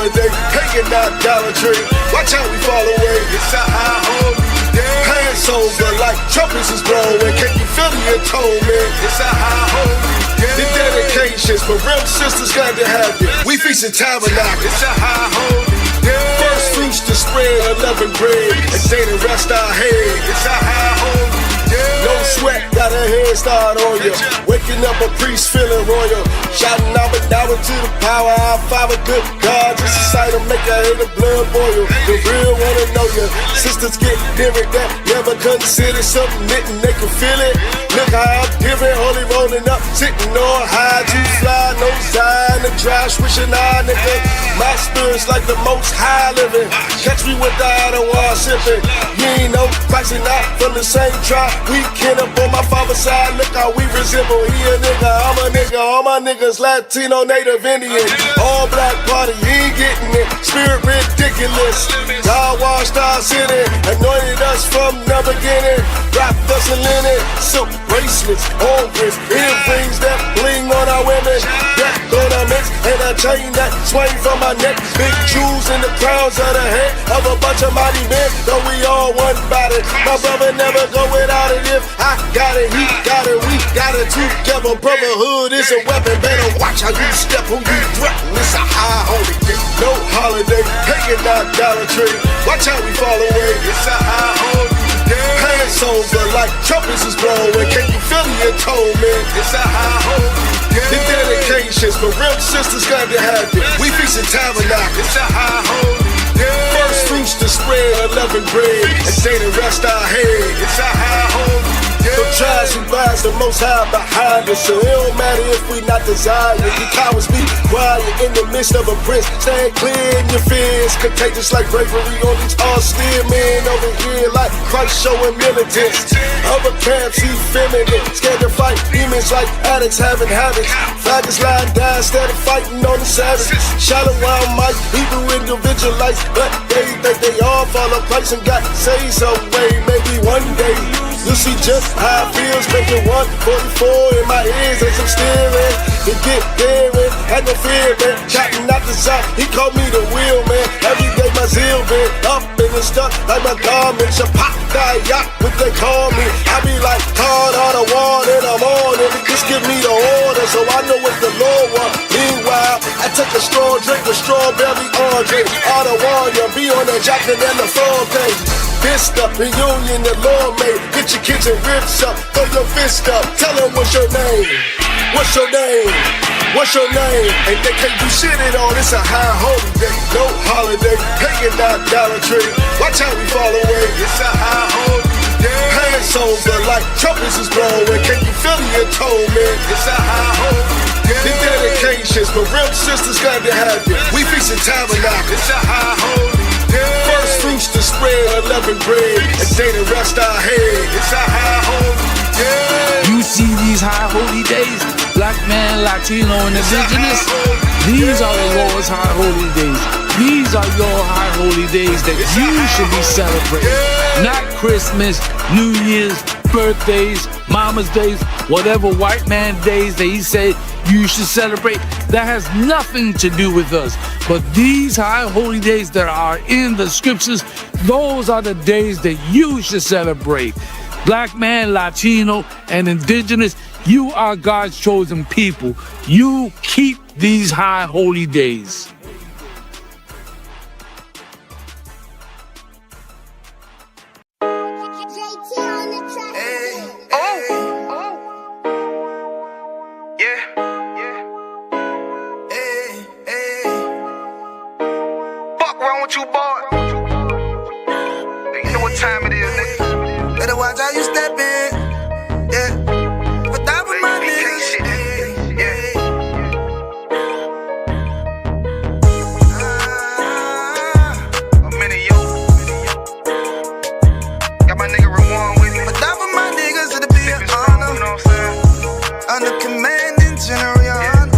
holiday, pagan idolatry. Watch how we fall away. It's a high holy day. Hands over like trumpets is blowing. Can you feel the atonement? It's a high holy day. The dedications for real sisters got to have it. We feast in tabernacle. It's a high holy day. First fruits to spread unleavened bread, and day to rest our head. It's a high holy day. No sweat, got a head start on you. Waking up a priest feeling royal. Shouting out but now to the power. Our Father, good God, just a sight of make a hater blood boil. The real wanna know you. Sisters get different that never consider submitting, they can feel it. Look how I'm different, holy rolling up, sitting on high, too fly, no sign, the dry swishing eye, nigga. My spirit's like the most high living. Catch me with the idle while sipping. You ain't no Christ and I from the same tribe. We kin up on my father's side, look how we resemble. He a nigga, I'm a nigga, all my niggas Latino, Native Indian. All black party, you ain't getting it. Spirit ridiculous. God washed our sinning, anointed us from the beginning. Wrapped us in linen, silk bracelets, all wrists, earrings that bling on our women. That ornaments and a chain that swing from my neck. Big jewels in the crowns of the head of a bunch of mighty men. Though we all one body, my brother never go without it. If I got it, he got it, we got it together. Brotherhood is a weapon, better watch how you step, who you threaten. It's a high holy day, no holiday, pagan idolatry. Watch how we fall away. It's a high holy day. Hands over like trumpets is blowing. Can you feel the atonement? It's a high holy day. The dedications for real sisters got to have it. We feast in tabernacle. It's a high holy day. First fruits to spread unleavened bread, and day to rest our head. It's a high holy day. No trials we rise, the most high behind us. So it don't matter if we not desired. You cowards be quiet in the midst of a prince. Stand clear in your fears, contagious like bravery on these austere men. Over here like Christ showing militants. Other camps he feminine, scared to fight demons like addicts having habits. Faggots lying down instead of fighting on the savage. SHALAM Mike, Hebrew individualites, but they think they all fall in place and got saved some way. Maybe one day you'll see just how it feels, making 144 in my ears as I'm steering. To get daring, had no fear, man. Chatting out the side, he called me the wheel, man. Every day my zeal been up and stuck like my garments. I yacht, what they call me. I be like, hard on the wall and I'm on it. Just give me the order so I know what the Lord wants. Meanwhile, I take a straw drink with strawberry orange. All the warrior, be on the jacket and the phone page. Fist up, the union the Lord made. Get your kitchen ribs up, throw your fist up. Tell them what's your name. What's your name? What's your name? And they can't do shit at all. It's a high holy day, no holiday, pagan idolatry. Watch how we fall away. It's a high holy day. Hands over like trumpets is blowing. Can you feel the atonement? It's a high holy day. The dedications for real sisters got to have it. We feast in tabernacle. It's a high holy day. First fruits to spread unleavened bread, and day to rest our head. It's a high holy day. You see these high holy days, black man, Latino, and indigenous. These are the Lord's high holy days. These are your high holy days that you should be celebrating. Not Christmas, New Year's, birthdays, Mama's days, whatever white man days that he said you should celebrate. That has nothing to do with us. But these high holy days that are in the scriptures, those are the days that you should celebrate. Black man, Latino, and indigenous, you are God's chosen people. You keep these high holy days. Fuck wrong with you, boy? You know what time it is, nigga. Better watch how you step in, yeah. But that was my niggas, yeah. I'm in it, yo. Got my nigga Rewan with me. But that was my niggas, it'll be an honor. You know what I'm saying? Under commanding General Yahanna.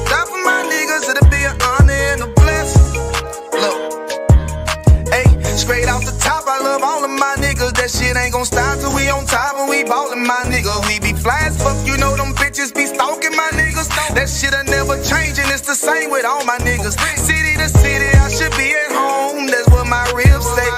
That for my niggas, it'll be an honor and a blessing. Look, hey, Straight off the top, I love all of my niggas. That shit ain't gon' stop till we on top and we ballin', my nigga. We be fly as fuck, you know them bitches be stalking my niggas. That shit'll never change and it's the same with all my niggas. City to city, I should be at home. That's what my ribs say.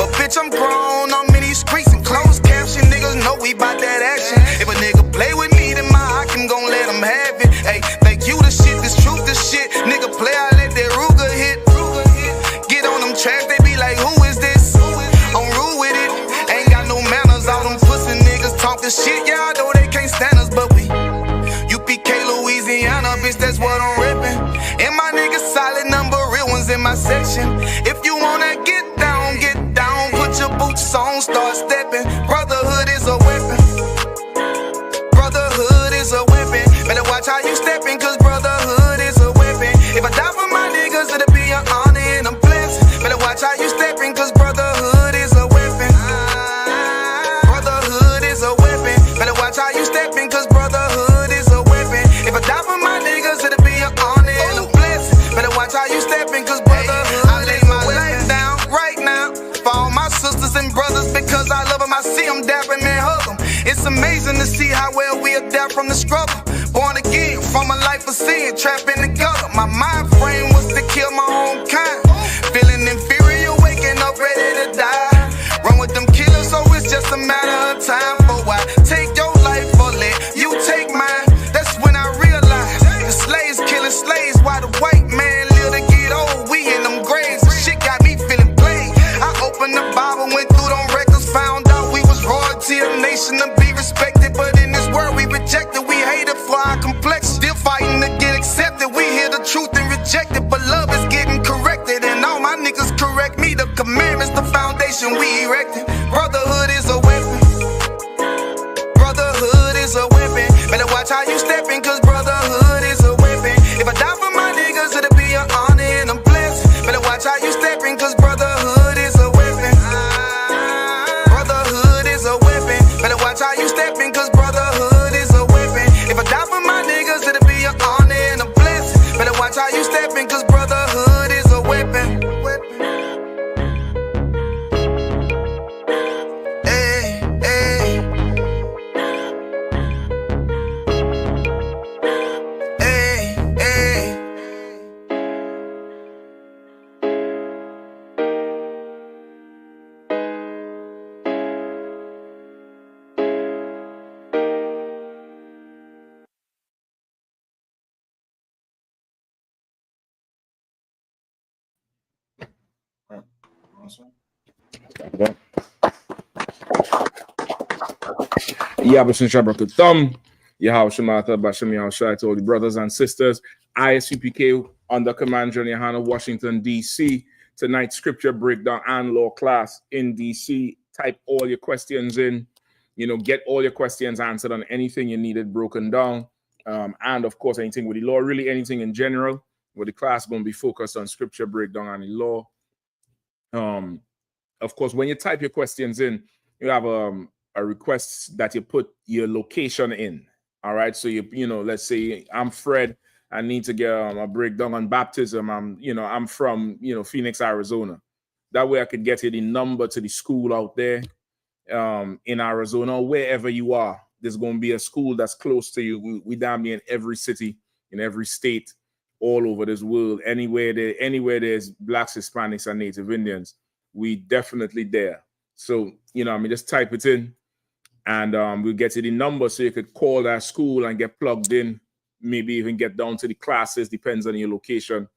But bitch, I'm grown, I'm in these streets and closed caption. Niggas know we bout that action. If a nigga play with me, then my I can gon' let him have it. Hey, thank you the shit, this truth the shit. Nigga play, I let that Ruger hit. Get on them tracks, they be like, who is this? I'm rude with it, ain't got no manners. All them pussy niggas talking shit, yeah, I know they can't stand us, but we U.P.K, Louisiana, bitch, that's what I'm rippin'. And my niggas solid number, real ones in my section. If you wanna get down, put your boots on, start steppin'. Brotherhood is a weapon. Brotherhood is a weapon. Better watch how you steppin', cause brotherhood is a weapon. If I die for my niggas, it'll be an honor and a blessing. Better watch how you steppin', cause brotherhood is a weapon. Brotherhood is a weapon. Better watch how you steppin', cause brotherhood is a weapon. If I die for my niggas, it'll be an honor and a blessing. Better watch how you steppin', cause brotherhood I lay my life down right now for all my sisters and brothers, because I love them. I see them dapping and hug them. It's amazing to see how well we adapt from the struggle. Born again from a life of sin, trapped in the gutter. My mind frame was to kill my own kind. Feeling inferior, waking up ready to die. Run with them killers, so it's just a matter of time. For why take your life or let you take mine? That's when I realized the slaves killing slaves, while the white man live to get old. We in them graves, the shit got me feeling played. I opened the Bible, went through them records, found out we was royalty, a nation to be respected. But in this world we rejected, we hated for our complexion. Still fighting to get accepted. We hear the truth and reject it, but love is getting corrected. And all my niggas correct me. The commandments, the foundation we erected. Brotherhood is a weapon. Brotherhood is a weapon. Better watch how you steppin', cause brotherhood is a weapon. If I die for my niggas, it'll be an honor and a blessing. Better watch how you steppin', cause brotherhood is a weapon. Brotherhood is a weapon. Better watch how you steppin', cause brotherhood is a weapon. If I die for my niggas, it'll be an honor and a blessing. Better watch how you steppin', cause brotherhood is a weapon. Hey, hey. Hey, hey. Yahawashi Shabbat Thumb, Yahawashi Martha Basham Yahawashi to all the brothers and sisters. I.S.U.P.K under Command General Yahanna, Washington, D.C. Tonight's scripture breakdown and law class in D.C. Type all your questions in. Get all your questions answered on anything you needed broken down. And of course, anything with the law, really anything in general. Where the class going to be focused on scripture breakdown and the law. Of course, when you type your questions in, you have a request that you put your location in. All right. So let's say I'm Fred. I need to get a breakdown on baptism. I'm from Phoenix, Arizona. That way I could get you the number to the school out there in Arizona, or wherever you are. There's going to be a school that's close to you. We damn near in every city, in every state, all over this world. Anywhere there's Blacks, Hispanics, and Native Indians, we definitely there. So just type it in, and we'll get you the number so you could call that school and get plugged in. Maybe even get down to the classes, depends on your location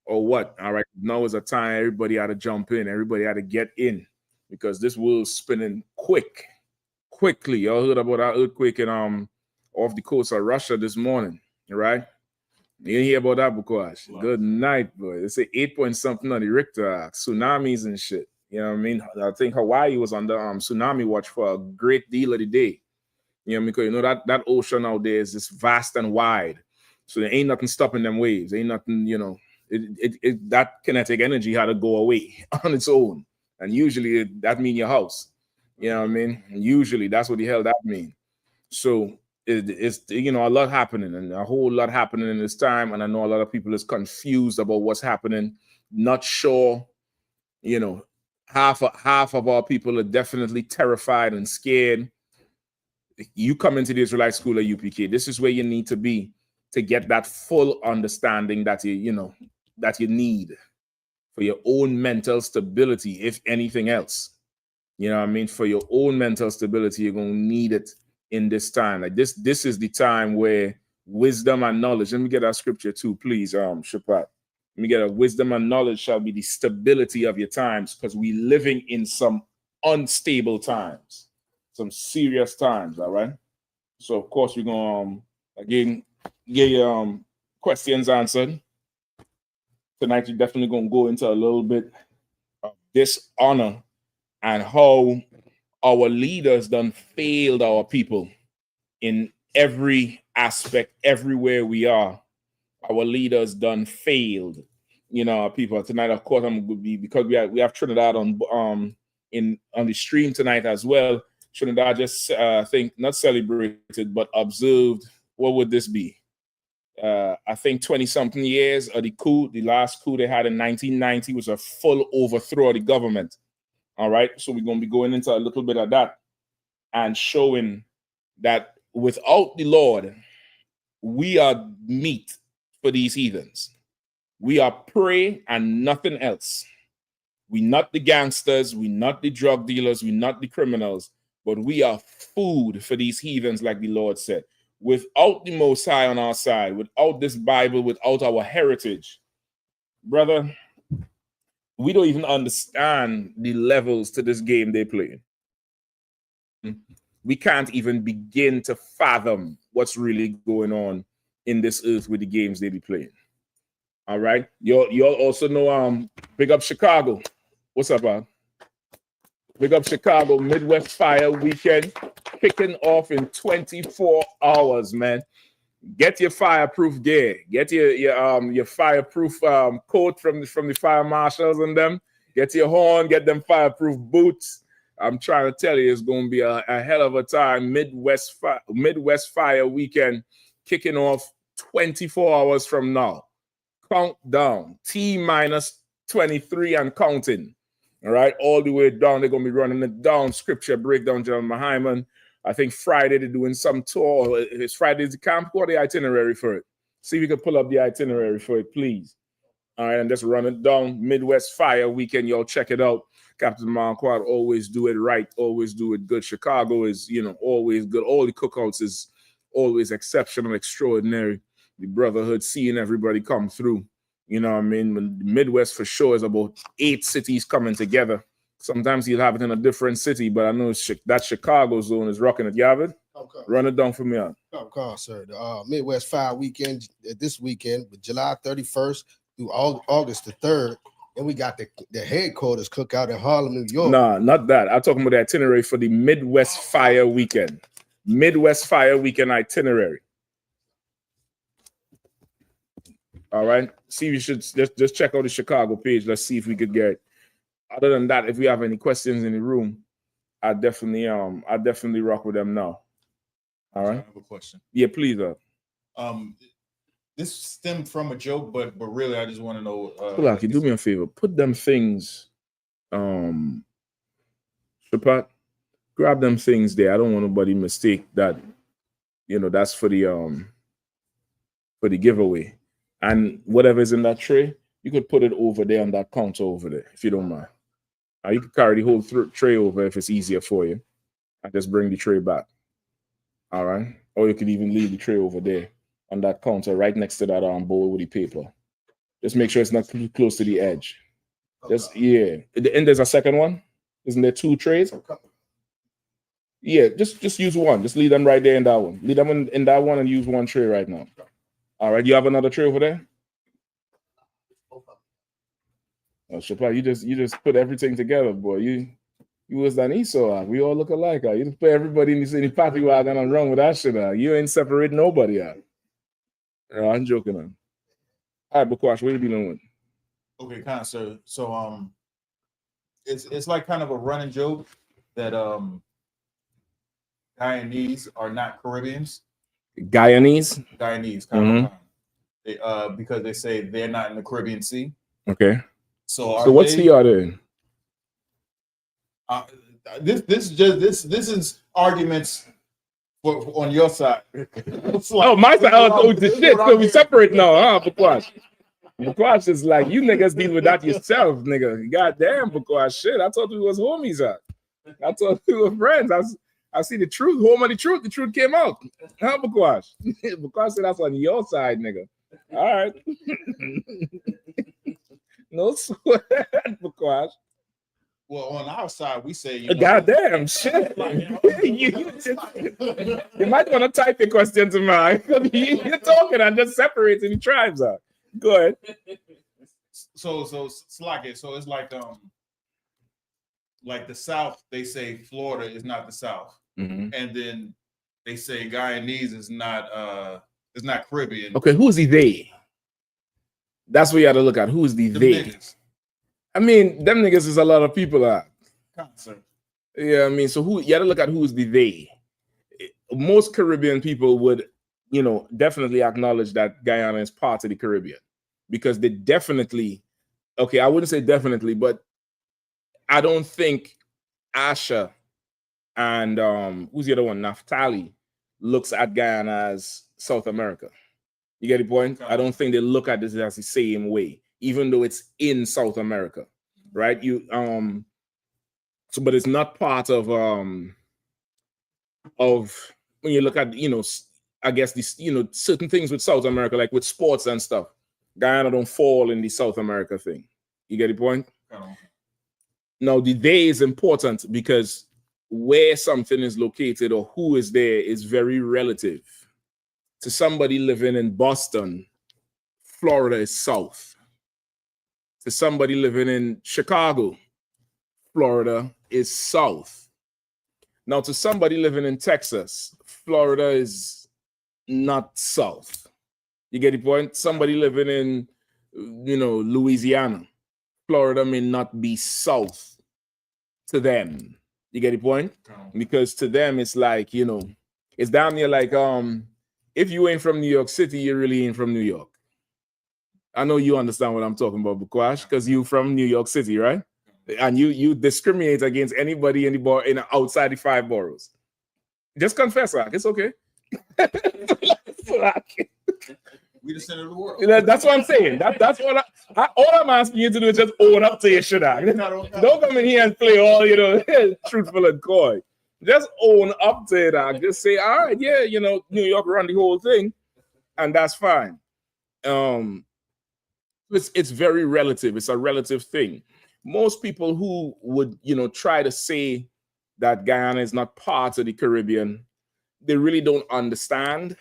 or what. All right, now is a time everybody had to jump in, everybody had to get in, because this world's spinning quickly. Y'all heard about that earthquake in off the coast of Russia this morning, right? You didn't hear about that, Bukash? Wow. Good night, boy. They say 8 point something on the Richter, tsunamis and shit. You know what I mean? I think Hawaii was on the tsunami watch for a great deal of the day. Because that ocean out there is just vast and wide. So there ain't nothing stopping them waves. Ain't nothing, that kinetic energy had to go away on its own. And usually that mean your house. You know what I mean? And usually that's what the hell that mean. So it's a lot happening, and a whole lot happening in this time. And I know a lot of people is confused about what's happening, not sure, half of our people are definitely terrified and scared. You come into the Israelite school at UPK. This is where you need to be to get that full understanding that you need for your own mental stability, if anything else. You know what I mean? For your own mental stability, you're gonna need it in this time. Like this is the time where wisdom and knowledge. Let me get that scripture too, please. Shapat. Let me get a wisdom and knowledge shall be the stability of your times, because we're living in some unstable times, some serious times. All right. So of course we're gonna again get your questions answered. Tonight we're definitely gonna go into a little bit of dishonor and how our leaders done failed our people in every aspect, everywhere we are. Our leaders done failed, our people. Tonight, of course, I'm gonna be, because we have Trinidad on the stream tonight as well. Trinidad just I think not celebrated but observed. What would this be? I think 20-something years of the coup. The last coup they had in 1990 was a full overthrow of the government. All right, so we're going to be going into a little bit of that and showing that without the Lord, we are meat for these heathens. We are prey and nothing else. We're not the gangsters, we're not the drug dealers, we're not the criminals, but we are food for these heathens, like the Lord said. Without the Most High on our side, without this Bible, without our heritage, brother, we don't even understand the levels to this game they play. We can't even begin to fathom what's really going on in this earth with the games they be playing. All right. Y'all also know big up Chicago. What's up, man? Big up Chicago Midwest Fire Weekend kicking off in 24 hours, man. Get your fireproof gear. Get your fireproof coat from the fire marshals and them. Get your horn. Get them fireproof boots. I'm trying to tell you, it's going to be a hell of a time. Midwest Fire Weekend kicking off 24 hours from now. Countdown. T-23 and counting. All right, all the way down. They're going to be running it down. Scripture breakdown, John Mahyman. I think Friday they're doing some tour. It's Friday's the camp. What the itinerary for it? See if you can pull up the itinerary for it, please. All right, and just run it down. Midwest Fire Weekend, y'all check it out. Captain Marquardt always do it right, always do it good. Chicago is, always good. All the cookouts is always exceptional, extraordinary. The Brotherhood, seeing everybody come through. You know what I mean? When the Midwest for sure is about 8 cities coming together. Sometimes you'll have it in a different city, but I know that Chicago zone is rocking it. You have it? Okay. Run it down for me. Okay, sir. The Midwest Fire Weekend this weekend, July 31st through August the 3rd. And we got the headquarters cookout in Harlem, New York. Nah, not that. I'm talking about the itinerary for the Midwest Fire Weekend. Midwest Fire Weekend itinerary. All right. See, we should just check out the Chicago page. Let's see if we could get it. Other than that, if we have any questions in the room, I definitely rock with them now. All right. I have a question. Yeah, please. This stemmed from a joke, but really, I just want to know. Kulaki, do me a favor. Put them things. Shapat, grab them things there. I don't want nobody mistake that. That's for the giveaway, and whatever's in that tray, you could put it over there on that counter over there, if you don't mind. You can carry the whole tray over if it's easier for you. And just bring the tray back. All right. Or you could even leave the tray over there on that counter right next to that bowl with the paper. Just make sure it's not too close to the edge. Okay. And there's a second one. Isn't there 2 trays? Okay. Yeah, just use one. Just leave them right there in that one. Leave them in that one and use one tray right now. All right. You have another tray over there? Oh, Shapla, you just put everything together, boy. You was an Esau. We all look alike. You just put everybody in the party wagon and run with that shit. You ain't separate nobody out. I'm joking. All right, Bukwash, what you dealing with? Okay, kind of, sir. So it's like kind of a running joke that Guyanese are not Caribbeans. Guyanese, kind of, because they say they're not in the Caribbean Sea. Okay. So what's the other? This is arguments on your side. Oh, my side. Oh, the shit. So we separate now, huh, Bukwash? Bukwash is like, you niggas deal with that yourself, nigga. Goddamn, Bukwash. Shit, I thought we was homies. I thought we were friends. I see the truth. Home of the truth. The truth came out. Huh, Bukwash? Bukwash said that's on your side, nigga. All right. No sweat, Bukwash. Well, on our side, we say, you know, goddamn shit. You might want to type your question to mine. You're talking and just separating the tribes out. Go ahead. So Slack. So it's like the South, they say Florida is not the South. Mm-hmm. And then they say Guyanese is not Caribbean. Okay, who's the they? That's what you have to look at. Who's the they? Niggas. I mean, them niggas is a lot of people. Concert. Yeah, I mean, so who you have to look at who's the they. Most Caribbean people would, you know, definitely acknowledge that Guyana is part of the Caribbean because they definitely, okay, I wouldn't say definitely, but I don't think Asha and who's the other one, Naphtali, looks at Guyana as South America. You get the point? I don't think they look at this as the same way, even though it's in South America, right? So but it's not part of when you look at, you know, I guess this, you know, certain things with South America, like with sports and stuff, Guyana don't fall in the South America thing. You get the point? Oh. Now the day is important because where something is located or who is there is very relative. To somebody living in Boston, Florida is south. To somebody living in Chicago, Florida is south. Now, to somebody living in Texas, Florida is not south. You get the point? Somebody living in, you know, Louisiana, Florida may not be south to them. You get the point? Because to them, it's like, you know, it's down there like, if you ain't from New York City, you really ain't from New York. I know you understand what I'm talking about, Bukwash, because you from New York City, right? And you discriminate against anybody in outside the 5 boroughs. Just confess, Ak. It's okay. We the center of the world. That's what I'm saying. That's what all I'm asking you to do is just own up to your shit, Ak. Don't come in here and play all, you know, truthful and coy. Just own up to it, Ak. Just say, all right, yeah, you know, New York run the whole thing, and that's fine. It's very relative. It's a relative thing. Most people who would, you know, try to say that Guyana is not part of the Caribbean, they really don't understand.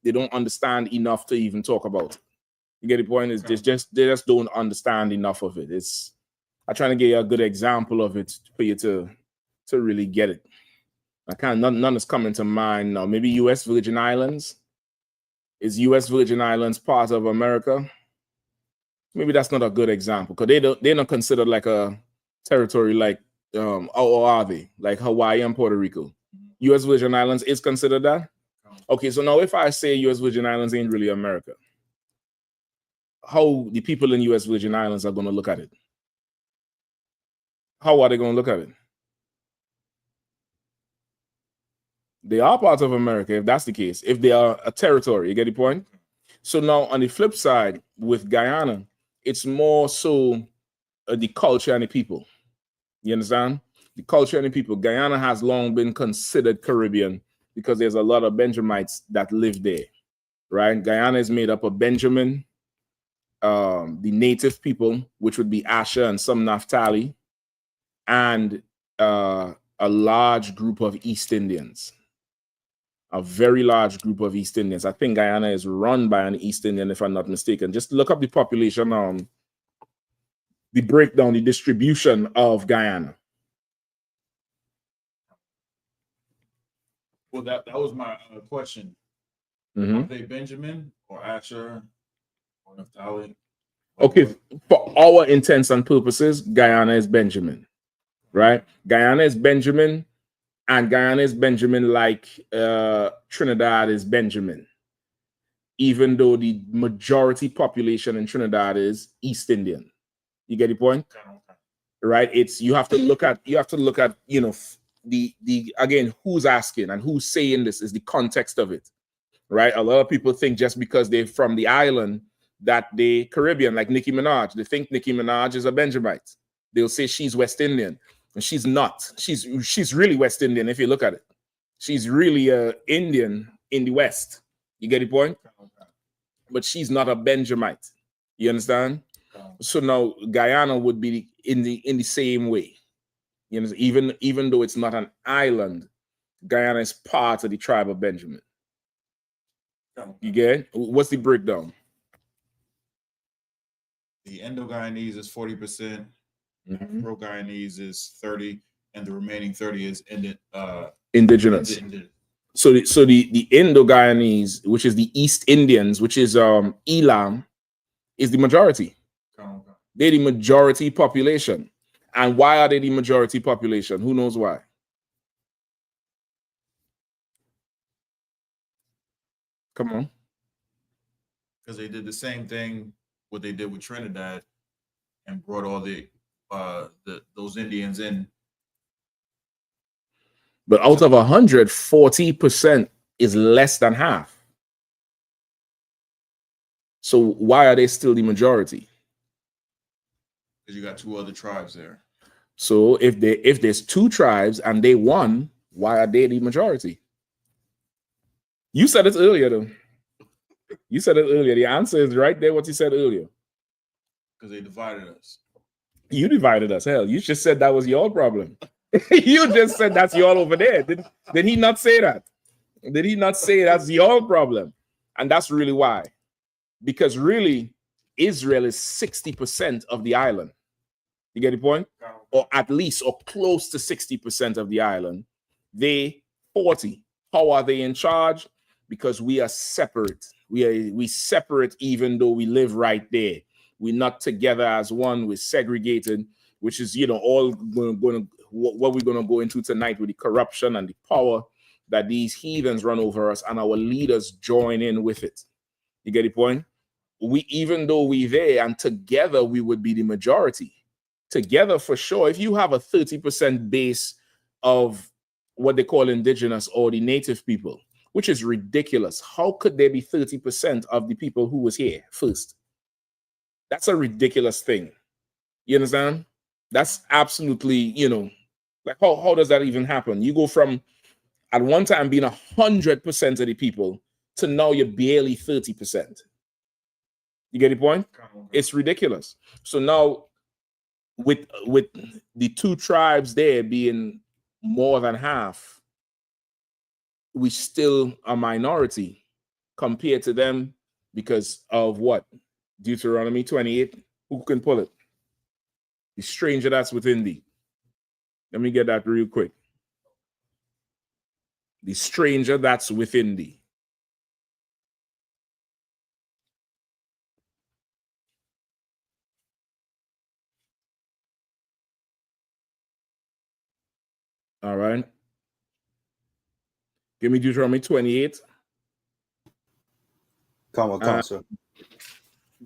They don't understand enough to even talk about it. You get the point? Is they just don't understand enough of it. I'm trying to give you a good example of it for you to really get it. I can't. None is coming to mind now. Maybe U.S. Virgin Islands. Is U.S. Virgin Islands part of America? Maybe that's not a good example because they're not considered like a territory like or are they like Hawaii and Puerto Rico? U.S. Virgin Islands is considered that. Okay, so now if I say U.S. Virgin Islands ain't really America, how the people in U.S. Virgin Islands are going to look at it? How are they going to look at it? They are part of America if that's the case. If they are a territory, you get the point? So now on the flip side with Guyana, it's more so the culture and the people. You understand? The culture and the people. Guyana has long been considered Caribbean because there's a lot of Benjamites that live there, right? Guyana is made up of Benjamin, the native people, which would be Asha and some Naphtali, and a large group of East Indians. A very large group of East Indians. I think Guyana is run by an East Indian, if I'm not mistaken. Just look up the population, the breakdown, the distribution of Guyana. Well, that was my question. Mm-hmm. Are they Benjamin or Asher or Naphtali? Okay, for our intents and purposes, Guyana is Benjamin, right? Guyana is Benjamin. And Guyana is Benjamin like Trinidad is Benjamin, even though the majority population in Trinidad is East Indian. You get the point? right? It's you have to look at you know the again who's asking and who's saying this is the context of it, right? A lot of people think just because they're from the island that they Caribbean, like Nicki Minaj. They think Nicki Minaj is a Benjamite. They'll say she's West Indian, and she's not. She's really West Indian if you look at it. She's really Indian in the West. You get the point? But she's not a Benjamite. You understand? So now Guyana would be in the same way. You know, even though it's not an island, Guyana is part of the tribe of Benjamin. You get it? What's the breakdown? The Indo-Guyanese is 40%, Afro-Guyanese is 30%, and the remaining 30% is Indigenous. So the Indo-Guyanese, which is the East Indians, which is Elam, is the majority. They're the majority population. And why are they the majority population? Who knows why? Come on. Because they did the same thing what they did with Trinidad and brought all those Indians in. But out of 100, 40% is less than half. So why are they still the majority? Because you got two other tribes there. So if there's two tribes and they won, why are they the majority? You said it earlier, though. You said it earlier. The answer is right there, what you said earlier. Because they divided us. You divided us. Hell, you just said that was your problem. You just said that's y'all over there. Did he not say that? Did he not say that's your problem? And that's really why. Because really, Israel is 60% of the island. You get the point? Or at least, or close to 60% of the island. They 40. How are they in charge? Because we are separate. We separate even though we live right there. We're not together as one. We're segregated, which is, you know, all going to what we're going to go into tonight with the corruption and the power that these heathens run over us, and our leaders join in with it. You get the point? Even though we're there and together we would be the majority. Together for sure. If you have a 30% base of what they call indigenous or the native people, which is ridiculous. How could there be 30% of the people who was here first? That's a ridiculous thing. You understand? That's absolutely, you know, like how does that even happen? You go from at one time being 100% of the people to now you're barely 30%. You get the point? It's ridiculous. So now with the two tribes there being more than half, we still a minority compared to them because of what? Deuteronomy 28. Who can pull it? The stranger that's within thee. Let me get that real quick. The stranger that's within thee. All right. Give me Deuteronomy 28. Come, sir.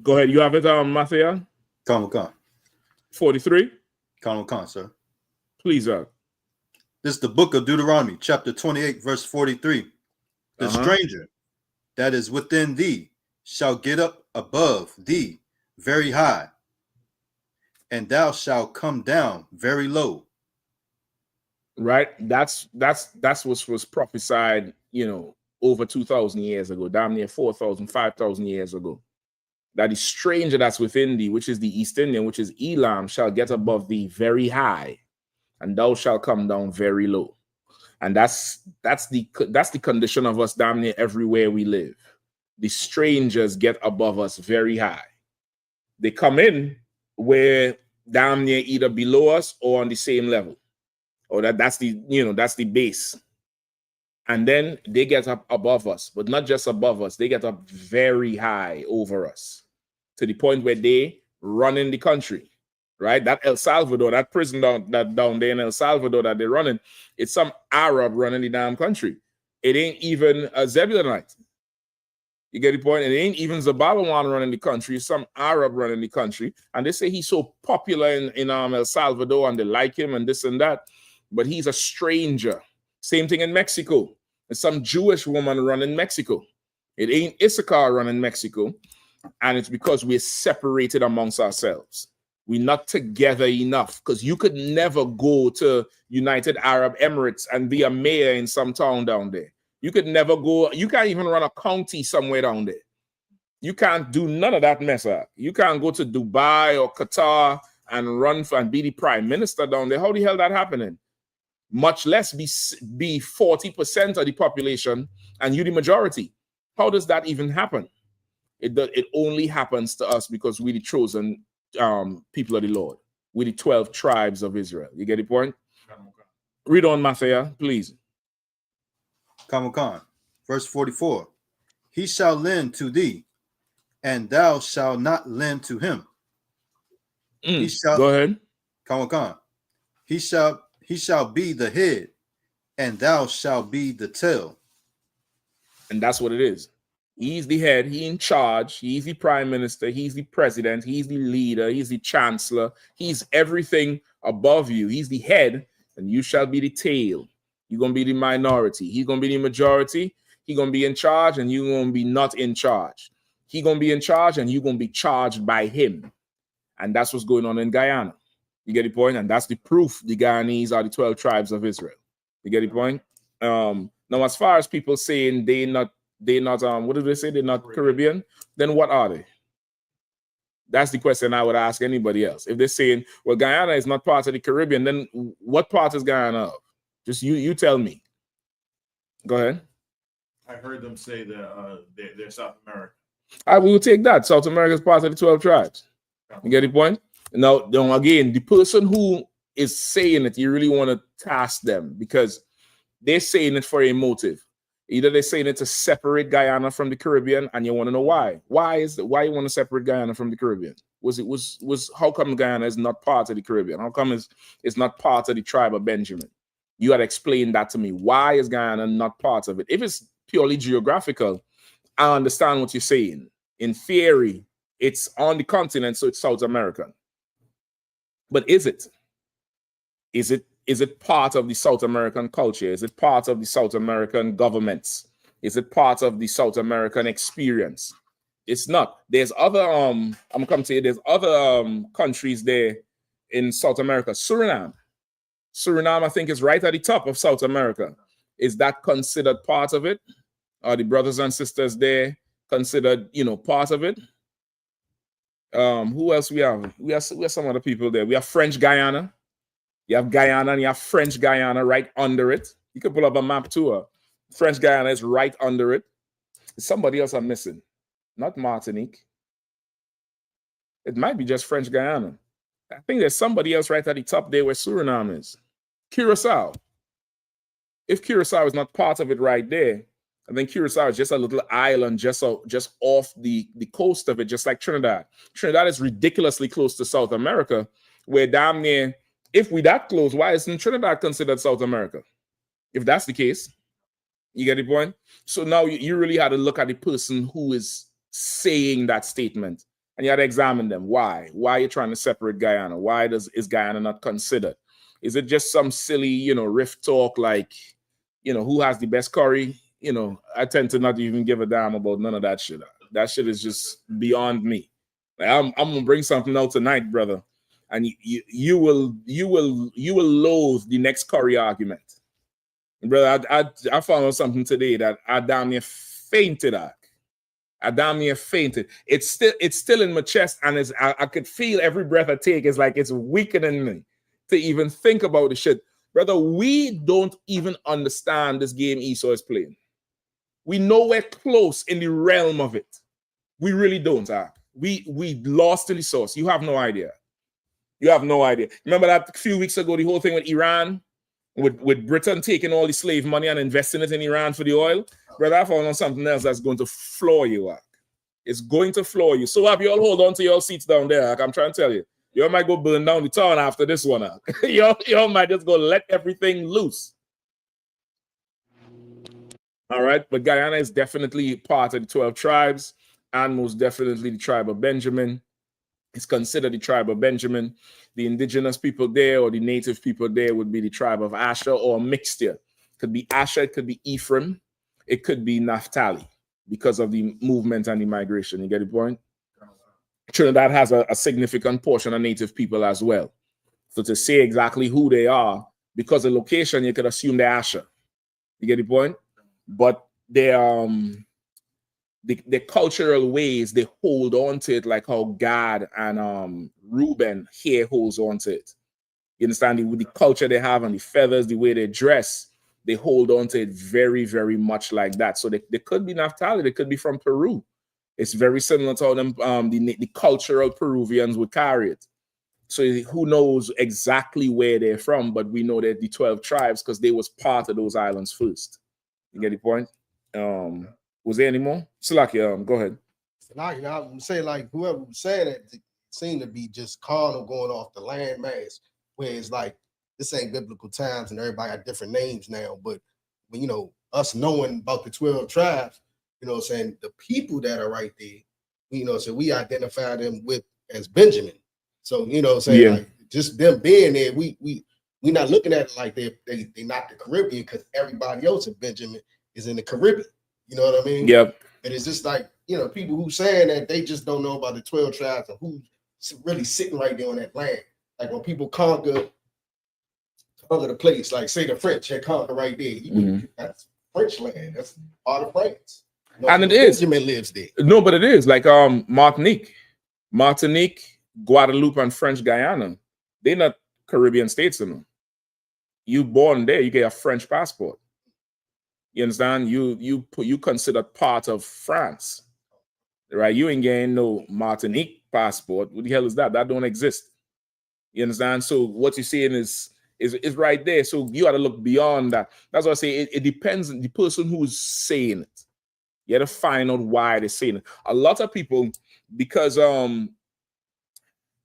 Go ahead. You have it, Matthew? Come. 43. Come, sir. Please, This is the book of Deuteronomy, chapter 28, verse 43. The stranger that is within thee shall get up above thee very high, and thou shalt come down very low. Right? That's what was prophesied, you know, over 2,000 years ago, damn near 4,000, 5,000 years ago. That the stranger that's within thee, which is the East Indian, which is Elam, shall get above thee very high, and thou shalt come down very low. And that's the condition of us damn near everywhere we live. The strangers get above us very high. They come in where damn near either below us or on the same level. Or that's the base. And then they get up above us, but not just above us, they get up very high over us to the point where they run in the country, right? That El Salvador, that prison down there in El Salvador that they're running, it's some Arab running the damn country. It ain't even a Zebulonite. You get the point? And it ain't even Zabalawan running the country, it's some Arab running the country. And they say he's so popular in El Salvador and they like him and this and that. But he's a stranger. Same thing in Mexico. There's some Jewish woman running Mexico. It ain't Issachar running Mexico. And it's because we're separated amongst ourselves. We're not together enough. Because you could never go to United Arab Emirates and be a mayor in some town down there. You could never go. You can't even run a county somewhere down there. You can't do none of that mess up. You can't go to Dubai or Qatar and run for and be the prime minister down there. How the hell that happening? Much less be 40% of the population and you the majority. How does that even happen? It only happens to us because we're the chosen people of the Lord. We're the 12 tribes of Israel. You get the point? Read on, Matthew, please. Khan, verse 44. He shall lend to thee, and thou shalt not lend to him. He shall, go ahead. Khan. He shall be the head, and thou shalt be the tail. And that's what it is. He's the head, he's in charge, he's the prime minister, he's the president, he's the leader, he's the chancellor, he's everything above you. He's the head, and you shall be the tail. You're going to be the minority. He's going to be the majority. He's going to be in charge, and you're going to be not in charge. He's going to be in charge, and you're going to be charged by him. And that's what's going on in Guyana. You get the point? And that's the proof the Guyanese are the 12 tribes of Israel. You get the point? Now, as far as people saying they're not, what do they say? They're not Caribbean. Then what are they? That's the question I would ask anybody else. If they're saying, well, Guyana is not part of the Caribbean, then what part is Guyana of? Just you tell me. Go ahead. I heard them say that they're South America. I will take that. South America is part of the 12 tribes. You get the point? Now, again, the person who is saying it, you really want to task them because they're saying it for a motive. Either they're saying it to separate Guyana from the Caribbean, and you want to know why. Why you want to separate Guyana from the Caribbean? How come Guyana is not part of the Caribbean? How come it's not part of the tribe of Benjamin? You got to explain that to me. Why is Guyana not part of it? If it's purely geographical, I understand what you're saying. In theory, it's on the continent, so it's South American. But is it? Is it part of the South American culture? Is it part of the South American governments? Is it part of the South American experience? It's not. There's other I'm coming to you. There's other countries there in South America. Suriname, I think, is right at the top of South America. Is that considered part of it? Are the brothers and sisters there considered, part of it? Who else we have? We have some other people there. We have French Guyana. You have Guyana and you have French Guyana right under it. You can pull up a map too. French Guyana is right under it. Somebody else I'm missing. Not Martinique. It might be just French Guyana. I think there's somebody else right at the top there where Suriname is. Curacao. If Curacao is not part of it right there, I think Curacao is just a little island just off the coast of it, just like Trinidad. Trinidad is ridiculously close to South America, where damn near, if we that close, why isn't Trinidad considered South America? If that's the case, you get the point? So now you really had to look at the person who is saying that statement, and you had to examine them. Why? Why are you trying to separate Guyana? Why is Guyana not considered? Is it just some silly, riff talk like, who has the best curry? I tend to not even give a damn about none of that shit. That shit is just beyond me. Like, I'm gonna bring something out tonight, brother, and you will loathe the next curry argument, brother. I found out something today that I damn near fainted at. It's still in my chest, and I could feel every breath I take. It's like it's weakening me to even think about the shit, brother. We don't even understand this game Esau is playing. We nowhere close in the realm of it. We really don't. We lost in the source. You have no idea. Remember that a few weeks ago, the whole thing with Iran, with Britain taking all the slave money and investing it in Iran for the oil? Brother, I found on something else that's going to floor you. It's going to floor you. So you all hold on to your seats down there. I'm trying to tell you. You might go burn down the town after this one. You might just go let everything loose. All right, but Guyana is definitely part of the 12 tribes, and most definitely the tribe of Benjamin. It's considered the tribe of Benjamin. The indigenous people there, or the native people there, would be the tribe of Asher, or a mixture. It could be Asher, it could be Ephraim, it could be Naphtali, because of the movement and the migration. You get the point? Trinidad has a significant portion of native people as well. So to say exactly who they are, because of location, you could assume they're Asher. You get the point? But their cultural ways, they hold on to it like how Gad and Reuben here holds on to it. You understand? With the culture they have and the feathers, the way they dress, they hold on to it very, very much like that. So they could be Naphtali, they could be from Peru. It's very similar to how them the cultural Peruvians would carry it. So who knows exactly where they're from, but we know that the 12 tribes, because they was part of those islands first. You get the point? Was there any more? Salaki, go ahead. Like, I'm saying, like, whoever was saying it seemed to be just carnal, going off the landmass, where it's like, this ain't biblical times and everybody got different names now. But when, you know, us knowing about the 12 tribes, you know what I'm saying, the people that are right there, you know, so we identify them with as Benjamin. So, you know what I'm saying, Yeah. like, just them being there, we not looking at it like they not the Caribbean, because everybody else in Benjamin is in the Caribbean. You know what I mean? Yep. And it's just like, you know, people who saying that they just don't know about the 12 tribes and who's really sitting right there on that land. Like when people conquer the place, like say the French had conquered right there. That's French land. That's part of France. You know, And it is. Benjamin lives there. No, but it is like Martinique, Guadeloupe, and French Guyana. They're not Caribbean states, you know. You born there, you get a French passport. You understand? You considered part of France, right? You ain't getting no Martinique passport. What the hell is that? That don't exist. You understand? So what you're saying is right there. So you got to look beyond that. That's what I say. It depends on the person who's saying it. You got to find out why they're saying it. A lot of people, because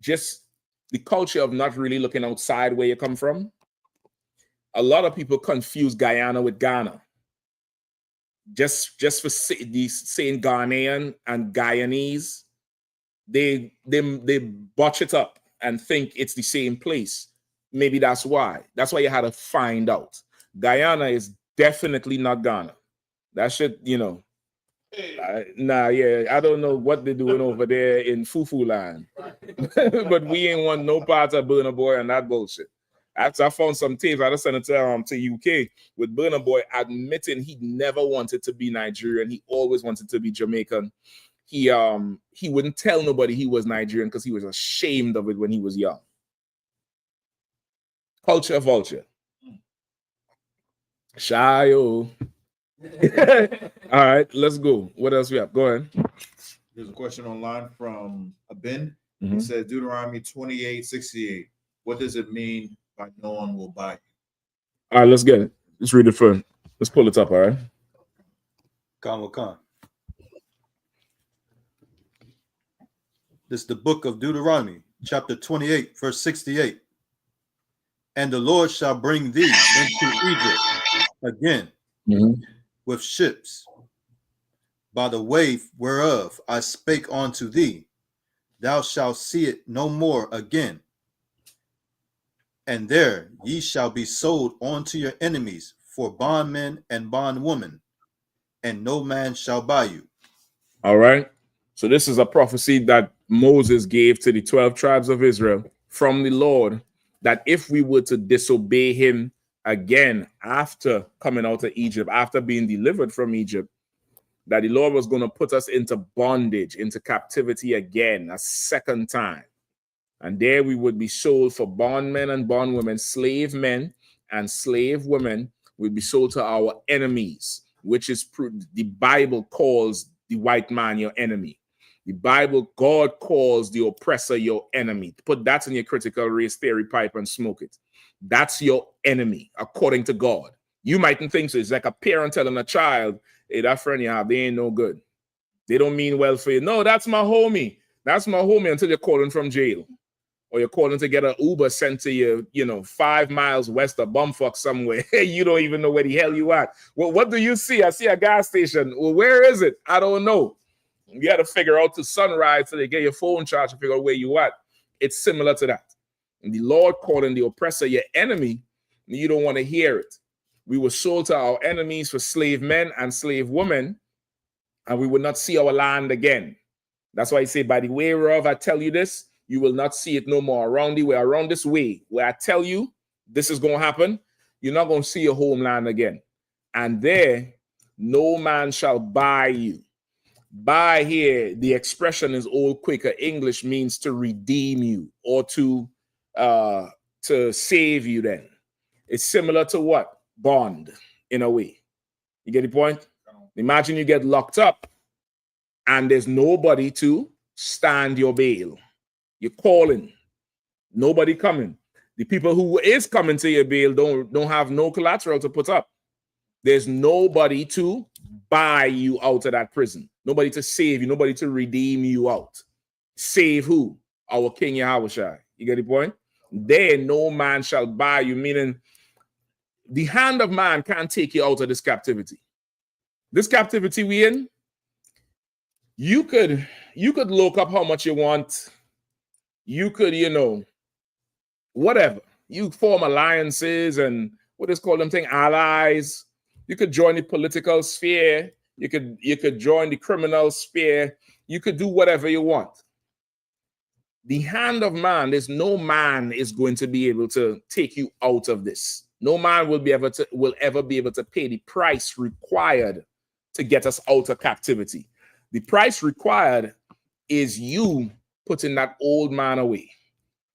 just the culture of not really looking outside where you come from, a lot of people confuse Guyana with Ghana. Just for saying Ghanaian and Guyanese, they botch it up and think it's the same place. Maybe that's why. That's why you had to find out. Guyana is definitely not Ghana. That shit, you know. I don't know what they're doing over there in Fufu land. But we ain't want no parts of Burna Boy and that bullshit. After I found some tapes, I just sent it to UK with Burna Boy admitting he never wanted to be Nigerian. He always wanted to be Jamaican. He wouldn't tell nobody he was Nigerian because he was ashamed of it when he was young. Culture vulture. Shayo. All right, let's go. What else we have? Go ahead. There's a question online from Abin. He says Deuteronomy 28:68. What does it mean by no one will buy you? All right, let's get it. Let's read it first. Let's pull it up, all right? Khan. This is the book of Deuteronomy, chapter 28, verse 68. And the Lord shall bring thee into Egypt again with ships, by the way whereof I spake unto thee. Thou shalt see it no more again. And there ye shall be sold unto your enemies for bondmen and bondwomen, and no man shall buy you. All right. So this is a prophecy that Moses gave to the 12 tribes of Israel from the Lord, that if we were to disobey him again after coming out of Egypt, after being delivered from Egypt, that the Lord was going to put us into bondage, into captivity again, a second time. And there we would be sold for bondmen and bondwomen, slave men and slave women would be sold to our enemies, which is the Bible calls the white man your enemy. The Bible, God calls the oppressor your enemy. Put that in your critical race theory pipe and smoke it. That's your enemy, according to God. You mightn't think so. It's like a parent telling a child, hey, that friend you have, they ain't no good. They don't mean well for you. No, that's my homie. That's my homie until you're calling from jail. or you're calling to get an Uber sent to you, 5 miles west of Bumfuck somewhere. You don't even know where the hell you at. Well, what do you see? I see a gas station. Well, where is it? I don't know. You got to figure out to sunrise so they get your phone charged to figure out where you at. It's similar to that. And the Lord calling the oppressor your enemy, you don't want to hear it. We were sold to our enemies for slave men and slave women, and we will not see our land again. That's why I say, by the way whereof I tell you this, you will not see it no more. Around the way, around this way, where I tell you this is going to happen, you're not going to see your homeland again. And there, no man shall buy you. Buy here, the expression is old Quaker English, means to redeem you or to save you then. It's similar to what? Bond, in a way. You get the point? Imagine you get locked up and there's nobody to stand your bail. You're calling, nobody coming. The people who is coming to your bail don't have no collateral to put up. There's nobody to buy you out of that prison. Nobody to save you. Nobody to redeem you out. Save who? Our King Yahushua. You get the point? There no man shall buy you, meaning the hand of man can't take you out of this captivity. This captivity we in, you could look up how much you want. You could, whatever. You form alliances and what is called them thing, allies. You could join the political sphere. You could join the criminal sphere. You could do whatever you want. The hand of man, there's no man is going to be able to take you out of this. No man will ever be able to pay the price required to get us out of captivity. The price required is you putting that old man away.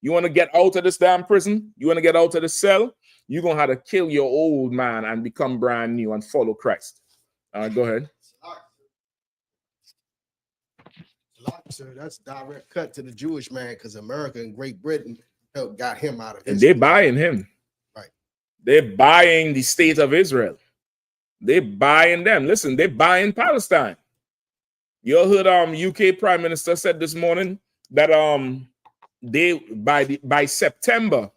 You want to get out of this damn prison? You want to get out of the cell? You're going to have to kill your old man and become brand new and follow Christ. Go ahead. Sir, that's direct cut to the Jewish man because America and Great Britain got him out of it. And they're buying him. Right. They're buying the state of Israel. They're buying them. Listen, they're buying Palestine. You heard UK Prime Minister said this morning that they by September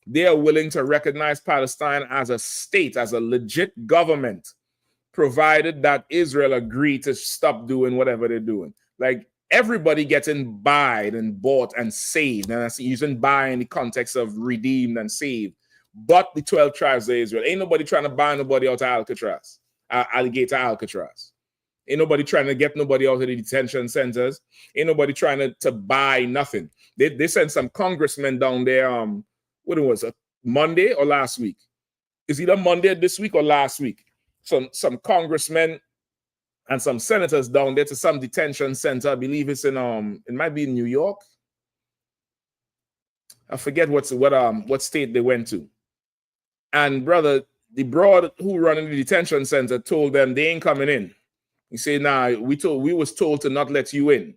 they are willing to recognize Palestine as a state, as a legit government, provided that Israel agree to stop doing whatever they're doing. Like everybody getting buyed and bought and saved, and that's using buy in the context of redeemed and saved. But the 12 tribes of Israel, ain't nobody trying to buy nobody out of Alcatraz, alligator Alcatraz. Ain't nobody trying to get nobody out of the detention centers. Ain't nobody trying to buy nothing. They sent some congressmen down there. What it was, Monday or last week? Is either Monday this week or last week? Some congressmen and some senators down there to some detention center. I believe it's in it might be in New York. I forget what state they went to. And brother, the broad who running the detention center told them they ain't coming in. He said, nah, we was told to not let you in.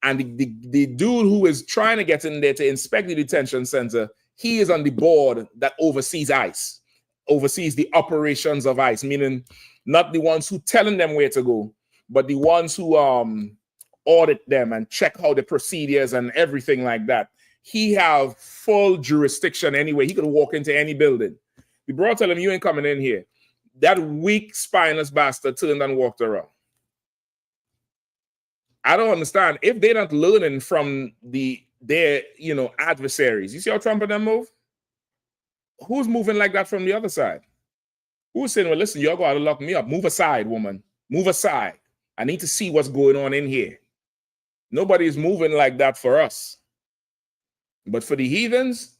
And the dude who is trying to get in there to inspect the detention center, he is on the board that oversees ICE, oversees the operations of ICE, meaning not the ones who telling them where to go, but the ones who audit them and check how the procedures and everything like that. He have full jurisdiction anyway. He could walk into any building. The bro tell him, you ain't coming in here. That weak, spineless bastard turned and walked around. I don't understand. If they're not learning from their adversaries, you see how Trump and them move? Who's moving like that from the other side? Who's saying, well, listen, you're going to lock me up. Move aside, woman. Move aside. I need to see what's going on in here. Nobody's moving like that for us. But for the heathens,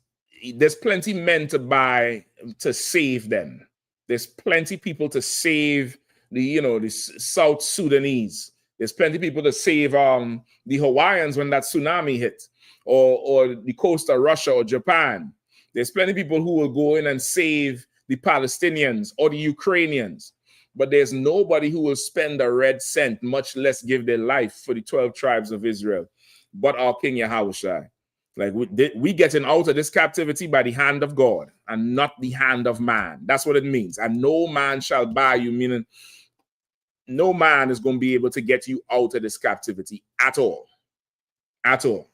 there's plenty men to buy to save them. There's plenty people to save the South Sudanese. There's plenty of people to save the Hawaiians when that tsunami hit, or the coast of Russia or Japan. There's plenty of people who will go in and save the Palestinians or the Ukrainians. But there's nobody who will spend a red cent, much less give their life for the 12 tribes of Israel, but our King Yahushua. Like we getting out of this captivity by the hand of God and not the hand of man. That's what it means. And no man shall buy you, meaning no man is going to be able to get you out of this captivity at all. At all.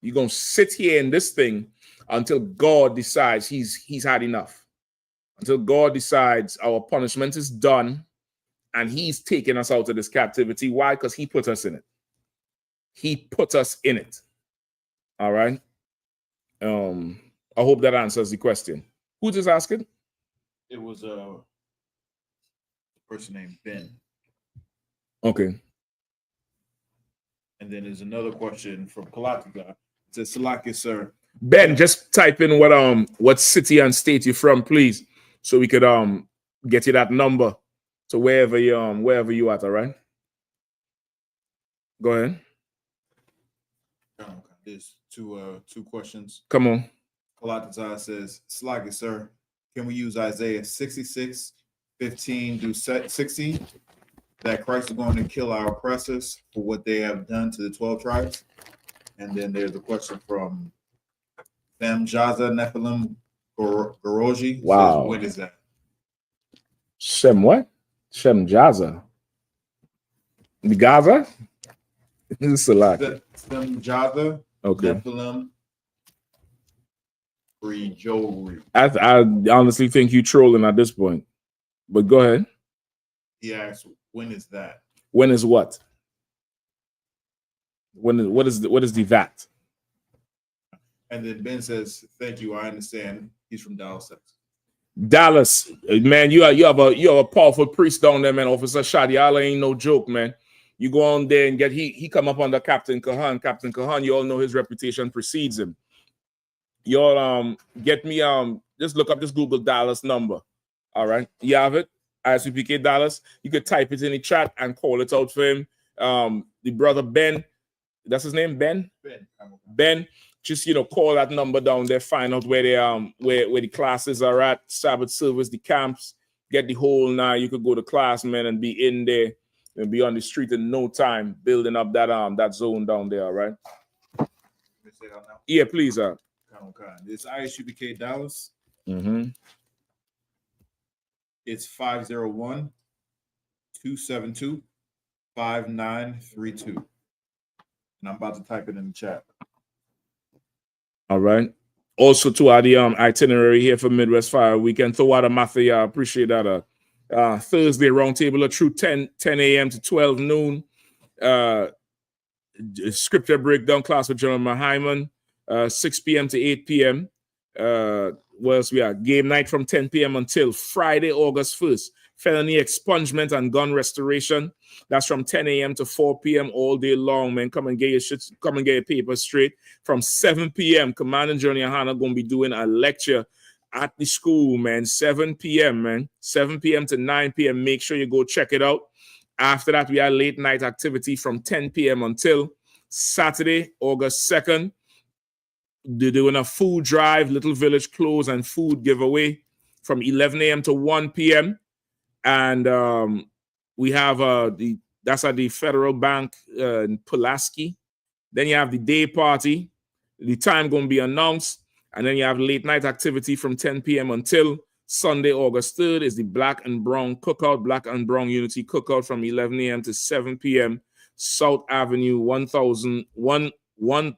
You're gonna sit here in this thing until God decides he's had enough. Until God decides our punishment is done and he's taking us out of this captivity. Why? Because he put us in it. He put us in it. All right. I hope that answers the question. Who just asking? It was a person named Ben. Okay. And then there's another question from Kalatiga. It says, Salaki, sir. Ben, just type in what city and state you're from, please, so we could get you that number. So wherever you at, all right? Go ahead. There's two questions. Come on. Kalatiga says, Salaki, sir, can we use Isaiah 66:15-16? That Christ is going to kill our oppressors for what they have done to the 12 tribes. And then there's a question from Them Jaza Nephilim Goroji. Wow. Says, when is that? Shem what? Shem Jaza. The Gaza? This is Salaki. Them Jaza Okay. Nephilim Goroji. I honestly think you trolling at this point. But go ahead. He asked, when is that? When is what? What is the that? And then Ben says, thank you, I understand. He's from Dallas, Texas. Dallas, man, you have a powerful priest down there, man. Officer Shadi, y'all ain't no joke, man. You go on there and he come up under Captain Kahan. Captain Kahan, you all know his reputation precedes him. Y'all get me just look up this Google Dallas number. All right, you have it. I.S.U.P.K. Dallas. You could type it in the chat and call it out for him. The brother Ben, that's his name, Ben. Ben, just call that number down there. Find out where they where the classes are at. Sabbath service, the camps. Get the whole now. You could go to class, man, and be in there and be on the street in no time, building up that zone down there. All right. Yeah, please. It's I.S.U.P.K. Dallas. Mm-hmm. It's 501-272-5932. And I'm about to type it in the chat. All right. Also, to add the itinerary here for Midwest Fire Weekend, Thawada Matthew, appreciate that. Thursday roundtable through 10 a.m. to 12 noon. Scripture breakdown class with General Hyman, 6 p.m. to 8 p.m. What else we are? Game night from 10 p.m. until Friday, August 1st. Felony expungement and gun restoration. That's from 10 a.m. to 4 p.m. all day long, man. Come and get your shit. Come and get your paper straight. From 7 p.m., Command and Journey Yahanna going to be doing a lecture at the school, man. 7 p.m., man. 7 p.m. to 9 p.m. Make sure you go check it out. After that, we have late night activity from 10 p.m. until Saturday, August 2nd. They're doing a food drive, Little Village clothes and food giveaway from 11 a.m. to 1 p.m. And we have that's at the Federal Bank in Pulaski. Then you have the day party. The time going to be announced. And then you have late night activity from 10 p.m. until Sunday, August 3rd is the Black and Brown Cookout, Black and Brown Unity Cookout from 11 a.m. to 7 p.m. South Avenue,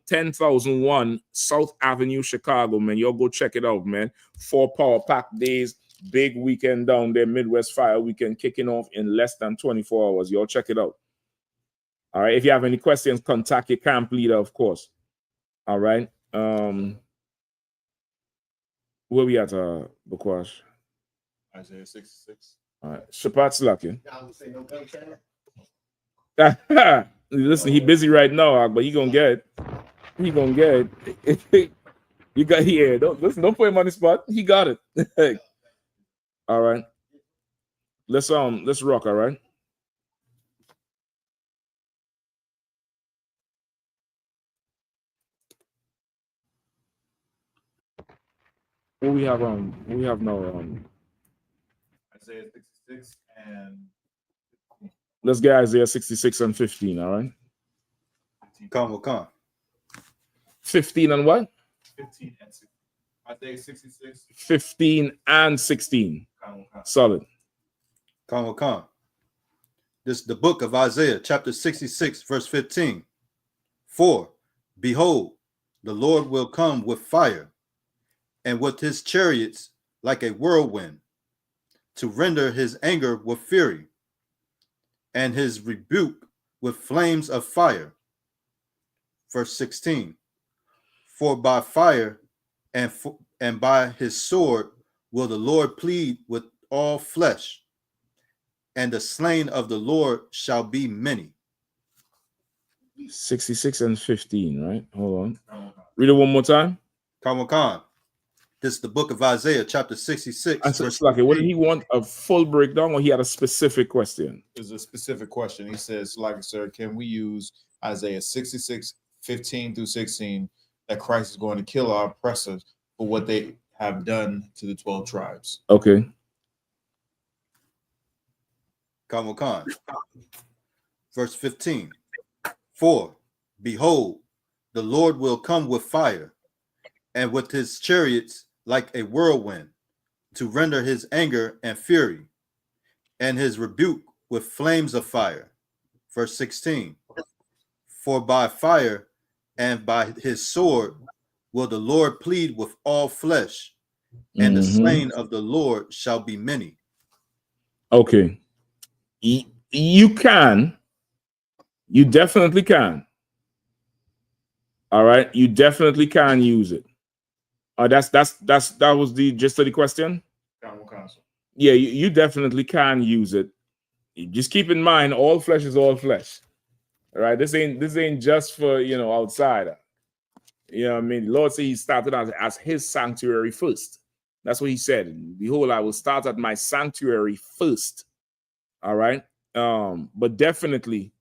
10,001 South Avenue, Chicago, man. Y'all go check it out, man. 4 power pack days, big weekend down there, Midwest Fire Weekend kicking off in less than 24 hours. Y'all check it out. All right. If you have any questions, contact your camp leader, of course. All right. Where we at, Bakwash? Isaiah 66. All right. Shabbat's lucky. Listen, he busy right now, but he gonna get it. He gonna get it. You got here. Don't put him on the spot. He got it. All right. Let's rock. All right. What we have now. Isaiah 66 and Let's get Isaiah 66 and 15. All right. Come. 15 and what? 15 and 16. Isaiah 66. 15 and 16. Solid. Come. This is the book of Isaiah, chapter 66, verse 15. For, behold, the Lord will come with fire, and with his chariots like a whirlwind, to render his anger with fury, and his rebuke with flames of fire. Verse 16, for by fire and by his sword will the Lord plead with all flesh, and the slain of the Lord shall be many. 66 and 15, right? Hold on. Read it one more time. Khan. This is the book of Isaiah, chapter 66. Verse like, what did he want? A full breakdown, or he had a specific question? There's a specific question. He says, like, sir, can we use Isaiah 66, 15 through 16, that Christ is going to kill our oppressors for what they have done to the 12 tribes? Okay. Khan. Verse 15. For, behold, the Lord will come with fire, and with his chariots like a whirlwind, to render his anger and fury, and his rebuke with flames of fire. Verse 16. For by fire and by his sword will the Lord plead with all flesh, and the slain of the Lord shall be many. Okay. You can. You definitely can. All right. You definitely can use it. That was the gist of the question. Yeah, you definitely can use it. Just keep in mind, all flesh is all flesh. All right. This ain't just for outsider. You know what I mean? The Lord said he started as his sanctuary first. That's what he said. Behold, I will start at my sanctuary first. All right. But definitely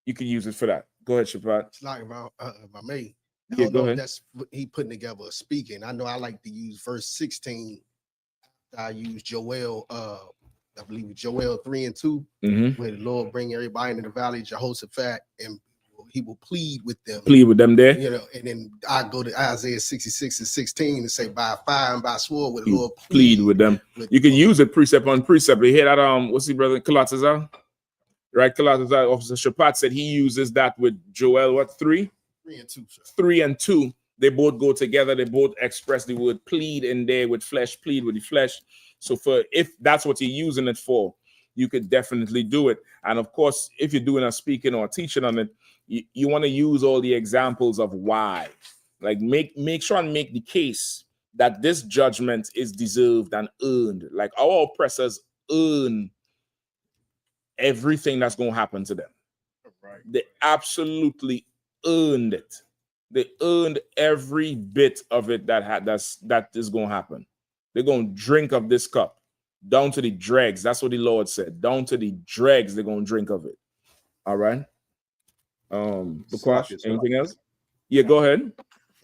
you can use it for that. Go ahead, Shapat. It's like if I may. I Yeah, don't go know if ahead. that's what he putting together a speaking. I know I like to use verse 16. I use Joel, I believe Joel 3 and 2, where the Lord bring everybody into the valley of Jehoshaphat, and he will plead with them. Plead with them there. And then I go to Isaiah 66 and 16 and say, by fire and by sword will the Lord plead with them. You can use it precept on precept. You hear that? What's the brother Kalatazar? Right, Kalatazar, Officer Shapat said he uses that with Joel, what, 3? 3 and 2, sir. 3 and 2. They both go together. They both express the word plead in there with flesh, plead with the flesh. So if that's what you're using it for, you could definitely do it. And of course, if you're doing a speaking or teaching on it, you want to use all the examples of why. Like make sure and make the case that this judgment is deserved and earned. Like our oppressors earn everything that's going to happen to them. Right. They absolutely earned it. They earned every bit of it that is going to happen. They're going to drink of this cup down to the dregs. That's what the Lord said. Down to the dregs, they're going to drink of it. All right. Bakash, anything else? Yeah, go ahead.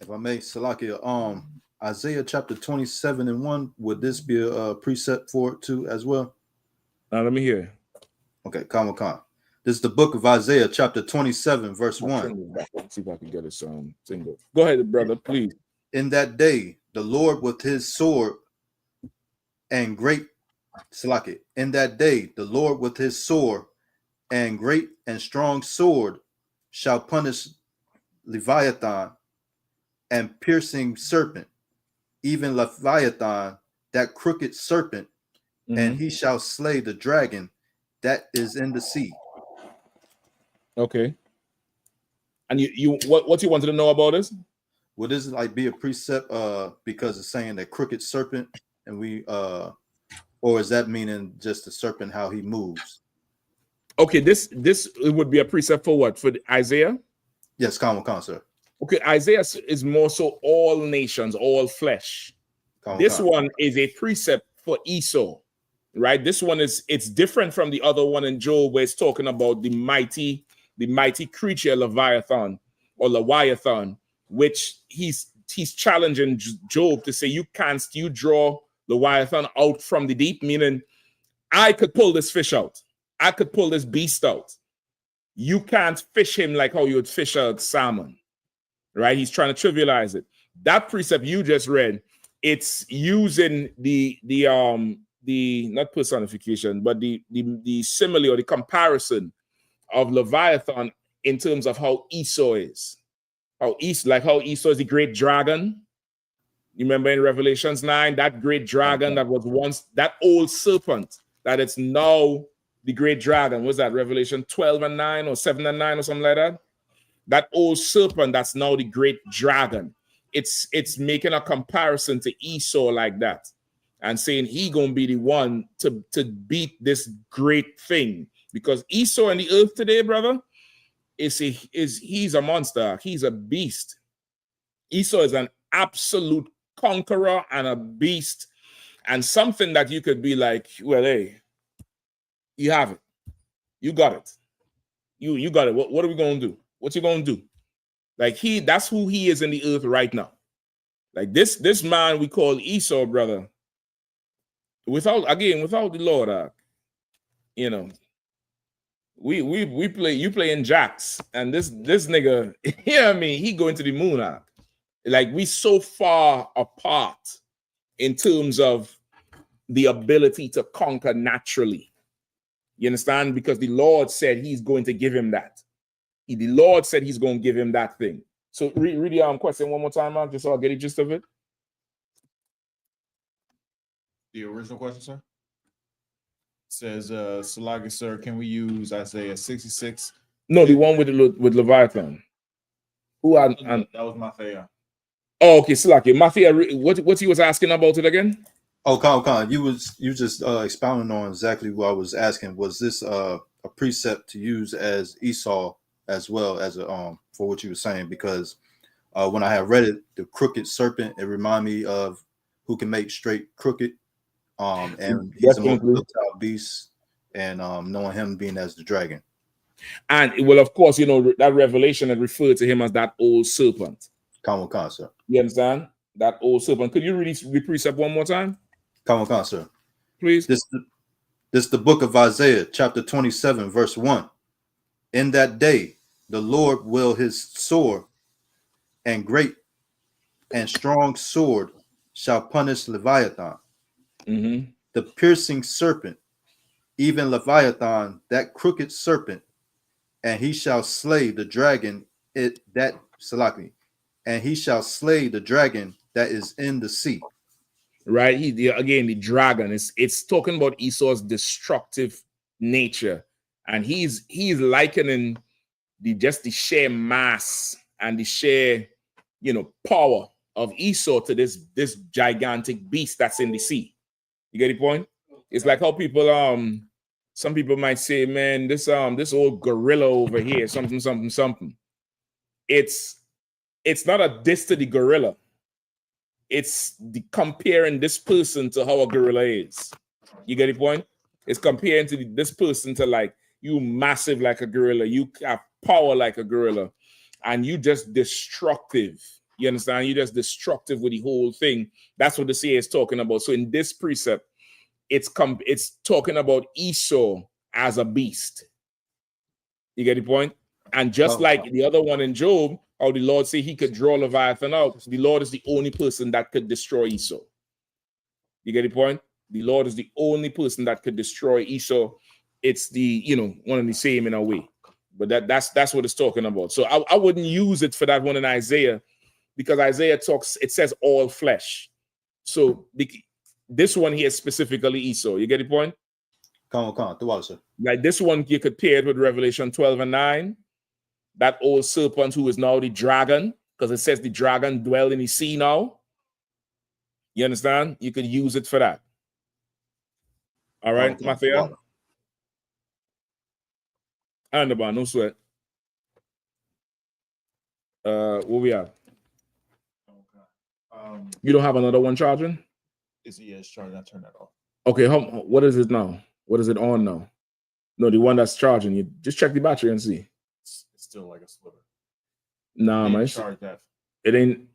If I may, Salakia, Isaiah chapter 27 and 1, would this be a precept for it too as well? Now let me hear. Okay, Khan. This is the book of Isaiah chapter 27, verse 1. Let's see if I can get it single. Go ahead, brother, please. In that day, the Lord with his sword and great Salakia. In that day, the Lord with his sword and great and strong sword shall punish Leviathan and piercing serpent, even Leviathan, that crooked serpent, and he shall slay the dragon that is in the sea. Okay. And you what you wanted to know about this? Would this like be a precept because it's saying that crooked serpent, and we or is that meaning just the serpent, how he moves? Okay, this it would be a precept for what? For Isaiah? Yes, Khan, sir. Okay, Isaiah is more so all nations, all flesh. This one is a precept for Esau, right? This one it's different from the other one in Job, where it's talking about the mighty creature Leviathan or Leviathan, which he's challenging Job to say, you draw Leviathan out from the deep, meaning I could pull this fish out. I could pull this beast out. You can't fish him like how you would fish a salmon, right? He's trying to trivialize it. That precept you just read, it's using the not personification, but the simile or the comparison of Leviathan in terms of how Esau is. how Esau is the great dragon. You remember in Revelations 9, that great dragon that was once that old serpent, that it's now the great dragon. Was that Revelation 12 and 9 or 7 and 9 or something like that? That old serpent that's now the great dragon. It's making a comparison to Esau like that and saying he gonna be the one to beat this great thing, because Esau on the earth today, brother, he's a monster. He's a beast. Esau is an absolute conqueror and a beast, and something that you could be like, well, hey, you have it, you got it, you got it. What are we gonna do? What you gonna do? Like that's who he is in the earth right now. Like this man we call Esau, brother. Without the Lord, you know, we play, you playing jacks, and this nigga, you know what I mean, he going to the moon. Like we so far apart in terms of the ability to conquer naturally. You understand? Because the Lord said he's going to give him that. The Lord said he's going to give him that thing. So read the question one more time, Mark, just so I get the gist of it. The original question, sir? Says, Salagi, sir, can we use Isaiah 66? No, the one with Leviathan. Who that was Mathia. Oh, okay, Salaki. Mathia, what he was asking about it again? Oh, Khan, you just expounding on exactly what I was asking. Was this a precept to use as Esau as well as for what you were saying? Because when I have read it, the crooked serpent, it reminded me of who can make straight crooked. And he's a multi-tailed beast, and knowing him being as the dragon. And well, of course, you know, that revelation had referred to him as that old serpent. Khan, sir. You understand? That old serpent. Could you read the precept one more time? Khan, sir. Please. This the book of Isaiah, chapter 27, verse 1. In that day, the Lord will his sword and great and strong sword shall punish Leviathan. Mm-hmm. The piercing serpent, even Leviathan, that crooked serpent, and he shall slay the dragon, and he shall slay the dragon that is in the sea. Right. The dragon. It's talking about Esau's destructive nature, and he's likening the sheer mass and the sheer, you know, power of Esau to this gigantic beast that's in the sea. You get the point? It's like how people some people might say, man, this old gorilla over here, something. It's not a diss to the gorilla. It's comparing this person to how a gorilla is. You get the point? It's comparing to this person to, like, you massive like a gorilla, you have power like a gorilla, and you just destructive. You understand? You're just destructive with the whole thing. That's what the CA is talking about. So in this precept, it's talking about Esau as a beast. You get the point? And just like the other one in Job, how the Lord said he could draw Leviathan out, the Lord is the only person that could destroy Esau. You get the point? The Lord is the only person that could destroy Esau. It's the, you know, one and the same in a way. But that's what it's talking about. So I wouldn't use it for that one in Isaiah, because Isaiah it says all flesh. So this one here is specifically Esau. You get the point? Like this one, you could pair it with Revelation 12 and 9. That old serpent who is now the dragon, because it says the dragon dwell in the sea now. You understand? You could use it for that. All right, Mathia? And about no sweat. What we have? You don't have another one charging? It's charging. I turn that off. Okay, what is it now? What is it on now? No, the one that's charging. You just check the battery and see. It's still like a sliver. Nah, man. Charge that. It ain't.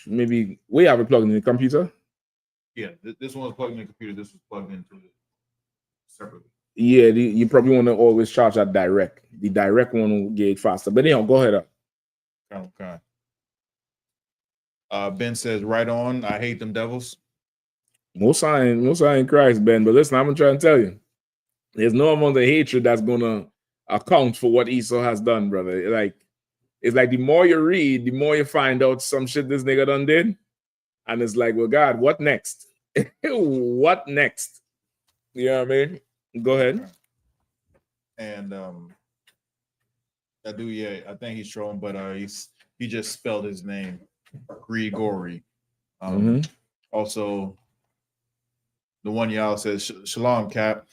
Maybe we have it plugged in the computer. Yeah, this one was plugged in the computer. This was plugged into it separately. Yeah, you probably want to always charge that direct. The direct one will get faster. But anyhow, go ahead. Okay. Ben says, right on. I hate them devils. Most I in Christ, Ben. But listen, I'm trying to tell you, there's no amount of hatred that's gonna account for what Esau has done, brother. Like, It's like the more you read, the more you find out some shit this nigga done did. And it's like, well, God, what next? What next? You know what I mean? Go ahead. And that dude, yeah, I think he's trolling, but he just spelled his name Grigori. Also, the one y'all says, Shalom, Cap.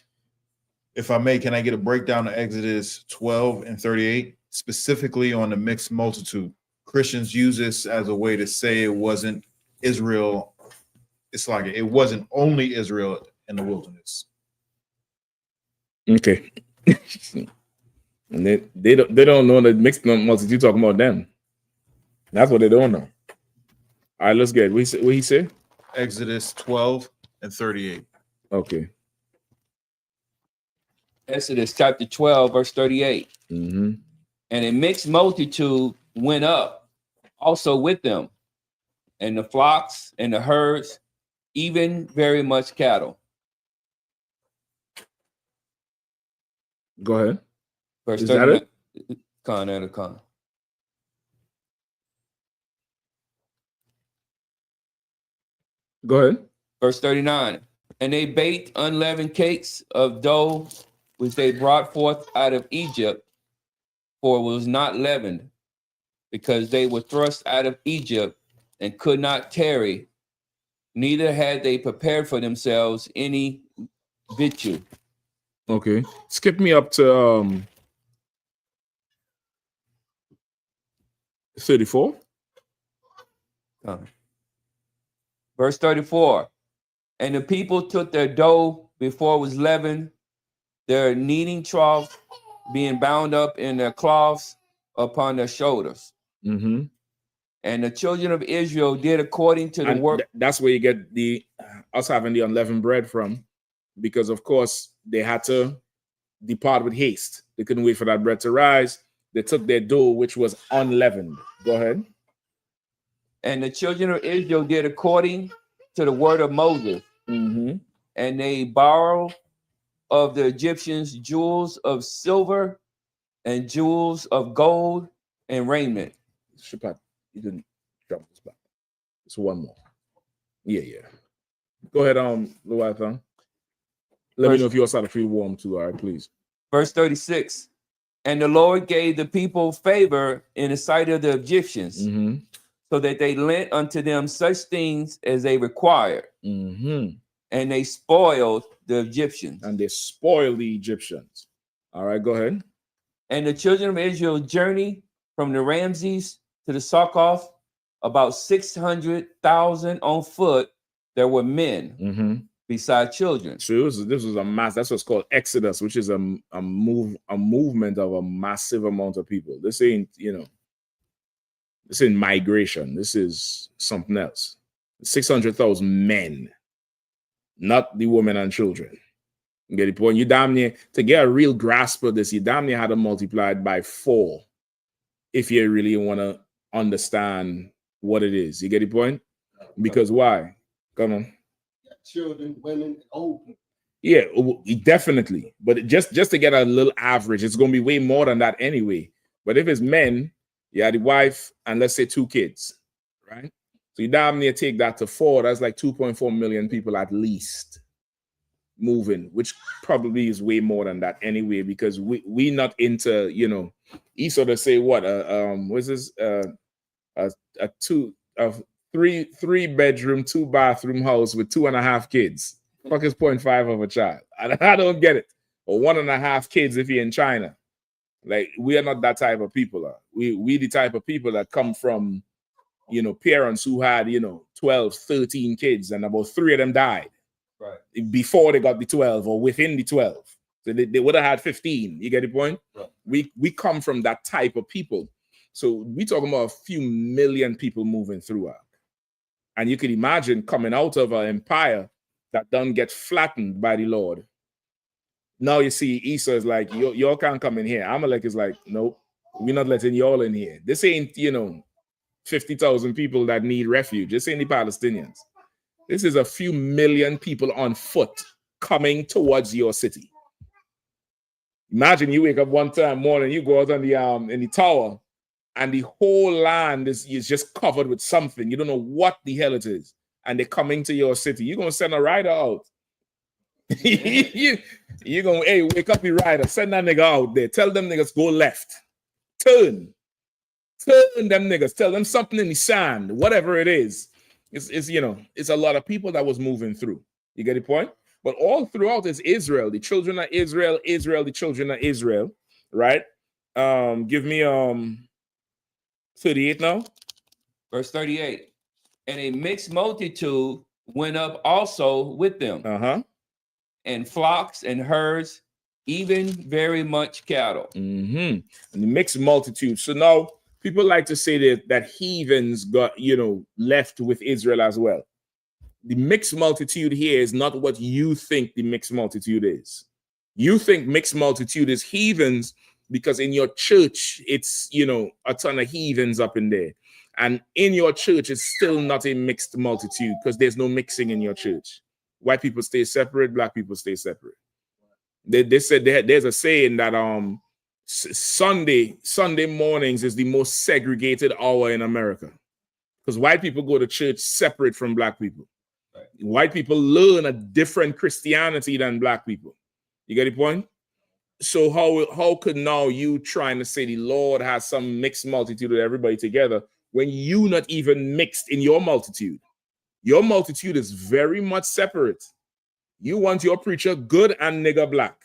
If I may, can I get a breakdown of Exodus 12 and 38, specifically on the mixed multitude? Christians use this as a way to say it wasn't Israel. It's like it wasn't only Israel in the wilderness. Okay. And they don't know the mixed multitude talking about them. That's what they don't know. All right, let's get it. What he said? Exodus 12 and 38. Okay. Exodus chapter 12, verse 38. Mm-hmm. And a mixed multitude went up also with them, and the flocks and the herds, even very much cattle. Go ahead. Verse Is that it? Con. Go ahead. Verse 39. And they baked unleavened cakes of dough, which they brought forth out of Egypt, for it was not leavened, because they were thrust out of Egypt and could not tarry, neither had they prepared for themselves any victual. Okay. Skip me up to 34. Verse 34. And the people took their dough before it was leavened, their kneading trough being bound up in their cloths upon their shoulders. Mm-hmm. And the children of Israel did according to the work. That's where you get us having the unleavened bread from, because of course they had to depart with haste. They couldn't wait for that bread to rise. They took their dough, which was unleavened. Go ahead. And the children of Israel did according to the word of Moses. Mm-hmm. And they borrowed of the Egyptians jewels of silver and jewels of gold and raiment. Shapat, you didn't drop this back. It's one more. Yeah. Go ahead, Leviathan. Let me know if you also feel warm too. All right, please. Verse 36. And the Lord gave the people favor in the sight of the Egyptians, so that they lent unto them such things as they required. And they spoiled the Egyptians. And they spoiled the Egyptians. All right, go ahead. And the children of Israel journeyed from the Ramses to the Succoth, about 600,000 on foot. There were men beside children. So this was a mass. That's what's called Exodus, which is a movement of a massive amount of people. This ain't, this ain't migration. This is something else. 600,000 men, not the women and children. You get the point? You damn near, to get a real grasp of this, you damn near had to multiply it by 4 if you really want to understand what it is. You get the point? Because why? Come on. Children, women, old people. Yeah, definitely. But just to get a little average, it's going to be way more than that anyway. But if it's men, you had the wife and let's say 2 kids, right? So you damn near take that to 4. That's like 2.4 million people at least moving, which probably is way more than that anyway, because we not into, Esau to say what? What's this? A 3-bedroom, 2-bathroom house with 2.5 kids. Fuck is 0.5 of a child. I don't get it. Or 1.5 kids if you're in China. Like, we are not that type of people. We the type of people that come from, parents who had, 12, 13 kids, and about 3 of them died. Right. Before they got the 12 or within the 12. So they would have had 15. You get the point? Right. We come from that type of people. So we talking about a few million people moving through. And you could imagine coming out of an empire that don't get flattened by the Lord. Now you see Esau is like, y'all can't come in here. Amalek is like, nope, we're not letting y'all in here. This ain't, 50,000 people that need refuge. This ain't the Palestinians. This is a few million people on foot coming towards your city. Imagine you wake up one time morning, you go out on the in the tower, and the whole land is just covered with something. You don't know what the hell it is. And they're coming to your city. You're going to send a rider out. You're going to, hey, wake up the rider. Send that nigga out there. Tell them niggas go left. Turn them niggas. Tell them something in the sand. Whatever it is. It's you know, it's a lot of people that was moving through. You get the point? But all throughout is Israel. The children of Israel, the children of Israel. Right? Give me 38 now. Verse 38. And a mixed multitude went up also with them. And flocks and herds, even very much cattle. And the mixed multitude. So now people like to say that heathens got, you know, left with Israel as well. The mixed multitude here is not what you think the mixed multitude is. You think mixed multitude is heathens because in your church, it's, you know, a ton of heathens up in there. And in your church, it's still not a mixed multitude because there's no mixing in your church. White people stay separate, black people stay separate. They said there's a saying that Sunday mornings is the most segregated hour in America because white people go to church separate from black people. Right. White people learn a different Christianity than black people. You get the point? So how could now you trying to say the Lord has some mixed multitude of everybody together when you not even mixed in your multitude? Your multitude is very much separate. You want your preacher good and nigger black.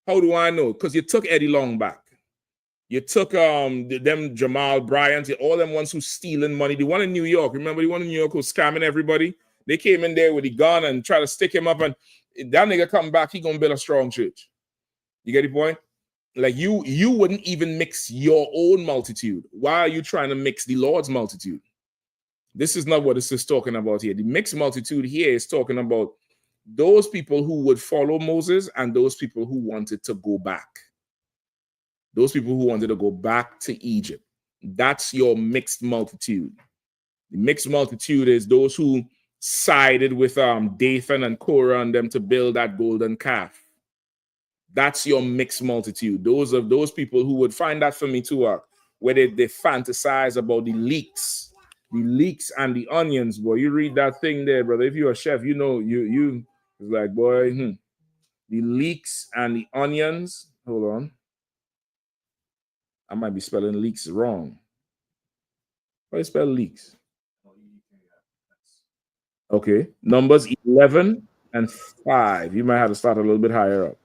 How do I know? Because you took Eddie Long back. You took them Jamal Bryant, all them ones who stealing money. The one in New York, remember the one in New York who scamming everybody? They came in there with a gun and try to stick him up, and that nigga come back, he gonna build a strong church. You get the point? Like you wouldn't even mix your own multitude. Why are you trying to mix the Lord's multitude? This is not what this is talking about here. The mixed multitude here is talking about those people who would follow Moses and those people who wanted to go back. Those people who wanted to go back to Egypt. That's your mixed multitude. The mixed multitude is those who sided with Dathan and Korah and them to build that golden calf. That's your mixed multitude. Those are those people who would find that for me too, where they fantasize about the leeks and the onions, boy. You read that thing there, brother. If you're a chef, you know you it's like, boy, the leeks and the onions. Hold on. I might be spelling leeks wrong. How do you spell leeks? Okay. Numbers 11 and 5. You might have to start a little bit higher up.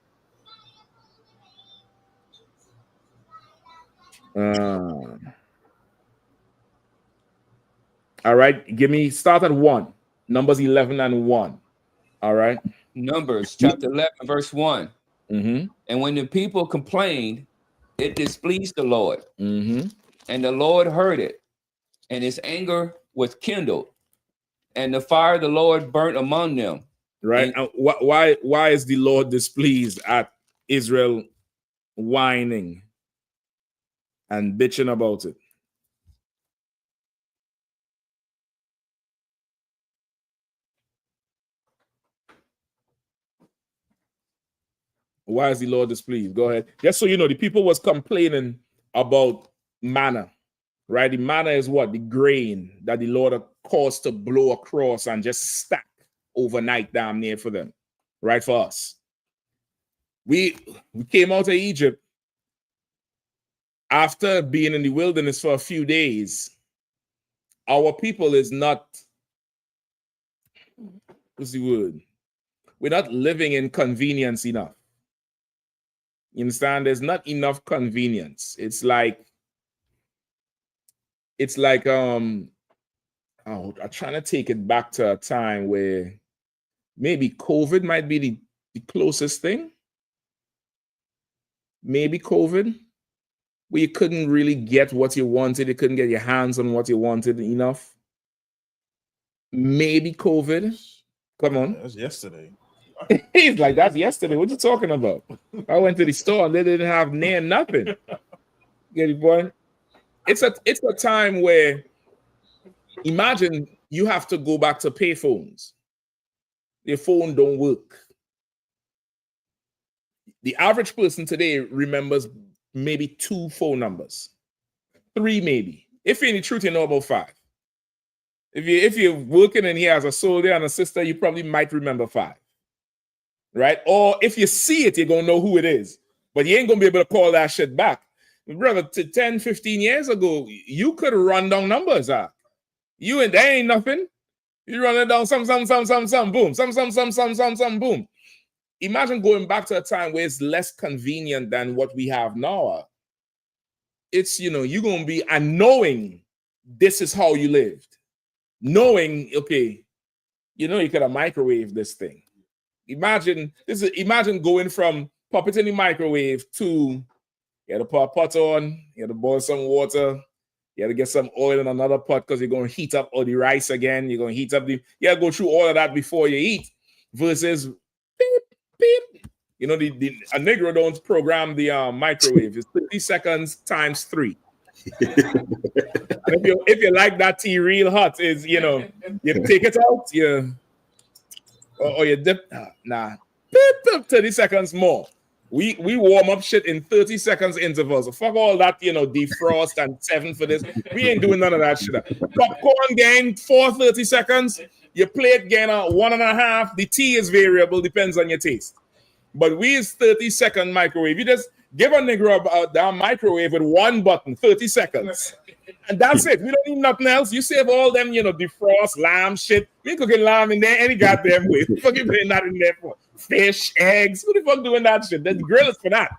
All right. Start at 1. Numbers 11 and 1. All right. Numbers chapter 11, verse 1. And when the people complained, it displeased the Lord. And the Lord heard it, and his anger was kindled, and the fire of the Lord burnt among them. Right. And why is the Lord displeased at Israel whining and bitching about it? Why is the Lord displeased? Go ahead. Just so you know, the people was complaining about manna, right? The manna is what? The grain that the Lord caused to blow across and just stack overnight damn near for them, right? For us. We came out of Egypt after being in the wilderness for a few days. Our people is not, what's the word? We're not living in convenience enough. You understand? There's not enough convenience. It's like I'm trying to take it back to a time where maybe COVID might be the closest thing. Maybe COVID, where you couldn't really get what you wanted. You couldn't get your hands on what you wanted enough. Maybe COVID. Come on. That was yesterday. He's like, that's yesterday. What you talking about? I went to the store and they didn't have near nothing. Get it, boy? It's a time where, imagine you have to go back to pay phones. Your phone don't work. The average person today remembers maybe 2 phone numbers. 3 maybe. If you're in the truth, you know about 5. If you're working in here as a soldier and a sister, you probably might remember 5. Right? Or if you see it, you're gonna know who it is. But you ain't gonna be able to call that shit back. Brother, 10, 15 years ago, you could run down numbers. You and there ain't nothing. You run it down, some, boom. Some, boom. Imagine going back to a time where it's less convenient than what we have now. It's, you're going to be, and knowing this is how you lived. Knowing, okay, you could have microwaved this thing. Imagine going from pop it in the microwave to, you had to put a pot on, you had to boil some water, you had to get some oil in another pot because you're going to heat up all the rice again. You're going to heat up you got to go through all of that before you eat versus beep, beep. A Negro don't program the microwave. It's 30 seconds times 3. if you like that tea real hot, is you take it out, or you dip. Nah, 30 seconds more. We warm up shit in 30 seconds intervals. So fuck all that, defrost and 7 for this. We ain't doing none of that shit. Popcorn gain 30 seconds. Your plate gain 1.5. The tea is variable, depends on your taste. But we is 30-second microwave. You just give a nigga a damn microwave with one button, 30 seconds. And that's it. We don't need nothing else. You save all them, defrost, lamb shit. We cooking lamb in there any goddamn way. Fucking putting that in there for fish, eggs. Who the fuck doing that shit? The grill is for that.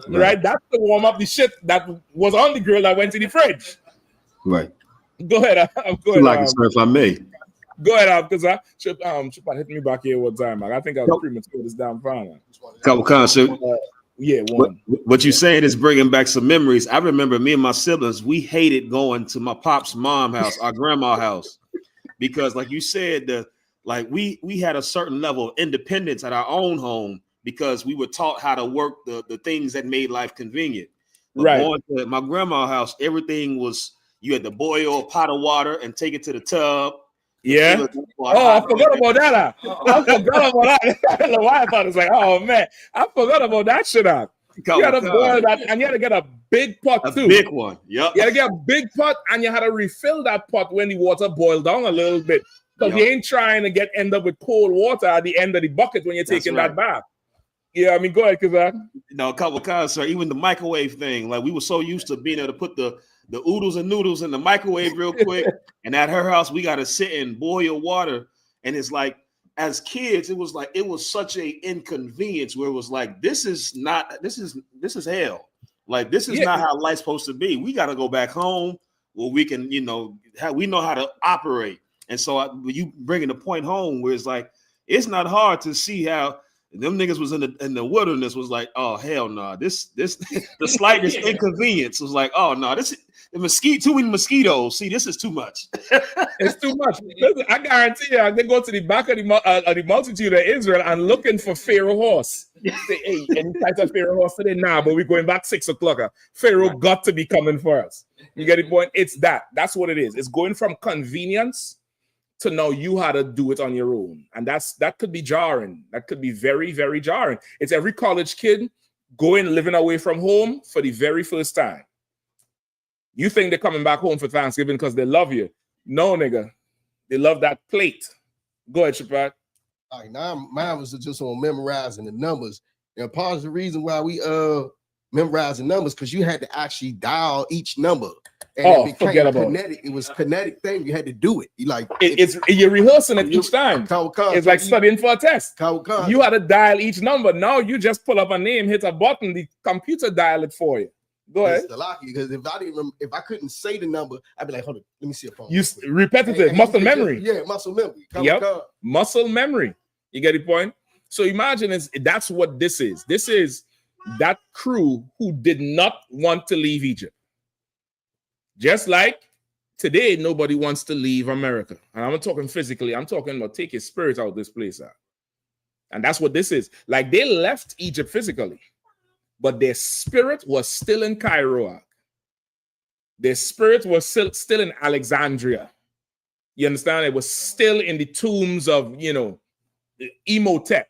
Right? That's to warm up the shit that was on the grill that went to the fridge. Right. Go ahead. If I may. Go ahead, because Chip hit me back here one time. I think I was premature this damn fine. Couple concepts. Yeah, one. What you saying is bringing back some memories. I remember me and my siblings, we hated going to my pop's mom house, our grandma's house, because like you said, we had a certain level of independence at our own home because we were taught how to work the things that made life convenient. But right. Going to my grandma's house, everything was, you had to boil a pot of water and take it to the tub. Yeah. I forgot about that. I forgot about that. I don't know why I thought it was like, oh man, I forgot about that shit. You had to boil that, and you had to get a big pot too. A big one. Yep. You had to get a big pot, and you had to refill that pot when the water boiled down a little bit, because you ain't trying to end up with cold water at the end of the bucket when you're taking that bath. Yeah, I mean, go ahead, because a couple of cars, sir. Even the microwave thing, like we were so used to being able to put the oodles and noodles in the microwave real quick. And at her house, we got to sit and boil water. And it's like, as kids, it was such a inconvenience where it was like, this is hell. Like, this is not how life's supposed to be. We got to go back home where we can, we know how to operate. And so you bringing the point home where it's like, it's not hard to see how them niggas was in the wilderness was like, oh hell no, this the slightest inconvenience was like, oh no, too many mosquitoes. See, this is too much. It's too much. Listen, I guarantee you, they go to the back of the multitude of Israel and looking for Pharaoh horse. Say, hey, any type of Pharaoh horse today? Nah, but we're going back 6 o'clock. Pharaoh got to be coming for us. You get the point? It's that. That's what it is. It's going from convenience to know you how to do it on your own. And that could be jarring. That could be very, very jarring. It's every college kid living away from home for the very first time. You think they're coming back home for Thanksgiving because they love you. No, nigga. They love that plate. Go ahead, Shapat. All right, now mine was just on memorizing the numbers. And part of the reason why we memorizing numbers, because you had to actually dial each number. And it became forget about kinetic. It was a kinetic thing. You had to do it. You're rehearsing it each time. It's like studying for a test. You had to dial each number. Now you just pull up a name, hit a button, the computer dial it for you. Go ahead. Because if I couldn't say the number, I'd be like, hold on, let me see a phone. Repetitive muscle memory. Muscle memory. Muscle memory. You get the point? So imagine that's what this is. This is that crew who did not want to leave Egypt. Just like today, nobody wants to leave America. And I'm not talking physically. I'm talking about take your spirit out of this place. And that's what this is. Like, they left Egypt physically, but their spirit was still in Cairo. Their spirit was still in Alexandria. You understand? It was still in the tombs of, Imhotep.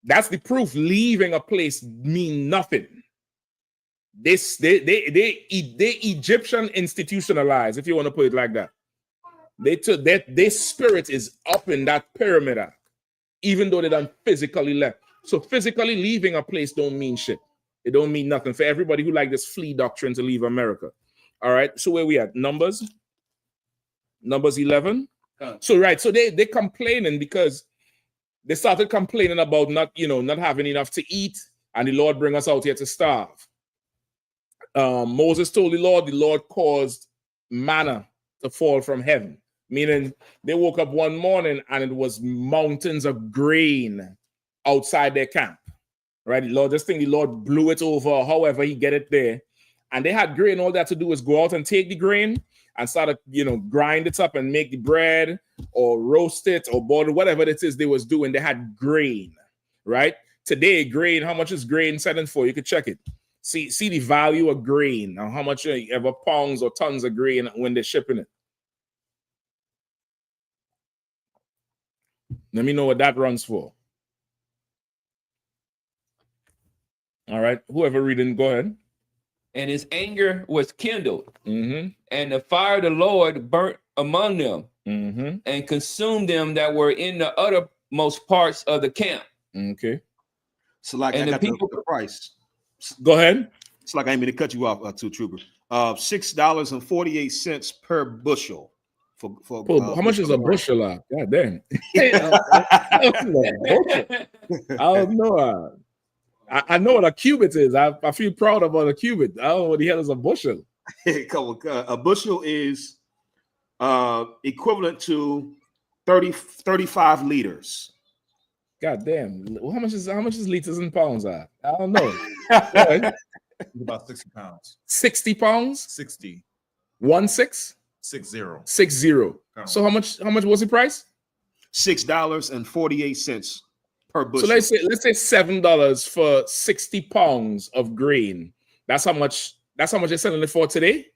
That's the proof leaving a place mean nothing. they Egyptian institutionalized, if you want to put it like that. They took that their spirit is up in that pyramid, even though they done physically left. So physically leaving a place don't mean shit. It don't mean nothing for everybody who like this flea doctrine to leave America. All right. So where we at? Numbers 11. So right. So they complaining because they started complaining about not having enough to eat, and the Lord bring us out here to starve. Moses told the Lord caused manna to fall from heaven, meaning they woke up one morning and it was mountains of grain outside their camp. Right, the Lord blew it over, however he get it there, and they had grain. All they had to do was go out and take the grain and start grind it up and make the bread or roast it or boil it, whatever it is they was doing. They had grain, right? Today, grain, how much is grain selling for? You could check it. See the value of grain, or how much ever pounds or tons of grain when they're shipping it. Let me know what that runs for. All right, whoever reading, go ahead. And his anger was kindled, and the fire of the Lord burnt among them, and consumed them that were in the uttermost parts of the camp. Okay. So like, and I got the price. Go ahead. It's like I ain't mean to cut you off, too, Trooper. $6.48 per bushel. For how much is a bushel? God damn. I don't know. I know what a cubit is. I feel proud about a cubit. I don't know what the hell is a bushel. A bushel is equivalent to 35 liters. God damn. How much is liters in pounds? I don't know. It's about 60 pounds. 60 pounds? 60. 16? 60. 60. So how much was the price? $6.48 per bushel. So let's say $7 for 60 pounds of grain. That's how much they're selling it for today?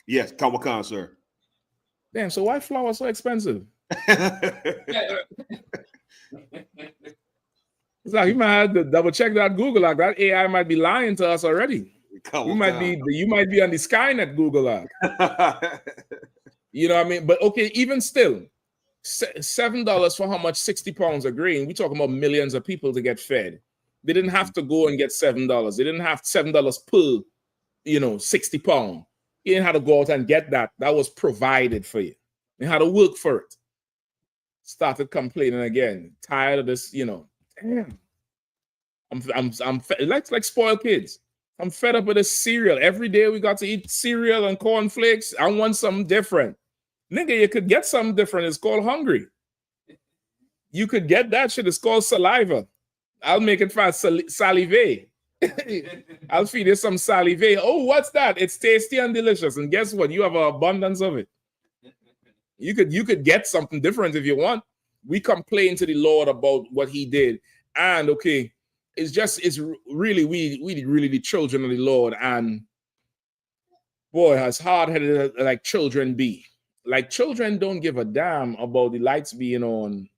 Yes, Kawakan, sir. Damn, so why flour so expensive? It's like you might have to double check that Google. Like that AI might be lying to us already. You might be on the Skynet Google. You know what I mean? But okay, even still, $7 for how much? 60 pounds of grain. We're talking about millions of people to get fed. They didn't have to go and get $7. They didn't have $7 per, 60 pounds. You didn't have to go out and get that. That was provided for you. You had to work for it. Started complaining again. Tired of this, damn. I'm like spoiled kids. I'm fed up with this cereal. Every day we got to eat cereal and cornflakes. I want something different. Nigga, you could get something different. It's called hungry. You could get that shit. It's called saliva. I'll make it fast. Salive. I'll feed you some salive. Oh, what's that? It's tasty and delicious. And guess what? You have an abundance of it. You could get something different if you want. We complain to the Lord about what he did. And okay, it's really, we really the children of the Lord. And boy, as hard-headed like children be. Like children don't give a damn about the lights being on.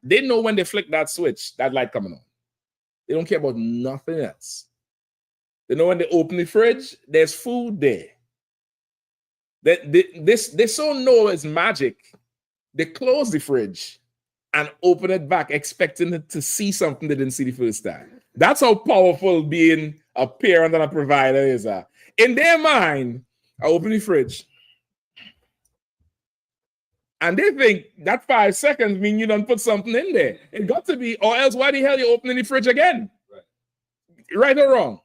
They know when they flick that switch, that light coming on. They don't care about nothing else. They know when they open the fridge, there's food there. They so know it's magic. They close the fridge and open it back, expecting it to see something they didn't see the first time. That's how powerful being a parent and a provider is. In their mind, I open the fridge. And they think that 5 seconds mean you don't put something in there. It got to be, or else why the hell you opening the fridge again? Right or wrong?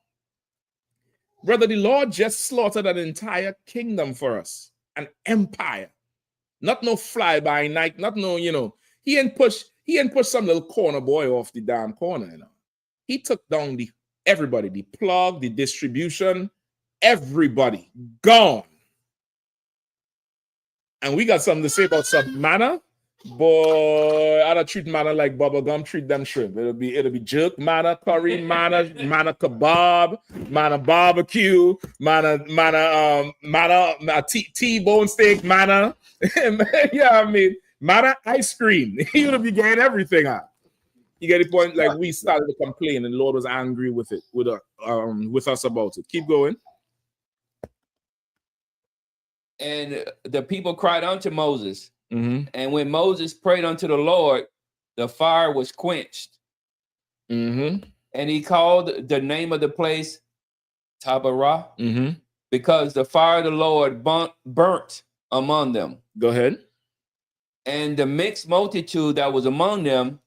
Brother, the Lord just slaughtered an entire kingdom for us. An empire. Not no fly-by night, not no, he ain't push some little corner boy off the damn corner, He took down everybody, the plug, the distribution, everybody gone. And we got something to say about some manna. Boy, I don't treat manna like bubble gum, treat them shrimp. It'll be jerk manna, curry manna, manna kebab, manna barbecue, manna T-bone steak manna. Yeah, I mean, manna ice cream. You'll be getting everything out. You get the point? Like we started to complain, and the Lord was angry with it, with us about it. Keep going. And the people cried unto Moses. And when Moses prayed unto the Lord, the fire was quenched. And he called the name of the place Taberah, because the fire of the Lord burnt among them. Go ahead. And the mixed multitude that was among them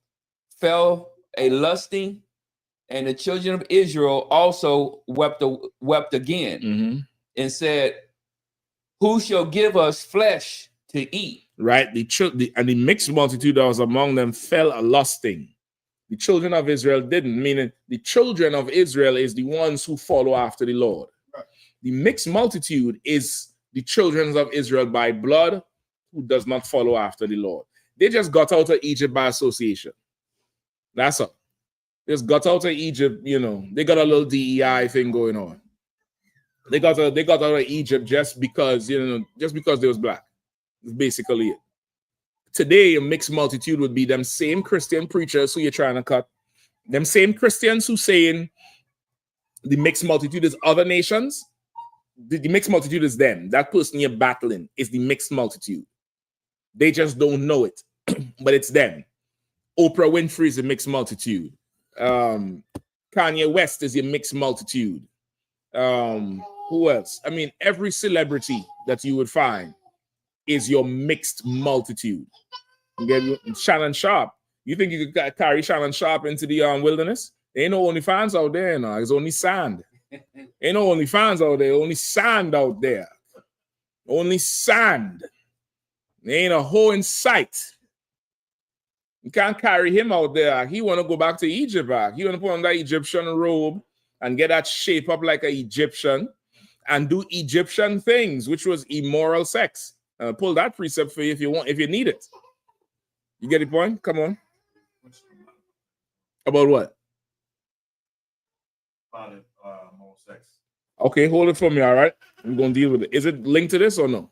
fell a lusting, and the children of Israel also wept again, and said, who shall give us flesh to eat? Right. The mixed multitude that was among them fell a lusting. The children of Israel didn't, meaning the children of Israel is the ones who follow after the Lord. Right. The mixed multitude is the children of Israel by blood who does not follow after the Lord. They just got out of Egypt by association. That's all. They just got out of Egypt, you know. They got a little DEI thing going on. They got out of Egypt just because, just because they was black. That's basically it. Today, a mixed multitude would be them same Christian preachers who you're trying to cut. Them same Christians who saying the mixed multitude is other nations. The mixed multitude is them. That person you're battling is the mixed multitude. They just don't know it, but it's them. Oprah Winfrey is a mixed multitude. Kanye West is a mixed multitude. Who else? I mean, every celebrity that you would find is your mixed multitude. You get Shannon Sharp. You think you could carry Shannon Sharp into the wilderness? There ain't no OnlyFans out there now. It's only sand. Ain't no OnlyFans out there. Only sand out there. Only sand. There ain't a hole in sight. You can't carry him out there. He want to go back to Egypt. He want to put on that Egyptian robe and get that shape up like an Egyptian and do Egyptian things, which was immoral sex. Pull that precept for you if you need it. You get the point? Come on. About what? Moral sex. Okay, hold it for me, all right? I'm going to deal with it. Is it linked to this or no?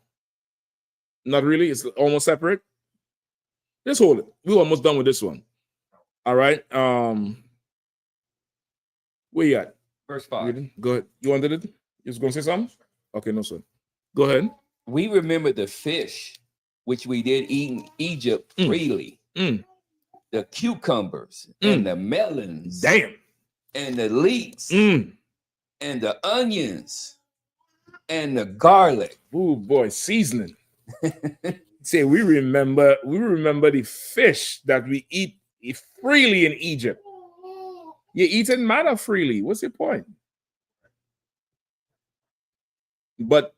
Not really? It's almost separate? Just hold it. We're almost done with this one. All right. Where you at? Verse 5. Go ahead. You wanted it? You was going to say something? Okay, no, sir. Go ahead. We remember the fish which we did eat in Egypt freely. The cucumbers and the melons. Damn. And the leeks. And the onions. And the garlic. Oh boy, seasoning. Say we remember the fish that we eat freely in Egypt. You're eating manna freely. What's your point? But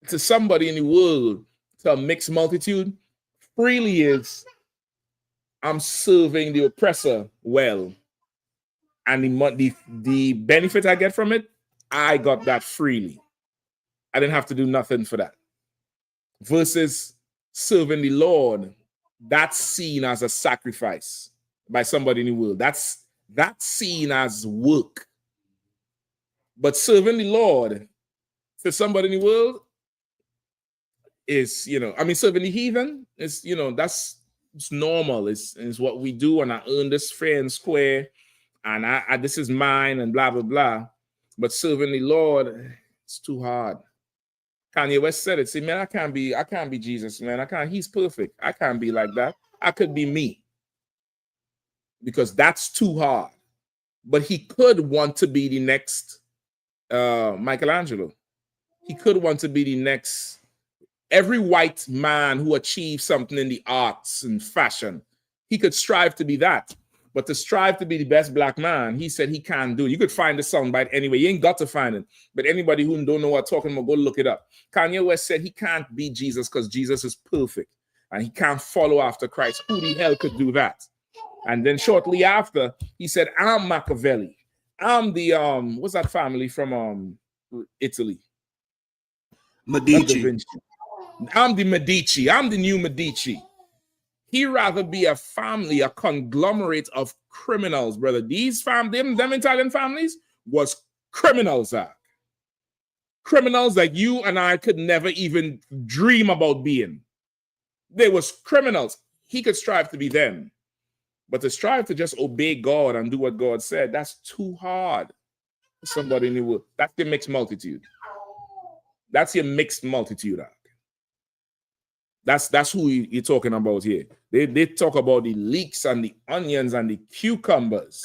to somebody in the world, to a mixed multitude, freely is I'm serving the oppressor well. And the benefit I get from it, I got that freely. I didn't have to do nothing for that. Versus serving the Lord, that's seen as a sacrifice by somebody in the world. That's seen as work. But serving the Lord to somebody in the world is, serving the heathen is, it's normal. It's what we do, and I earn this fair and square, and I this is mine, and blah, blah, blah. But serving the Lord, it's too hard. Kanye West said it. See, man, I can't be Jesus, man. He's perfect. I can't be like that. I could be me. Because that's too hard. But he could want to be the next Michelangelo. He could want to be the next. Every white man who achieves something in the arts and fashion, he could strive to be that. But to strive to be the best black man, he said he can't do it. You could find the soundbite anyway. You ain't got to find it. But anybody who don't know what I'm talking about, go look it up. Kanye West said he can't be Jesus because Jesus is perfect. And he can't follow after Christ. Who the hell could do that? And then shortly after, he said, I'm Machiavelli. I'm the, what's that family from Italy? Medici. I'm the Medici. I'm the new Medici. He'd rather be a family, a conglomerate of criminals, brother. These them Italian families was criminals. Criminals that you and I could never even dream about being. They was criminals. He could strive to be them. But to strive to just obey God and do what God said, that's too hard for somebody in the world. That's your mixed multitude. That's your mixed multitude. That's who you're talking about here. They talk about the leeks and the onions and the cucumbers.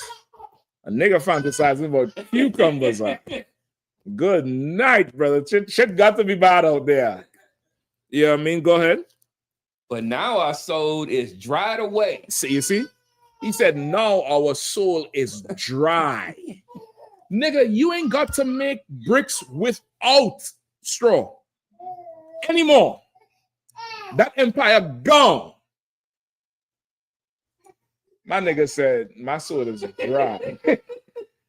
A nigga fantasizing about cucumbers. Good night, brother. Shit got to be bad out there. You know what I mean? Go ahead. But now our soul is dried away. See, you see? He said, now our soul is dry. Nigga, you ain't got to make bricks without straw anymore. That empire gone. My nigga said, my soul is dry.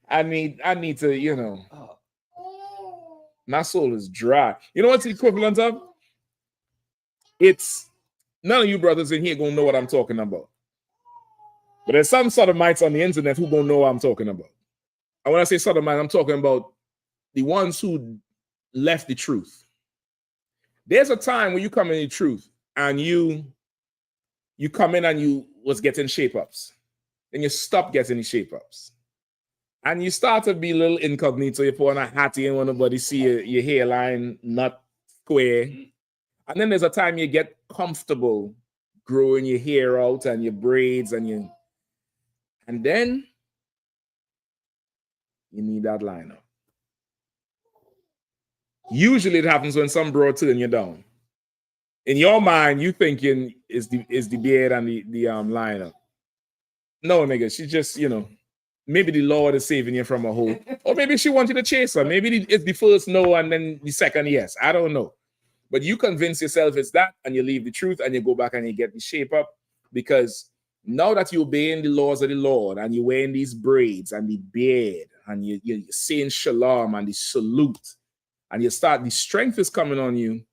I need to, you know, my soul is dry. You know what's the equivalent of? It's none of you brothers in here gonna know what I'm talking about. But there's some sodomites on the internet who gonna know what I'm talking about. And when I say sodomite, I'm talking about the ones who left the truth. There's a time when you come in the truth and you come in and you was getting shape-ups. Then you stop getting the shape-ups. And you start to be a little incognito. You put on a hattie and when nobody see your hairline not square. And then there's a time you get comfortable growing your hair out and your braids and then you need that lineup. Usually it happens when some bro turn you down. In your mind, you thinking is the beard and the lineup. No, nigga, she just, you know, maybe the Lord is saving you from a hole. Or maybe she wanted to chase her. Maybe it's the first no and then the second yes. I don't know. But you convince yourself it's that and you leave the truth and you go back and you get the shape up because now that you're obeying the laws of the Lord and you're wearing these braids and the beard and you're saying shalom and the salute and the strength is coming on you,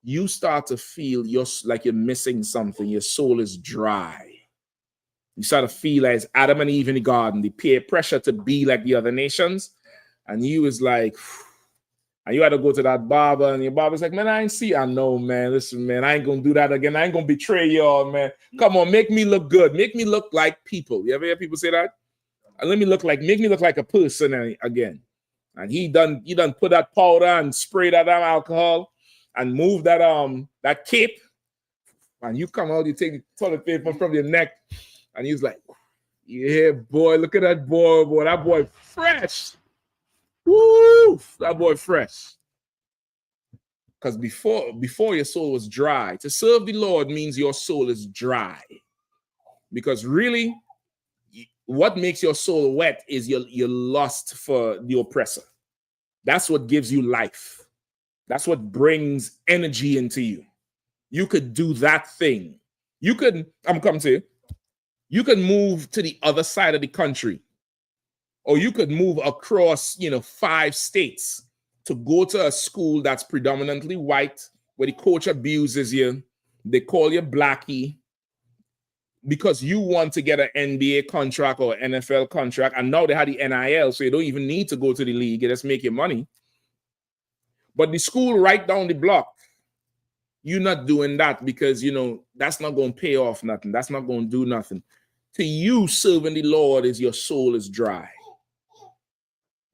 you start to feel like you're missing something. Your soul is dry. You start to feel like it's Adam and Eve in the garden, the peer pressure to be like the other nations. And you was like, and you had to go to that barber, and your barber's like, man, I ain't see. I know, man. Listen, man, I ain't gonna do that again. I ain't gonna betray y'all, man. Come on, make me look good. Make me look like people. You ever hear people say that? And make me look like a person again. And he done put that powder and spray that alcohol and move that cape. And you come out, you take the toilet paper from your neck, and he's like, yeah, boy, look at that boy. That boy fresh. Woo! That boy fresh. Because before your soul was dry. To serve the Lord means your soul is dry. Because really, what makes your soul wet is your lust for the oppressor. That's what gives you life. That's what brings energy into you. You could do that thing. I'm coming to you. You can move to the other side of the country. Or you could move across, 5 states to go to a school that's predominantly white, where the coach abuses you. They call you blackie because you want to get an NBA contract or NFL contract. And now they have the NIL, so you don't even need to go to the league. You just make your money. But the school right down the block, you're not doing that because, that's not going to pay off nothing. That's not going to do nothing. To you, serving the Lord is your soul is dry.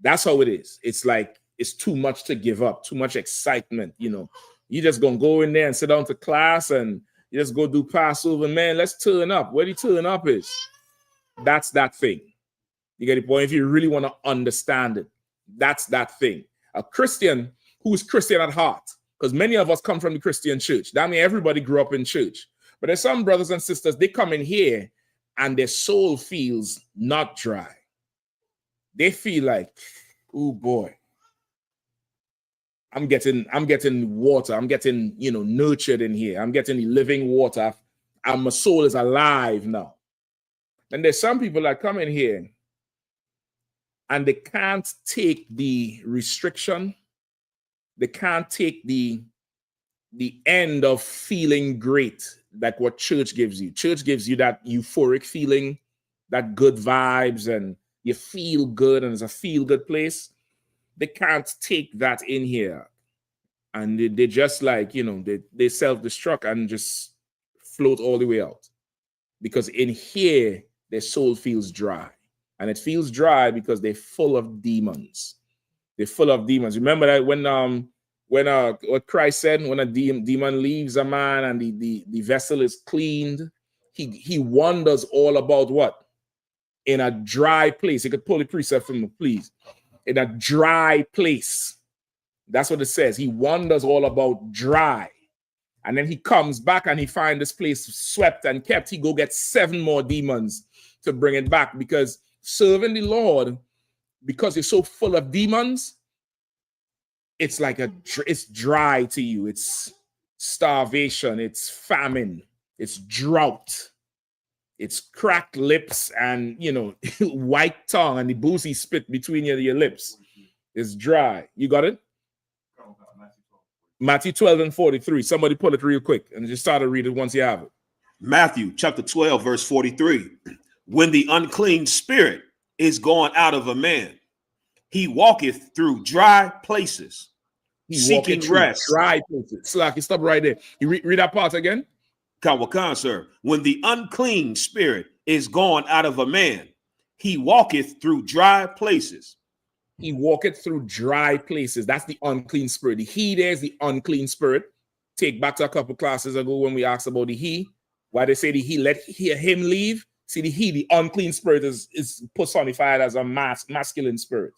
That's how it is. It's like it's too much to give up, too much excitement. You just gonna go in there and sit down to class and you just go do Passover. Man, let's turn up. Where the turn up is, that's that thing. You get the point? If you really want to understand it, that's that thing. A Christian who is Christian at heart, because many of us come from the Christian church. That means everybody grew up in church. But there's some brothers and sisters, they come in here and their soul feels not dry. They feel like, oh boy, I'm getting water. I'm getting, nurtured in here. I'm getting the living water. And my soul is alive now. And there's some people that come in here and they can't take the restriction. They can't take the end of feeling great, like what church gives you. Church gives you that euphoric feeling, that good vibes, and you feel good, and it's a feel-good place. They can't take that in here. And they just like, they self-destruct and just float all the way out. Because in here, their soul feels dry. And it feels dry because they're full of demons. They're full of demons. Remember that when what Christ said, when a demon leaves a man and the vessel is cleaned, he wonders all about what? In a dry place. You could pull the precept from me, please. In a dry place. That's what it says. He wonders all about dry. And then he comes back and he finds this place swept and kept. He go get 7 more demons to bring it back, because serving the Lord, because you're so full of demons, it's like it's dry to you. It's starvation. It's famine. It's drought. It's cracked lips and, you know, white tongue and the boozy spit between your lips. It's dry. You got it? Matthew 12 and 43. Somebody pull it real quick and just start to read it once you have it. Matthew chapter 12, verse 43. When the unclean spirit is gone out of a man, he walketh through dry places, seeking rest. Dry places. Slacky, stop right there. You read that part again? Kawakan, sir. When the unclean spirit is gone out of a man, he walketh through dry places. He walketh through dry places. That's the unclean spirit. The he there is the unclean spirit. Take back to a couple classes ago when we asked about the he. Why they say the he, let him leave. See, the he, the unclean spirit, is personified as a masculine spirit.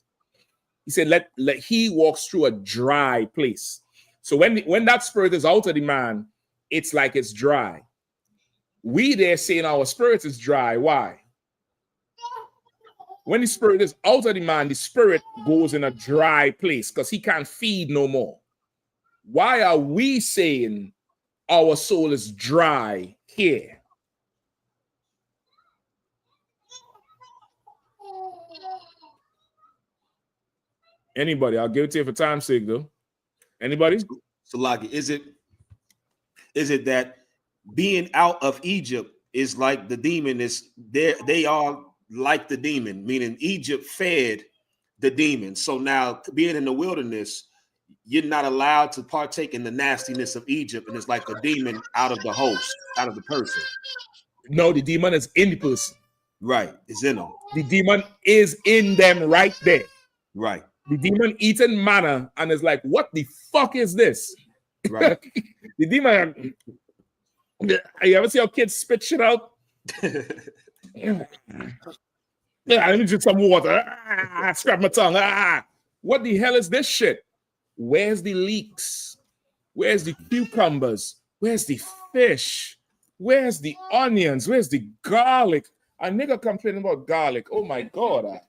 He said, let he walks through a dry place. So when that spirit is out of the man, it's like it's dry. We there saying our spirit is dry. Why? When the spirit is out of the man, the spirit goes in a dry place because he can't feed no more. Why are we saying our soul is dry here? Anybody? I'll give it to you for time's sake, though. Anybody? So, like, is it that being out of Egypt is like the demon is there? They are like the demon, meaning Egypt fed the demon. So now being in the wilderness, you're not allowed to partake in the nastiness of Egypt, and it's like a demon out of the host, out of the person. No, the demon is in the person. Right, it's in them. The demon is in them right there. Right. The demon eating manna and is like, what the fuck is this? Right. The demon, you ever see how kids spit shit out? Yeah, I need to drink some water. Scrap my tongue. What the hell is this shit? Where's the leeks? Where's the cucumbers? Where's the fish? Where's the onions? Where's the garlic? A nigga complaining about garlic. Oh my God.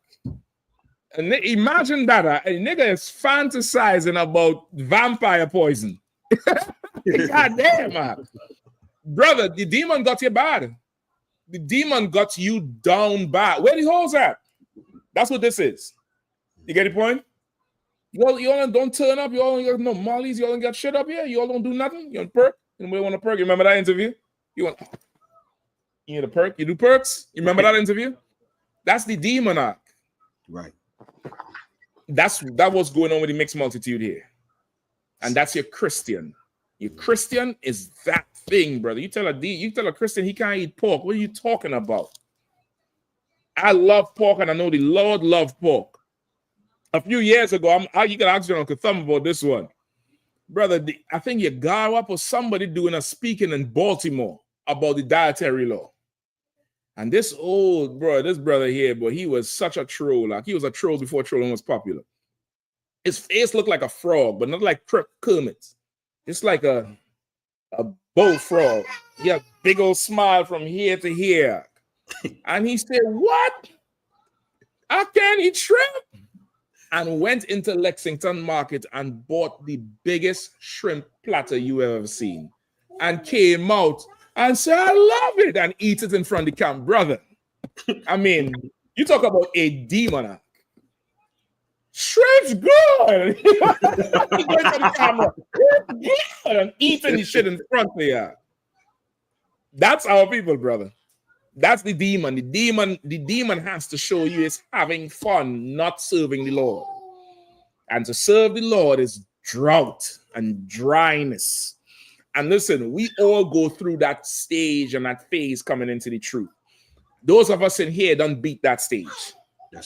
And imagine that. A nigga is fantasizing about vampire poison. God damn, man. Brother, the demon got you bad. The demon got you down bad. Where the holes at? That's what this is. You get the point? You all don't turn up. You all got no mollies. You all don't get shit up here. You all don't do nothing. You want perk? Anybody want a perk? You remember that interview? You need a perk? You do perks? You remember that interview? That's the demon act. Right. That was going on with the mixed multitude here. And that's your Christian. Your Christian is that thing, brother. You tell a Christian he can't eat pork. What are you talking about? I love pork, and I know the Lord loved pork. A few years ago, you can ask your Uncle Thumb about this one. Brother, I think your Garwap or somebody doing a speaking in Baltimore about the dietary law. And this brother here, boy, he was such a troll. Like, he was a troll before trolling was popular. His face looked like a frog, but not like Kermit's. It's like a bullfrog. He had a big old smile from here to here. And he said, what? I can't eat shrimp. And went into Lexington Market and bought the biggest shrimp platter you ever seen. And came out and said, I love it. And eat it in front of the camp. Brother, I mean, you talk about a demon. Shrimp's good. He going to the camera. And eating the shit in front of you. That's our people, brother. That's the demon. The demon has to show you it's having fun, not serving the Lord. And to serve the Lord is drought and dryness. And listen, we all go through that stage and that phase coming into the truth. Those of us in here don't beat that stage.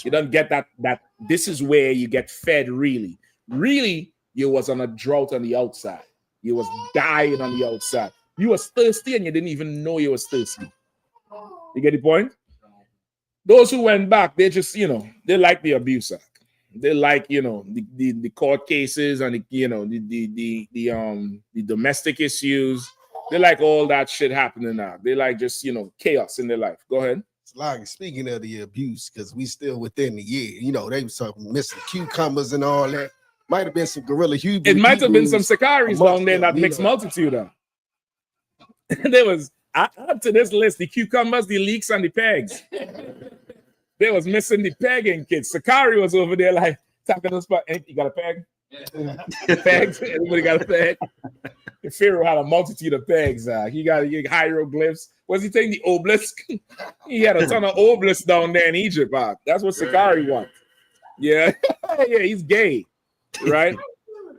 You don't get that this is where you get fed really. Really, you was on a drought on the outside. You was dying on the outside. You was thirsty and you didn't even know you was thirsty. You get the point? Those who went back, they just, they like the abuse act. They like, the court cases and the domestic issues. They like all that shit happening now. They like just, chaos in their life. Go ahead. Like, speaking of the abuse, because we still within the year, they was talking missing cucumbers and all that. Might have been some gorilla Hebrews. It might have been some Sicaris down there in that mixed multitude. There was, add to this list, the cucumbers, the leeks, and the pegs. They was missing the pegging kids. Sakari was over there like talking to us about, hey, you got a peg? Pegs? Everybody got a peg? Pharaoh had a multitude of pegs. He got hieroglyphs. Was he taking the obelisk? He had a ton of obelisks down there in Egypt. That's what Sakari wants. Yeah. Yeah, he's gay. Right?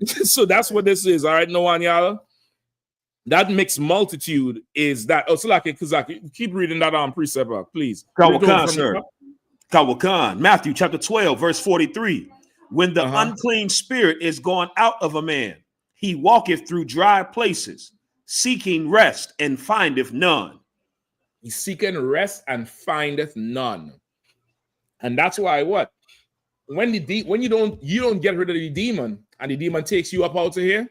So that's what this is. All right, Noanyala? That mixed multitude is that. Oh, Kazaki, keep reading that on precept, please. Kawakan, sir. Kawakan, Matthew chapter 12, verse 43. When the unclean spirit is gone out of a man, he walketh through dry places, seeking rest and findeth none. He's seeking rest and findeth none. And that's why what? When you don't get rid of the demon and the demon takes you up out of here,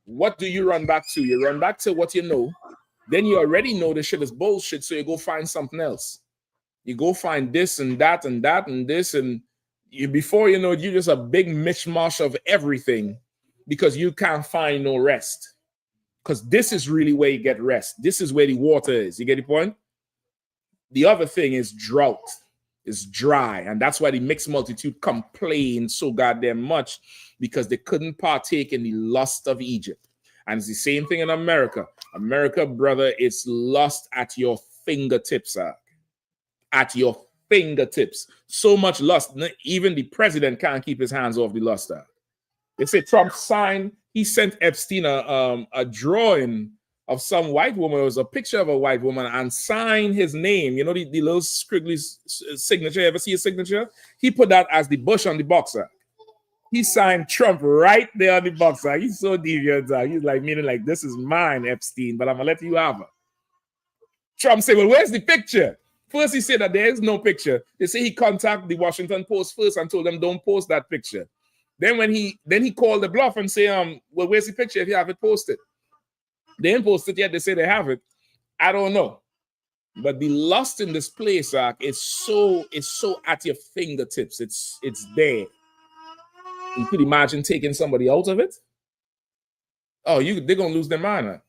what do you run back to? You run back to what you know. Then you already know the shit is bullshit, so you go find something else. You go find this and that and that and this, and before you know it, you're just a big mishmash of everything because you can't find no rest. Because this is really where you get rest. This is where the water is. You get the point? The other thing is drought. It's dry, and that's why the mixed multitude complained so goddamn much, because they couldn't partake in the lust of Egypt. And it's the same thing in America. America, brother, it's lust at your fingertips, at your fingertips. So much lust, even the president can't keep his hands off the lust. They say Trump signed, he sent Epstein a drawing of some white woman. It was a picture of a white woman and signed his name. You know, the little scriggly signature. Ever see a signature? He put that as the bush on the boxer. He signed Trump right there on the boxer. He's so deviant. He's like, meaning like, this is mine, Epstein, but I'm going to let you have it. Trump said, well, where's the picture? First, he said that there is no picture. They say he contacted the Washington Post first and told them, don't post that picture. Then he called the bluff and say, well, where's the picture if you have it posted? They didn't post it yet. They say they have it. I don't know. But the lust in this place, is so at your fingertips. It's there. You could imagine taking somebody out of it. Oh, they're gonna lose their mind.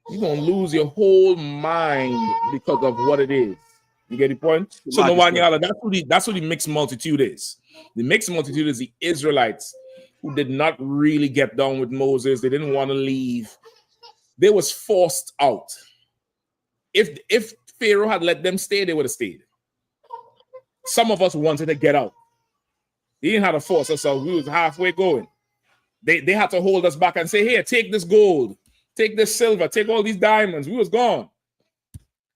You're gonna lose your whole mind because of what it is. You get the point? So that's what the mixed multitude is. The mixed multitude is the Israelites who did not really get down with Moses. They didn't want to leave. They was forced out. If Pharaoh had let them stay, they would have stayed. Some of us wanted to get out. He didn't have to force us out. We was halfway going. They had to hold us back and say, here, take this gold, take this silver, take all these diamonds. We was gone.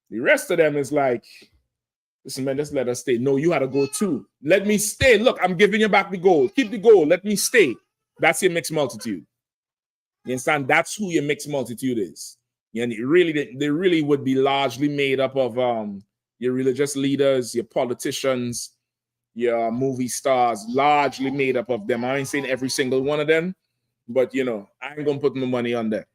The rest of them is like, listen, man, just let us stay. No, you had to go too. Let me stay. Look, I'm giving you back the gold. Keep the gold. Let me stay. That's your mixed multitude. You understand? That's who your mixed multitude is. And they really would be largely made up of your religious leaders, your politicians, your movie stars, largely made up of them. I ain't saying every single one of them, but I ain't gonna put no money on that.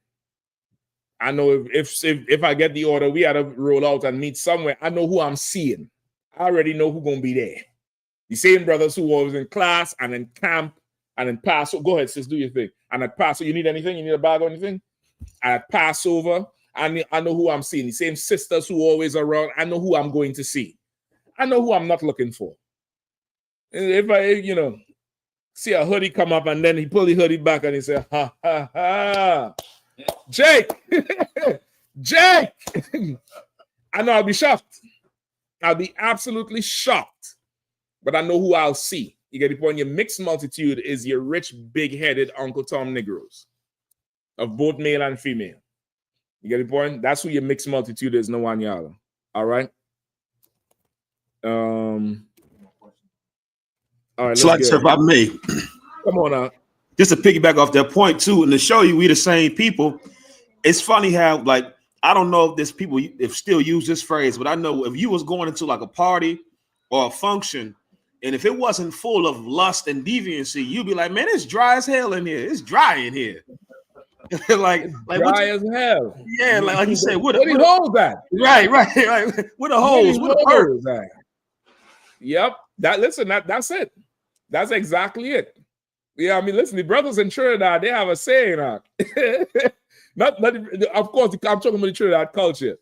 I know if I get the order, we had to roll out and meet somewhere. I know who I'm seeing. I already know who's gonna be there. The same brothers who was in class and in camp and in Passover. Go ahead, sis, do your thing. And at Passover, you need anything? You need a bag or anything? And at Passover, I know who I'm seeing. The same sisters who always around. I know who I'm going to see. I know who I'm not looking for. If I, see a hoodie come up and then he pull the hoodie back and he say, ha, ha, ha. Jake, Jake. I know I'll be shocked. I'll be absolutely shocked. But I know who I'll see. You get the point? Your mixed multitude is your rich, big-headed Uncle Tom Negroes of both male and female. You get the point? That's who your mixed multitude is, Noanyala. All right? All right, So, like, let's sir, get if I may, come on out. just to piggyback off that point too, and to show you we the same people. It's funny how, like, I don't know if there's people if still use this phrase, but I know if you was going into like a party or a function, and if it wasn't full of lust and deviancy, you'd be like, man, it's dry as hell in here. It's dry in here. like Dry as hell. Yeah, like you said, what do you hold that? Right. With the holes, with the purpose. Yep. That's it. That's exactly it. Yeah, I mean, listen, the brothers in Trinidad, they have a saying. Not of course, I'm talking about the Trinidad culture,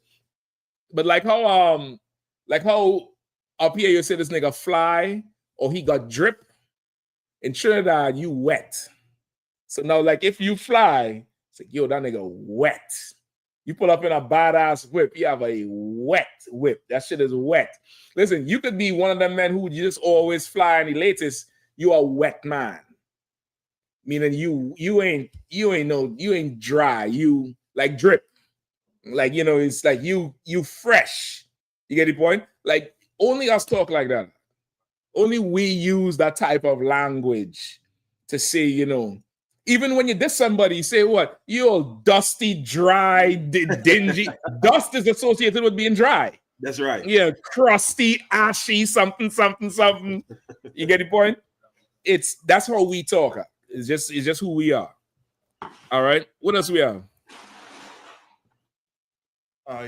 but like how up here you say this nigga fly or he got drip. In Trinidad, you wet. So now, like, if you fly, it's like, yo, that nigga wet. You pull up in a badass whip, you have a wet whip. That shit is wet. Listen, you could be one of them men who just always fly in the latest. You a wet man. Meaning you ain't dry. You like drip. Like, you know, it's like you fresh. You get the point? Like, only us talk like that. Only we use that type of language to say, you know, even when you diss somebody, you say what? You all dusty, dry, dingy. Dust is associated with being dry. That's right. Yeah, crusty, ashy, something. You get the point? That's how we talk. It's just who we are. All right. What else we have?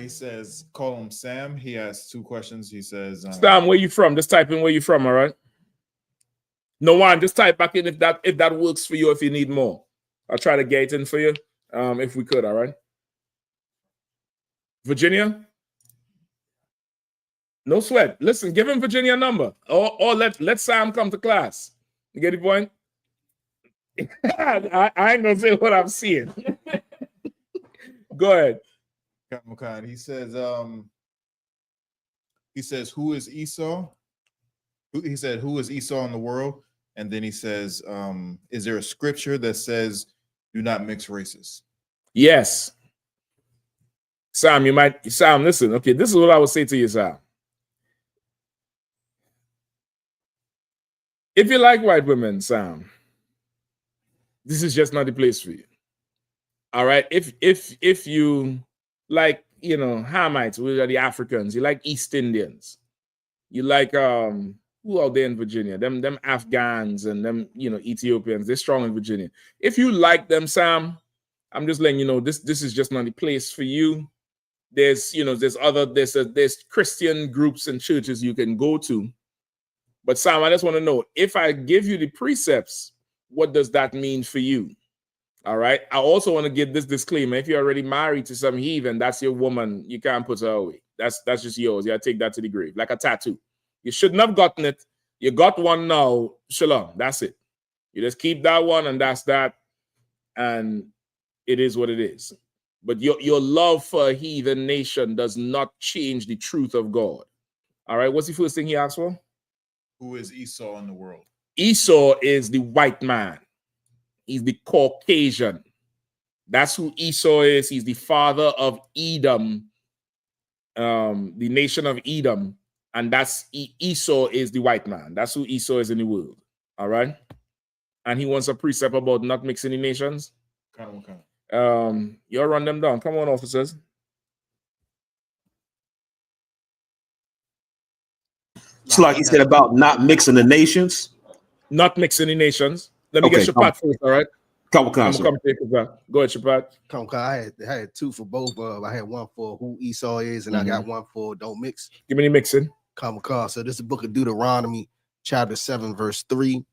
He says, call him Sam. He has 2 questions. He says, Sam, where you from? Just type in where you from, all right? No one, just type back in if that works for you, if you need more. I'll try to get it in for you, if we could, all right? Virginia? No sweat. Listen, give him Virginia a number. Or let Sam come to class. You get the point? I ain't gonna say what I'm seeing. Go ahead. He says, who is Esau? He said, who is Esau in the world? And then he says, is there a scripture that says, do not mix races? Yes. Sam, listen. Okay, this is what I would say to you, Sam. If you like white women, Sam, this is just not the place for you. All right. If you like, you know, Hamites, we are the Africans, you like East Indians, you like who out there in Virginia? Them Afghans and them, you know, Ethiopians, they're strong in Virginia. If you like them, Sam, I'm just letting you know this is just not the place for you. There's Christian groups and churches you can go to. But Sam, I just want to know, if I give you the precepts, what does that mean for you? All right. I also want to give this disclaimer. If you're already married to some heathen, that's your woman. You can't put her away. That's just yours. You gotta take that to the grave, like a tattoo. You shouldn't have gotten it. You got one now. Shalom. That's it. You just keep that one, and that's that. And it is what it is. But your love for a heathen nation does not change the truth of God. All right. What's the first thing he asked for? Who is Esau in the world? Esau is the white man. He's the Caucasian. That's who Esau is. He's the father of Edom, the nation of Edom. And that's Esau is the white man. That's who Esau is in the world. All right. And he wants a precept about not mixing the nations. You'll run them down. Come on, officers. It's like he said about not mixing the nations. Not mixing the nations. Let me get Shapat first, all right? Come Go ahead, Shapat. I had 2 for both. I had one for who Esau is, and I got one for don't mix. Give me the mixing. So this is the book of Deuteronomy, chapter 7, verse 3.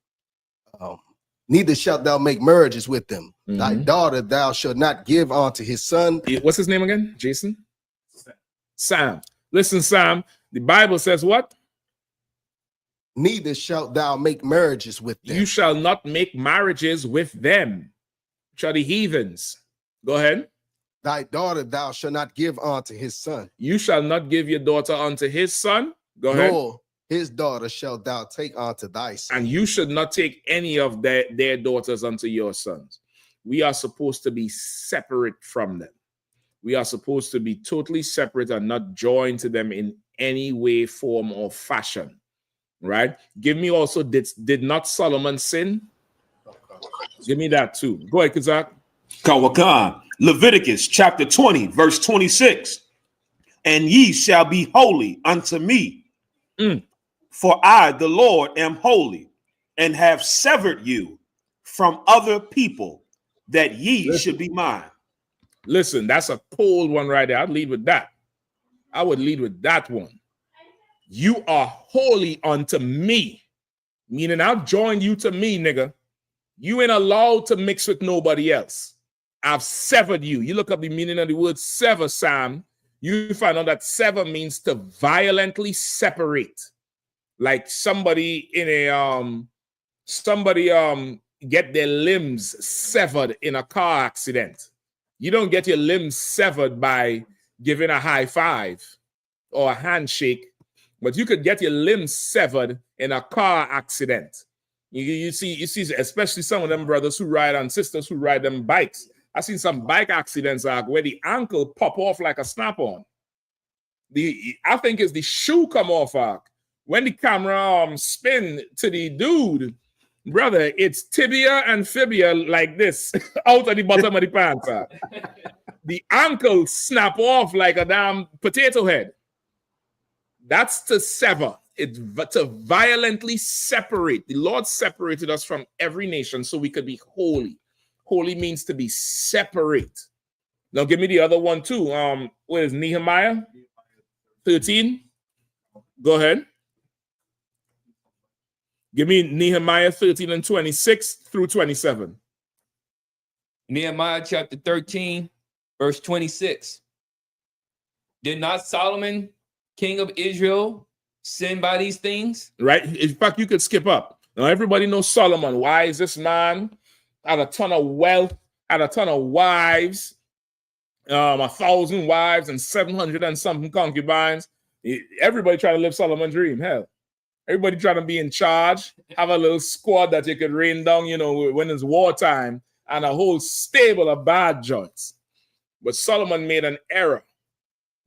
Neither shalt thou make marriages with them. Thy daughter thou shalt not give unto his son. What's his name again? Jason? Sam. Listen, Sam, the Bible says what? Neither shalt thou make marriages with them. You shall not make marriages with them. Which are the heathens. Go ahead. Thy daughter thou shalt not give unto his son. You shall not give your daughter unto his son. Go ahead. Nor his daughter shalt thou take unto thy son. And you should not take any of their daughters unto your sons. We are supposed to be separate from them. We are supposed to be totally separate and not joined to them in any way, form, or fashion. Right? Give me also, did not Solomon sin? Give me that too. Go ahead, Kazak. Kawakan. Leviticus chapter 20, verse 26. And ye shall be holy unto me. For I, the Lord, am holy, and have severed you from other people, that ye should be mine. Listen, that's a cold one right there. I'd lead with that. I would lead with that one. You are holy unto me. Meaning I've joined you to me, nigga. You ain't allowed to mix with nobody else. I've severed you. You look up the meaning of the word sever, Sam. You find out that sever means to violently separate. Like somebody in a get their limbs severed in a car accident. You don't get your limbs severed by giving a high five or a handshake, but you could get your limbs severed in a car accident. You see, especially some of them brothers who ride and sisters who ride them bikes. I've seen some bike accidents where the ankle pop off like a snap-on. I think it's the shoe come off. When the camera spin to the dude, brother, it's tibia and fibia like this out of the bottom of the pants. The ankle snap off like a damn potato head. That's to sever. It's to violently separate. The Lord separated us from every nation so we could be holy. Holy means to be separate. Now give me the other one too. What is Nehemiah 13? Go ahead. Give me Nehemiah 13 and 26 through 27. Nehemiah chapter 13, verse 26. Did not Solomon, king of Israel, sin by these things? Right. In fact, you could skip up. Now everybody knows Solomon. Why is this man? Had a ton of wealth, had a ton of wives, 1,000 wives and 700 and something concubines. Everybody trying to live Solomon's dream. Hell, everybody trying to be in charge, have a little squad that you could rain down, when it's wartime, and a whole stable of bad joints. But Solomon made an error.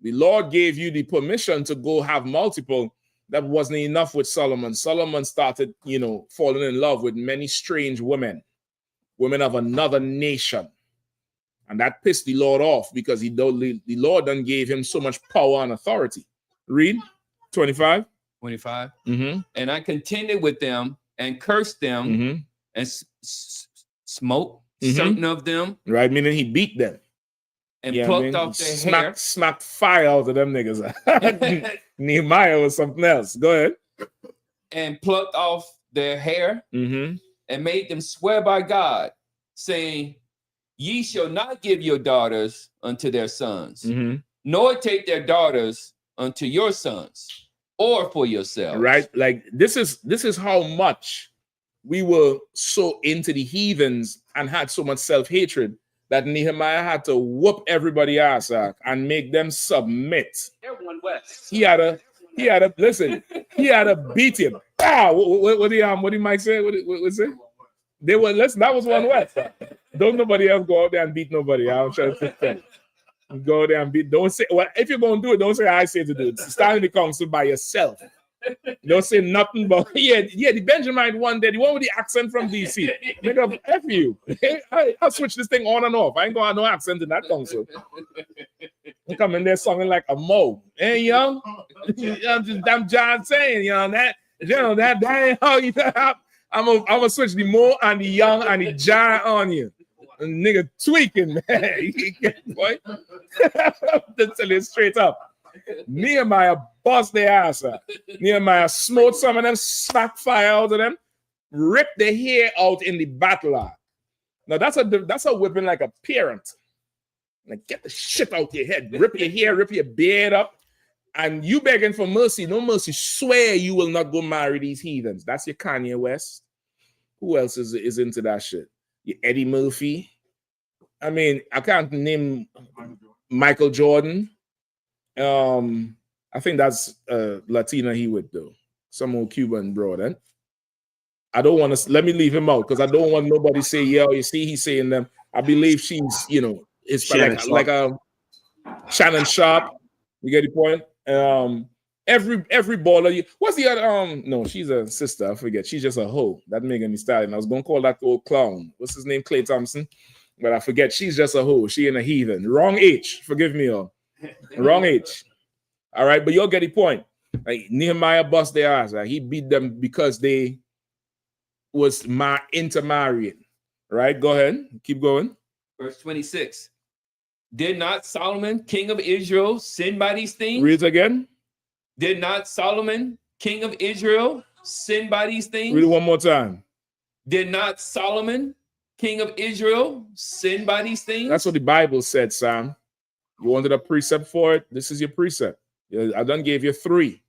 The Lord gave you the permission to go have multiple. That wasn't enough with Solomon. Solomon started, falling in love with many strange women of another nation. And that pissed the Lord off because the Lord done gave him so much power and authority. Read 25. 25. Mm-hmm. And I contended with them and cursed them and smote certain of them. Right, meaning he beat them. And plucked off their hair. Smacked fire out of them niggas. Nehemiah was something else. Go ahead. And plucked off their hair and made them swear by God, saying, ye shall not give your daughters unto their sons, nor take their daughters unto your sons, or for yourselves. Right? Like this is how much we were so into the heathens and had so much self-hatred that Nehemiah had to whoop everybody ass and make them submit. Everyone west. He had to beat him. What did Mike say? What say? That was one west. Don't nobody else go out there and beat nobody. I'm trying to think. Go out there and beat. Don't say, well, if you're gonna do it, don't say I say to do it. Stand in the council by yourself. Don't say nothing but the Benjamin one day, the one with the accent from DC. Nigga, F you. I'll switch this thing on and off. I ain't gonna have no accent in that council. I'm coming there singing like a Mo. Hey, young. I'm John saying, that ain't how you I'm gonna switch the Mo and the young and the John on you. And nigga tweaking, man. Boy. To tell you straight up. Nehemiah bust their ass up. Nehemiah smote some of them, smacked fire out of them, ripped their hair out in the battle. Now that's a whipping like a parent. Like get the shit out your head, rip your hair, rip your beard up, and you begging for mercy. No mercy. Swear you will not go marry these heathens. That's your Kanye West. Who else is into that shit? Your Eddie Murphy. I mean, I can't name Michael Jordan. I think that's Latina he would do. Some old Cuban bro then. I don't want to let me leave him out because I don't want nobody say, yeah, you see, he's saying them. I believe she's, it's like Shannon Sharp. You get the point? Every baller. What's the other? No, she's a sister. I forget. She's just a hoe. That Megan Thee Stallion. I was gonna call that old clown. What's his name? Clay Thompson. But I forget. She's just a hoe. She ain't a heathen. Wrong H. Forgive me, all. Wrong H. All right, but you'll get the point. Like Nehemiah bust their ass. Like, he beat them because they was intermarrying. Right? Go ahead. Keep going. Verse 26. Did not Solomon, king of Israel, sin by these things? Read it again. Did not Solomon, king of Israel, sin by these things? Read it one more time. Did not Solomon, king of Israel, sin by these things? That's what the Bible said, Sam. You wanted a precept for it? This is your precept. I done gave you 3.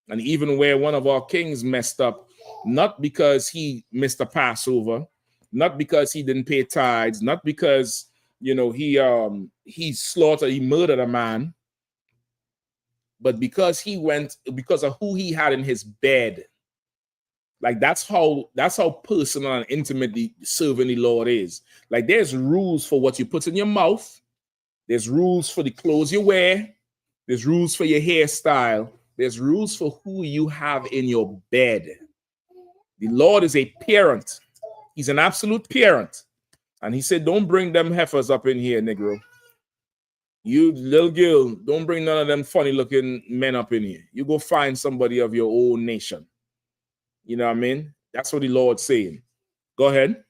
And even where one of our kings messed up, not because he missed a Passover, not because he didn't pay tithes, not because, you know, he murdered a man, but because of who he had in his bed. Like that's how personal and intimately serving the Lord is. Like there's rules for what you put in your mouth. There's rules for the clothes you wear. There's rules for your hairstyle. There's rules for who you have in your bed. The Lord is a parent. He's an absolute parent. And he said, don't bring them heifers up in here, Negro. You little girl, don't bring none of them funny looking men up in here. You go find somebody of your own nation. You know what I mean? That's what the Lord's saying. Go ahead.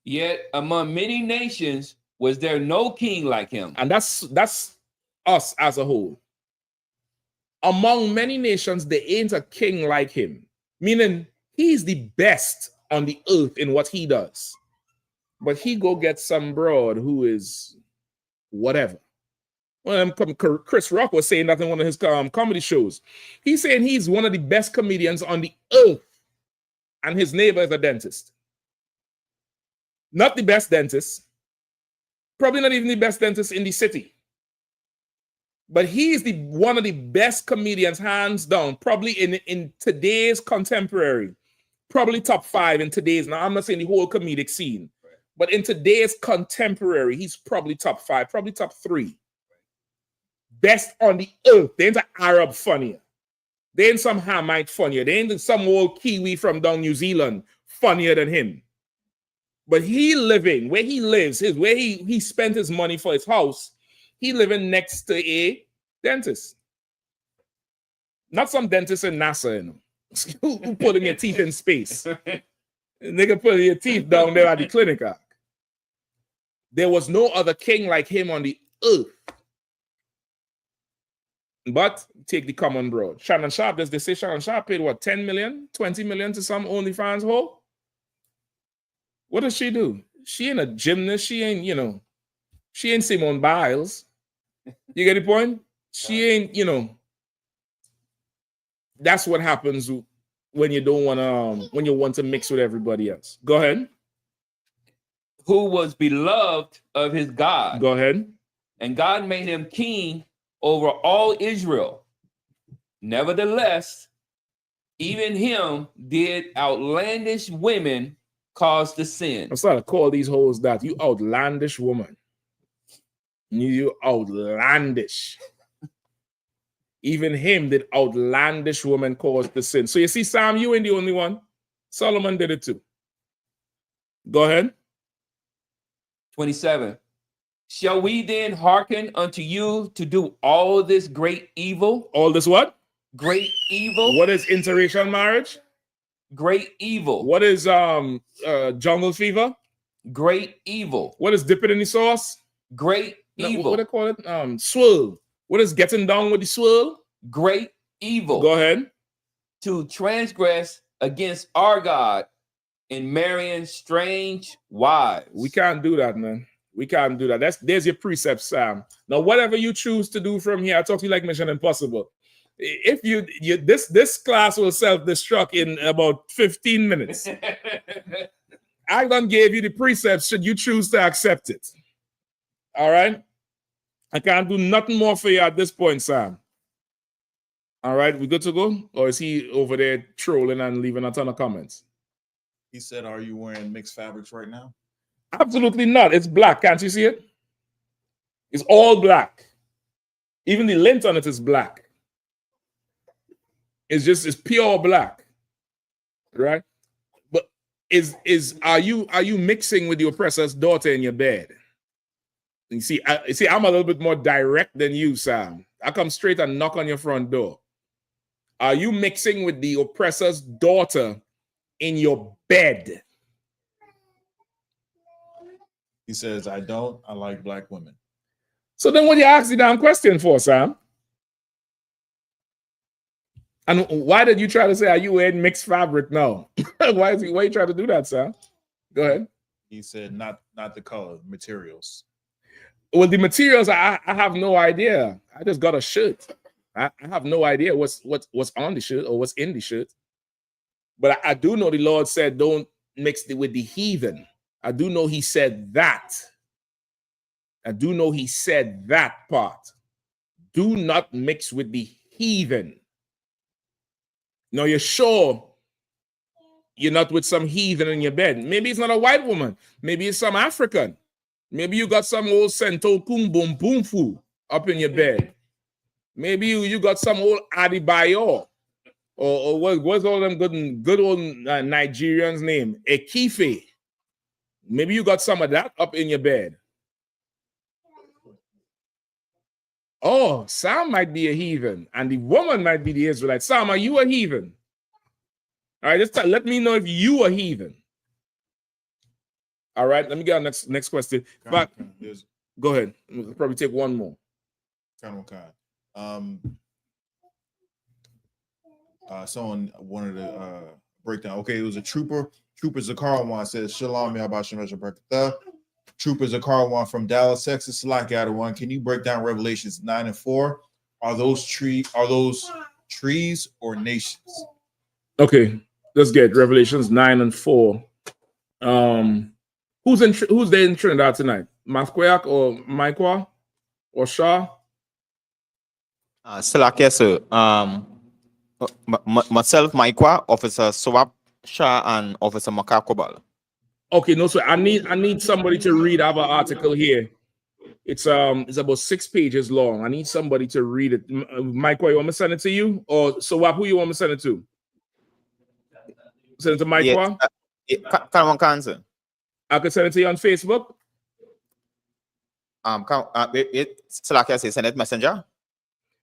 Yet among many nations was there no king like him. And that's us as a whole. Among many nations, there ain't a king like him. Meaning he's the best on the earth in what he does. But he go get some broad who is whatever. Well, Chris Rock was saying that in one of his comedy shows. He's saying he's one of the best comedians on the earth. And his neighbor is a dentist. Not the best dentist. Probably not even the best dentist in the city. But he's one of the best comedians, hands down, probably in today's contemporary. Probably top 5 in today's. Now, I'm not saying the whole comedic scene. But in today's contemporary, he's probably top 5, probably top 3. Best on the earth. They ain't an Arab funnier. They ain't some Hamite funnier. They ain't some old Kiwi from down New Zealand funnier than him. But he living, where he lives, where he spent his money for his house, he living next to a dentist. Not some dentist in NASA, you know, who putting your teeth in space. Nigga putting your teeth down there at the clinic. There was no other king like him on the earth. But take the common broad. Shannon Sharp, does they say Shannon Sharp paid what, 10 million, 20 million to some OnlyFans hoe? What does she do? She ain't a gymnast. She ain't, you know, she ain't Simone Biles. You get the point? She ain't, you know. That's what happens when you don't want to, when you want to mix with everybody else. Go ahead. Who was beloved of his God. Go ahead. And God made him king over all Israel. Nevertheless, even him did outlandish women cause to sin. I'm starting to call these hoes that. You outlandish woman. You outlandish. Even him did outlandish woman cause the sin. So you see, Sam, you ain't the only one. Solomon did it too. Go ahead. 27. Shall we then hearken unto you to do all this great evil? All this what? Great evil. What is interracial marriage? Great evil. What is jungle fever? Great evil. What is dipping in the sauce? Great evil. What do they call it? Swirl. What is getting down with the swirl? Great evil. Go ahead. To transgress against our God in marrying strange wives. We can't do that, man. We can't do that. There's your precept, Sam. Now, whatever you choose to do from here, I talk to you like Mission Impossible. If this class will self-destruct in about 15 minutes. I done gave you the precepts should you choose to accept it. All right? I can't do nothing more for you at this point, Sam. All right, we good to go? Or is he over there trolling and leaving a ton of comments? He said, are you wearing mixed fabrics right now? Absolutely not. It's black. Can't you see it? It's all black. Even the lint on it is black. It's pure black, right? But are you mixing with the oppressor's daughter in your bed? You see, I'm a little bit more direct than you, Sam. I come straight and knock on your front door. Are you mixing with the oppressor's daughter in your bed? He says, I don't. I like black women. So then what you ask the damn question for, Sam? And why did you try to say, are you wearing mixed fabric now? Why you trying to do that, Sam? Go ahead. He said, not the color, materials. Well, the materials, I have no idea. I just got a shirt. I have no idea what's on the shirt or what's in the shirt. But I do know the Lord said, don't mix it with the heathen. I do know he said that. I do know he said that part. Do not mix with the heathen. Now, you're sure you're not with some heathen in your bed. Maybe it's not a white woman. Maybe it's some African. Maybe you got some old Sento Kumbum Boomfu up in your bed. Maybe you got some old Adibayo. Or what's all them good old Nigerians' name? Ekife. Maybe you got some of that up in your bed. Oh, Sam might be a heathen, and the woman might be the Israelite. Sam, are you a heathen? All right, just let me know if you are heathen. All right, let me get our next question. But go ahead. We'll probably take one more. Someone wanted to break down. Okay, it was a trooper. Trooper Zakarawan says, Shalom, Yabashim. Trooper Zakarawan from Dallas, Texas. Slack one. Can you break down Revelations 9 and 4? Are those trees or nations? Okay, let's get Revelations 9 and 4. Who's there in Trinidad tonight? Mathquayak or Maikwa or Shah? Salakia, sir. Myself, Maikwa, Officer Swap, Shah, and Officer Makakobal. Okay, no, so I need somebody to read. I have an article here. It's about 6 pages long. I need somebody to read it. Maikwa, you want me to send it to you? Or Swap, who you want me to send it to? Send it to Maikwa? Sir. I could send it to you on Facebook. Salakia say send it messenger.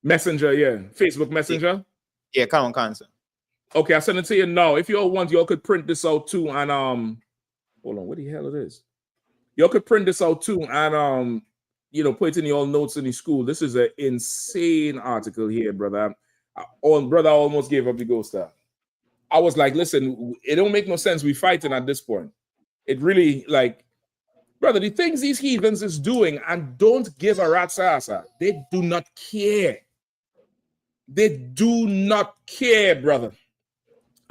Messenger, yeah. Facebook Messenger. Yeah, come on, sir. Okay, I'll send it to you now. If y'all want, y'all could print this out too. And hold on, what the hell it is? Y'all could print this out too and put it in your notes in the school. This is an insane article here, brother. I almost gave up the ghost star. I was like, listen, it don't make no sense. We fighting at this point. It really, like, brother, the things these heathens is doing and don't give a rat's ass. They do not care. They do not care, brother.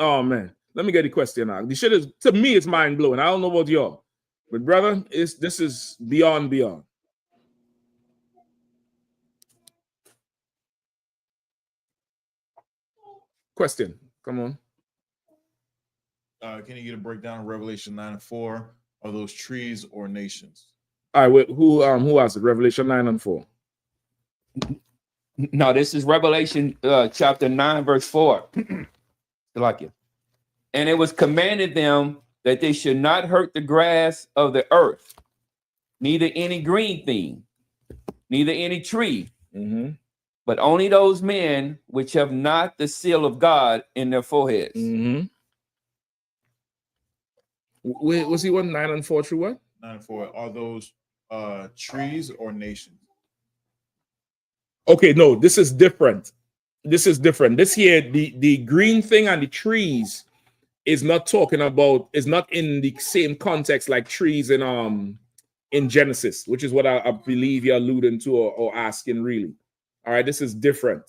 Oh, man. Let me get the question now. The shit is, to me, it's mind-blowing. I don't know about y'all. But, brother, this is beyond. Question. Come on. Can you get a breakdown of Revelation 9 and 4? Are those trees or nations? All right, wait, who asked it? Revelation 9 and 4. No, this is Revelation chapter 9, verse 4. Like it. And it was commanded them that they should not hurt the grass of the earth, neither any green thing, neither any tree, but only those men which have not the seal of God in their foreheads. Wait, was he 9 and 4 through what? 9 and 4. Are those trees or nations? Okay, no, this is different. This here, the green thing and the trees is not talking about, is not in the same context like trees in Genesis, which is what I believe you're alluding to or asking really. All right, this is different.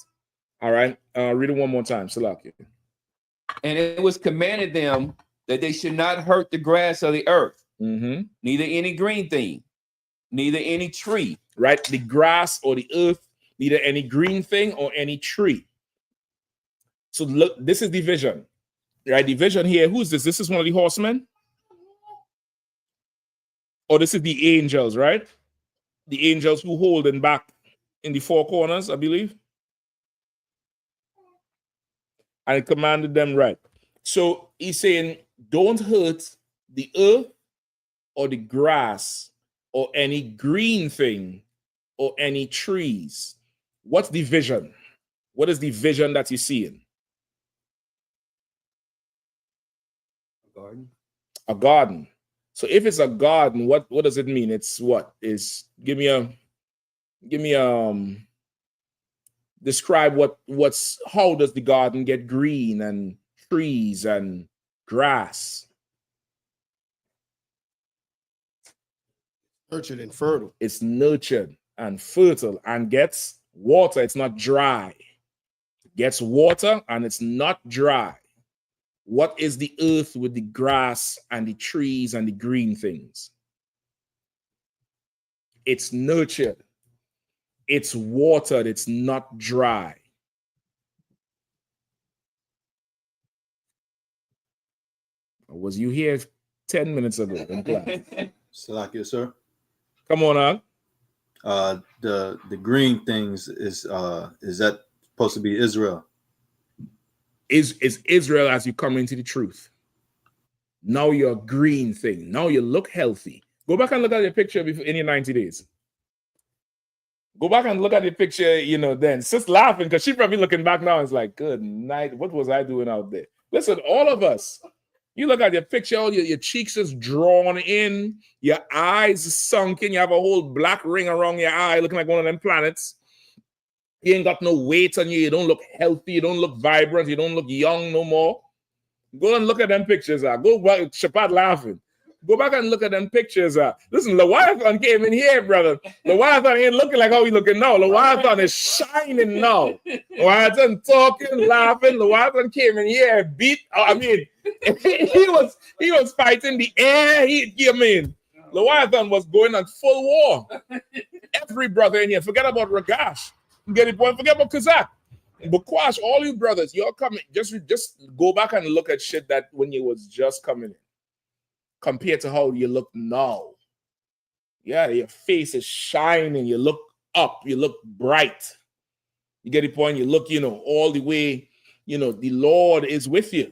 All right, read it one more time, Salaki. And it was commanded them that they should not hurt the grass of the earth, neither any green thing, neither any tree. Right, the grass or the earth, neither any green thing or any tree. So look, this is the vision. Right, the vision here, who's this? This is one of the horsemen? Or this is the angels, right? The angels who holding back in the four corners, I believe. And he commanded them right. So he's saying, don't hurt the earth or the grass or any green thing or any trees. What's the vision? What is the vision that you're seeing? A garden. A garden. So if it's a garden, what does it mean? It's what? Give me describe how does the garden get green and trees and grass? Nurtured and fertile. It's nurtured and fertile and gets water. It's not dry. It gets water and it's not dry. What is the earth with the grass and the trees and the green things? It's nurtured. It's watered. It's not dry. Was you here 10 minutes ago in class? Salakia, sir. Come on, on. The green things is that supposed to be Israel? Is Israel as you come into the truth. Now you're a green thing. Now you look healthy. Go back and look at your picture in your 90 days. Go back and look at the picture, then. Sis laughing because she probably looking back now and is like, good night. What was I doing out there? Listen, all of us, you look at your picture, all your cheeks is drawn in, your eyes sunken, you have a whole black ring around your eye looking like one of them planets. You ain't got no weight on you. You don't look healthy. You don't look vibrant. You don't look young no more. Go and look at them pictures. Go back. Shabbat laughing. Go back and look at them pictures. Listen, Leviathan came in here, brother. Leviathan ain't looking like how he looking now. Leviathan is shining now. Leviathan talking, laughing. Leviathan came in here, beat. He was fighting the air. Leviathan was going on full war. Every brother in here, forget about Ragash. Get it, boy. Forget about Kazakh. But Quash, all you brothers, you're coming. Just go back and look at shit that when you was just coming in, compared to how you look now. Yeah, your face is shining. You look up. You look bright. You get the point. You look, all the way. The Lord is with you.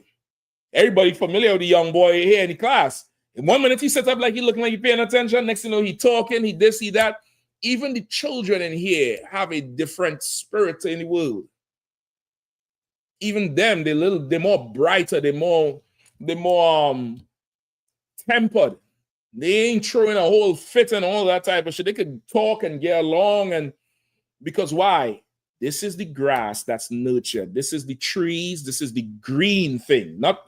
Everybody familiar with the young boy here in the class. In 1 minute he sets up like he looking like he paying attention. Next thing you know, he talking. He this, he that. Even the children in here have a different spirit in the world. Even them, they're more brighter, they're more tempered. They ain't throwing a whole fit and all that type of shit. They could talk and get along, and because why? This is the grass that's nurtured. This is the trees. This is the green thing, not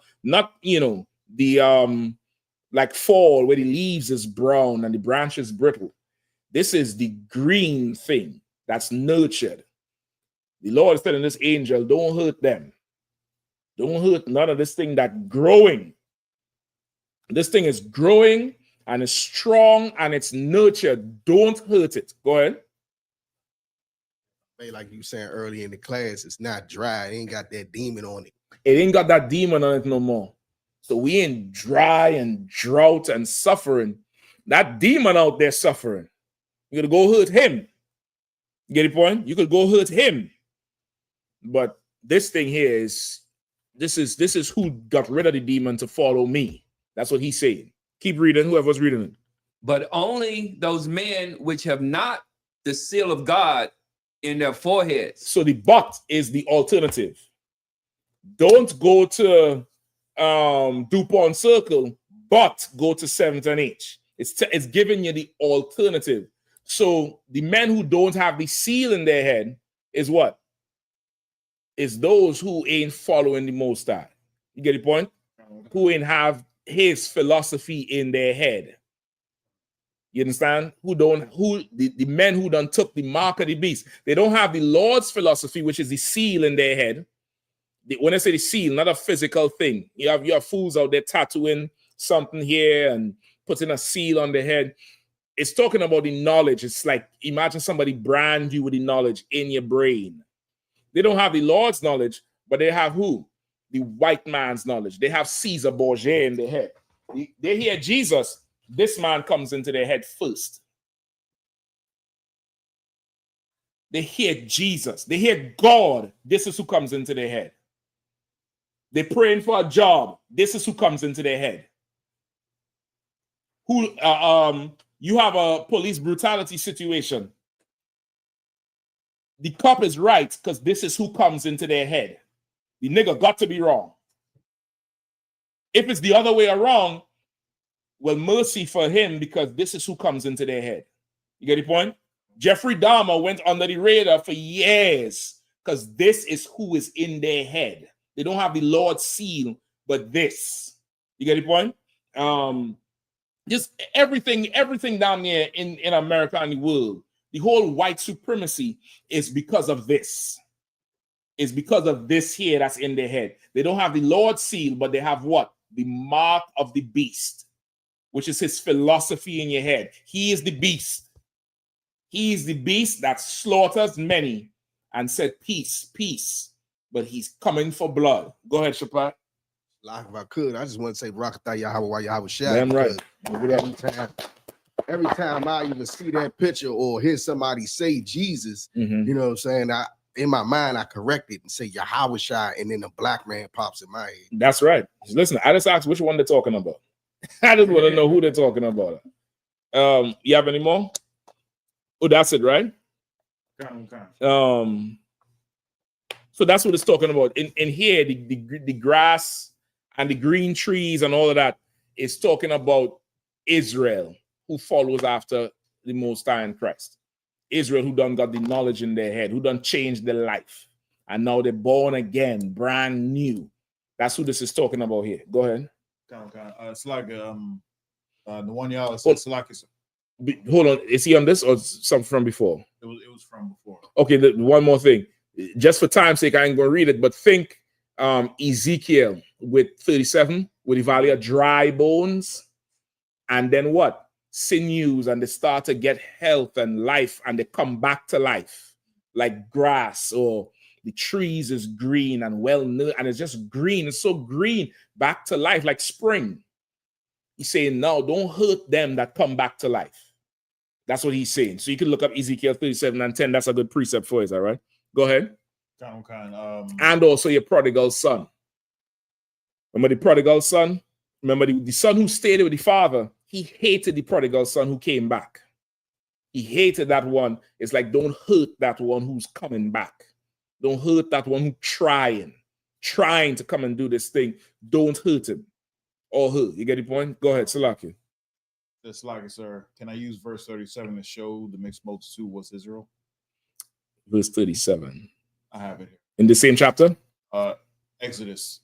the like fall where the leaves is brown and the branches brittle. This is the green thing that's nurtured. The Lord is telling this angel, don't hurt them. Don't hurt none of this thing that's growing. This thing is growing and it's strong and it's nurtured. Don't hurt it. Go ahead. Like you saying early in the class, it's not dry. It ain't got that demon on it. It ain't got that demon on it no more. So we ain't dry and drought and suffering. That demon out there suffering. You gotta go hurt him. You get the point? You could go hurt him. But this thing here is who got rid of the demon to follow me. That's what he's saying. Keep reading, whoever's reading it. But only those men which have not the seal of God in their foreheads. So the but is the alternative. Don't go to DuPont Circle, but go to 7th and H. It's giving you the alternative. So the men who don't have the seal in their head is what? Is those who ain't following the Most High. You get the point? Who ain't have his philosophy in their head. You understand? The men who done took the mark of the beast. They don't have the Lord's philosophy, which is the seal in their head. When I say the seal, not a physical thing. You have fools out there tattooing something here and putting a seal on their head. It's talking about the knowledge. It's like, imagine somebody brand you with the knowledge in your brain. They don't have the Lord's knowledge, but they have who? The white man's knowledge. They have Caesar Borgia in their head. They hear Jesus. This man comes into their head first. They hear Jesus. They hear God. This is who comes into their head. They're praying for a job. This is who comes into their head. You have a police brutality situation. The cop is right because this is who comes into their head. The nigga got to be wrong. If it's the other way around, well, mercy for him because this is who comes into their head. You get the point? Jeffrey Dahmer went under the radar for years because this is who is in their head. They don't have the Lord's seal, but this. You get the point? Just everything down there in America and the world, the whole white supremacy is because of this. It's because of this here that's in their head. They don't have the Lord's seal, but they have what? The mark of the beast, which is his philosophy in your head. He is the beast. He is the beast that slaughters many and said, peace, peace. But he's coming for blood. Go ahead, Shapat. Like if I could, I just want to say Rakatha Yahweh Yahweh Shah. Damn right. Every time I even see that picture or hear somebody say Jesus, you know what I'm saying? In my mind, I correct it and say Yahweh Shah, and then a black man pops in my head. That's right. Listen, I just asked which one they're talking about. I just want to know who they're talking about. You have any more? Oh, that's it, right? So that's what it's talking about. In here, the grass and the green trees and all of that is talking about Israel, who follows after the Most High in Christ. Israel, who done got the knowledge in their head, who done changed their life. And now they're born again, brand new. That's who this is talking about here. Go ahead. It's like the one y'all said, hold on, is he on this or something from before? It was from before. Okay, one more thing. Just for time's sake, I ain't gonna read it, but think Ezekiel with 37, with the valley of dry bones, and then what? Sinews, and they start to get health and life, and they come back to life like grass, or the trees is green and and it's just green. It's so green, back to life like spring. He's saying, no, don't hurt them that come back to life. That's what he's saying. So you can look up Ezekiel 37 and 10. That's a good precept for us, all right? Go ahead. And also your prodigal son. Remember the prodigal son? Remember the son who stayed with the father? He hated the prodigal son who came back. He hated that one. It's like, don't hurt that one who's coming back. Don't hurt that one who's trying to come and do this thing. Don't hurt him or her. You get the point? Go ahead, Salaki. Salaki, sir. Can I use verse 37 to show the mixed multitude was Israel? Verse 37. I have it here. In the same chapter? Exodus,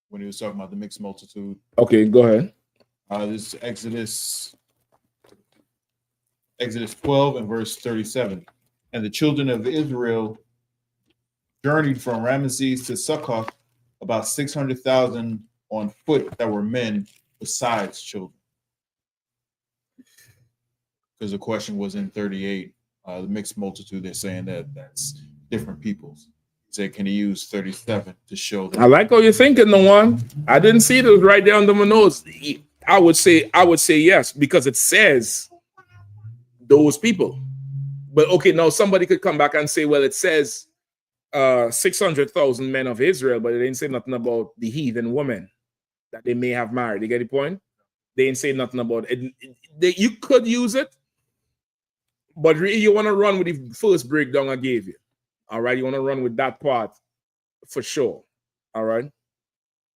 when he was talking about the mixed multitude. Okay, go ahead. This is Exodus 12 and verse 37. And the children of Israel journeyed from Ramesses to Succoth, about 600,000 on foot that were men besides children. Because the question was in 38, the mixed multitude, they're saying that's different peoples. Say, can he use 37 to show that? I like how you're thinking, the one. I didn't see it. It was right there on the notes. I would say yes, because it says those people. But okay, now somebody could come back and say, well, it says 600,000 men of Israel, but it didn't say nothing about the heathen women that they may have married. You get the point? They didn't say nothing about it. You could use it, but really you want to run with the first breakdown I gave you. All right, you want to run with that part for sure. All right,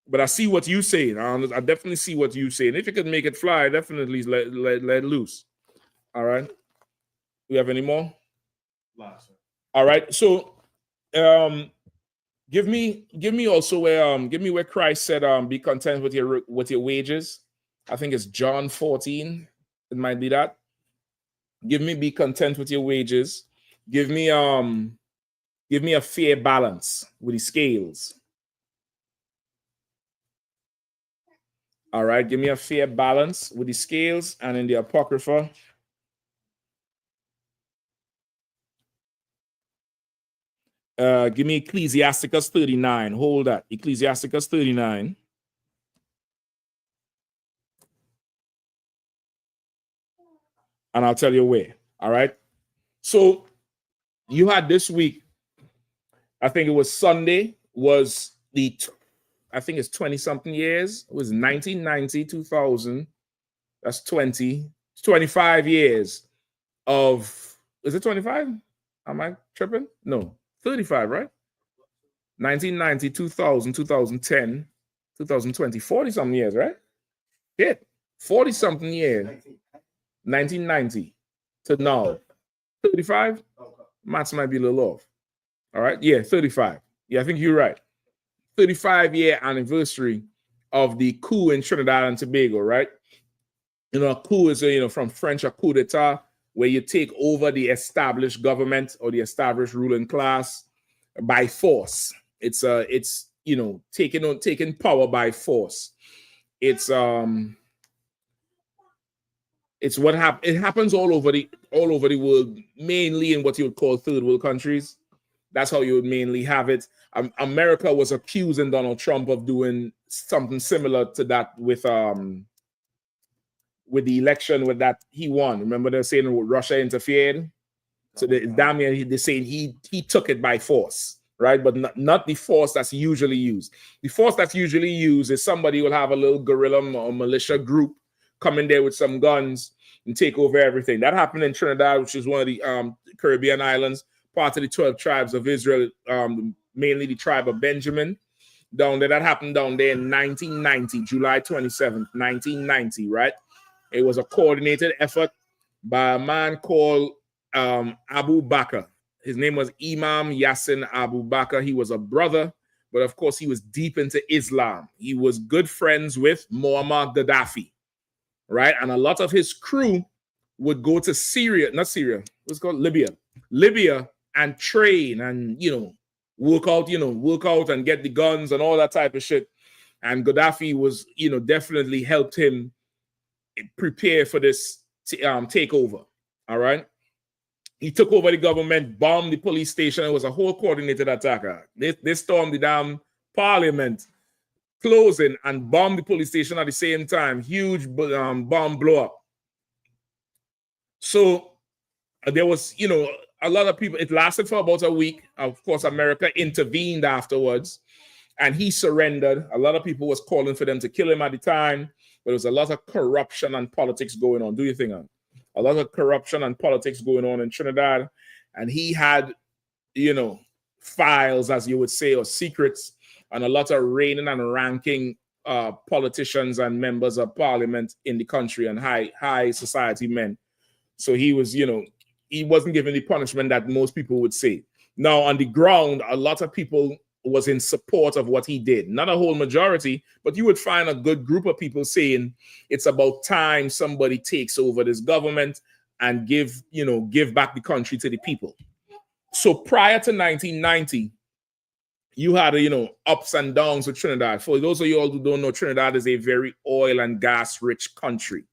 but I see what you saying. I definitely see what you saying. If you could make it fly, definitely let loose. All right. We have any more? All right. So, give me also where Christ said, "Be content with your wages." I think it's John 14. It might be that. Be content with your wages. Give me a fair balance with the scales. All right, give me a fair balance with the scales, and in the Apocrypha. Give me Ecclesiasticus 39. Hold that. Ecclesiasticus 39. And I'll tell you where. All right. So you had this week, I think it was Sunday, was I think it's 20 something years. It was 1990, 2000. That's 25 years of, is it 25? Am I tripping? No, 35, right? 1990, 2000, 2010, 2020, 40 something years, right? Yeah, 40 something years. 1990 to now. 35? Maths might be a little off. All right. Yeah, 35. Yeah, I think you're right. 35-year anniversary of the coup in Trinidad and Tobago, right? You know, a coup is, from French, a coup d'etat, where you take over the established government or the established ruling class by force. It's taking power by force. It's what it happens all over the world, mainly in what you would call third world countries. That's how you would mainly have it. America was accusing Donald Trump of doing something similar to that with the election with that he won. Remember they're saying Russia interfered? So they're saying he took it by force, right? But not the force that's usually used. The force that's usually used is somebody will have a little guerrilla or militia group come in there with some guns and take over everything. That happened in Trinidad, which is one of the Caribbean islands, part of the 12 tribes of Israel, mainly the tribe of Benjamin. Down there, that happened down there in 1990, July 27th, 1990, right? It was a coordinated effort by a man called Abu Bakr. His name was Imam Yassin Abu Bakr. He was a brother, but of course he was deep into Islam. He was good friends with Muammar Gaddafi, right? And a lot of his crew would go to Libya and train and, work out and get the guns and all that type of shit. And Gaddafi was, definitely helped him prepare for this takeover. All right. He took over the government, bombed the police station. It was a whole coordinated attack. They stormed the damn parliament, closing and bombed the police station at the same time. Huge bomb blow up. So there was, a lot of people. It lasted for about a week. Of course, America intervened afterwards, and he surrendered. A lot of people was calling for them to kill him at the time, but there was a lot of corruption and politics going on. Do you think? A lot of corruption and politics going on in Trinidad, and he had, files, as you would say, or secrets, and a lot of reigning and ranking politicians and members of parliament in the country and high society men. So he was, he wasn't given the punishment that most people would say. Now, on the ground, a lot of people was in support of what he did. Not a whole majority, but you would find a good group of people saying it's about time somebody takes over this government and give back the country to the people. So prior to 1990, you had, ups and downs with Trinidad. For those of you all who don't know, Trinidad is a very oil and gas rich country.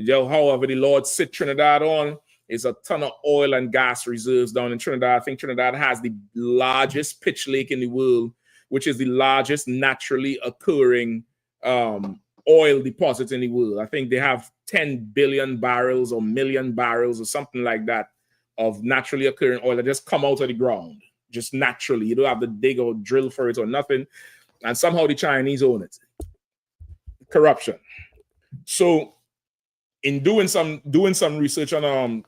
However, the Lord sit Trinidad on is a ton of oil and gas reserves down in Trinidad. I think Trinidad has the largest pitch lake in the world, which is the largest naturally occurring oil deposit in the world. I think they have 10 billion barrels or million barrels or something like that of naturally occurring oil that just come out of the ground, just naturally. You don't have to dig or drill for it or nothing. And somehow the Chinese own it. Corruption. So in doing some research on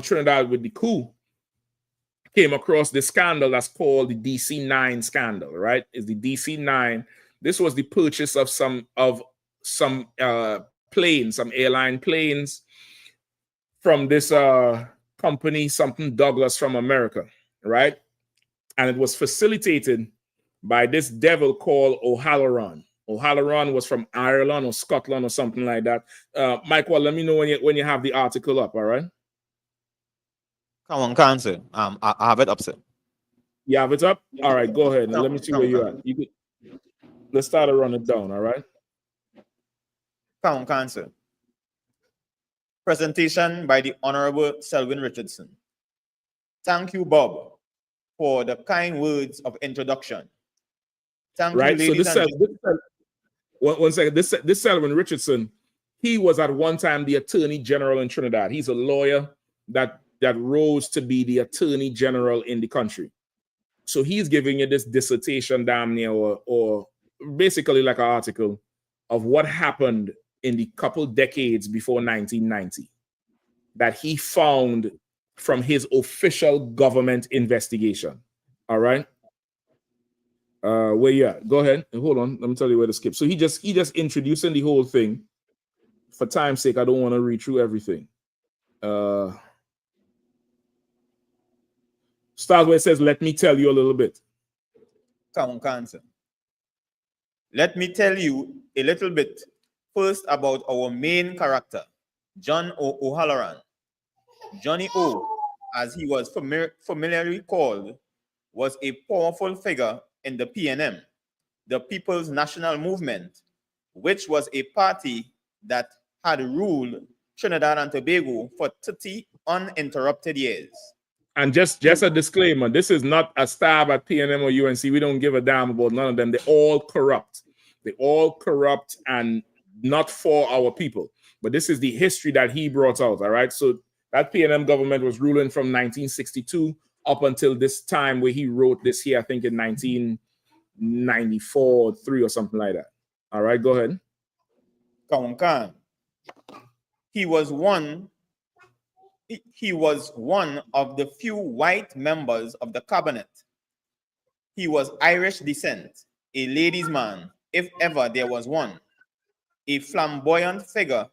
Trinidad with the coup, came across this scandal that's called the DC-9 scandal, right? It's the DC-9. This was the purchase of some planes, some airline planes from this company, something Douglas from America, right? And it was facilitated by this devil called O'Halloran. O'Halloran was from Ireland or Scotland or something like that. Michael, let me know when you have the article up, all right? Come on, cancel. I have it up, sir. You have it up? All right, go ahead. And let me see where you're at. Let's start to run it down, all right? Come on, cancel. Presentation by the Honorable Selwyn Richardson. Thank you, Bob, for the kind words of introduction. Thank you, ladies and gentlemen. One second. This Selwyn Richardson, he was at one time the Attorney General in Trinidad. He's a lawyer that that rose to be the attorney general in the country. So he's giving you this dissertation damn near, or basically like an article of what happened in the couple decades before 1990 that he found from his official government investigation. All right. Where you at? Go ahead. Hold on. Let me tell you where to skip. So he just introducing the whole thing. For time's sake, I don't want to read through everything. Start where it says, let me tell you a little bit. Cancer. Let me tell you a little bit first about our main character, John O'Halloran. Johnny O, as he was familiarly called, was a powerful figure in the PNM, the People's National Movement, which was a party that had ruled Trinidad and Tobago for 30 uninterrupted years. And just a disclaimer, this is not a stab at PNM or UNC. We don't give a damn about none of them. They're all corrupt. They're all corrupt and not for our people. But this is the history that he brought out, all right? So that PNM government was ruling from 1962 up until this time where he wrote this here, I think in 1994, 3 or something like that. All right, go ahead. He was one of the few white members of the cabinet. He was Irish descent, a ladies' man, if ever there was one, a flamboyant figure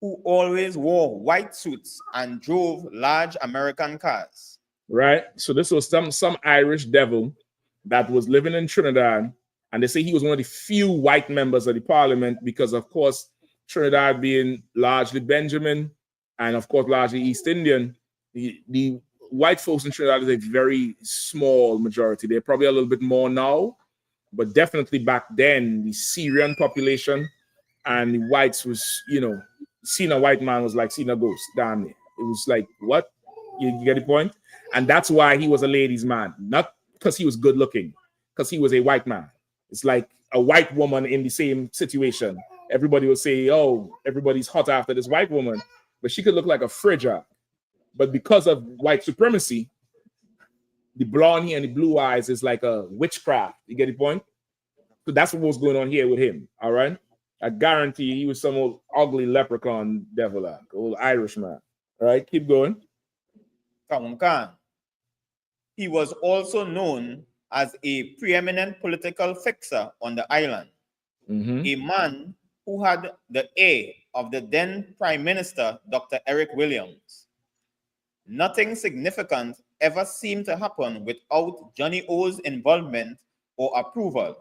who always wore white suits and drove large American cars. Right. So this was some Irish devil that was living in Trinidad, and they say he was one of the few white members of the parliament because, of course, Trinidad being largely Benjamin and, of course, largely East Indian, the white folks in Trinidad is a very small majority. They're probably a little bit more now, but definitely back then, the Syrian population and the whites was, you know, seeing a white man was like seeing a ghost. Damn it. It was like, what? You get the point? And that's why he was a ladies' man, not because he was good looking, because he was a white man. It's like a white woman in the same situation. Everybody will say, oh, everybody's hot after this white woman, but she could look like a fridger. But because of white supremacy, the blonde hair and the blue eyes is like a witchcraft. You get the point? So that's what was going on here with him. All right. I guarantee he was some old ugly leprechaun devil, old Irishman. All right, keep going. He was also known as a preeminent political fixer on the island, a man who had the ear of the then Prime Minister, Dr. Eric Williams. Nothing significant ever seemed to happen without Johnny O's involvement or approval,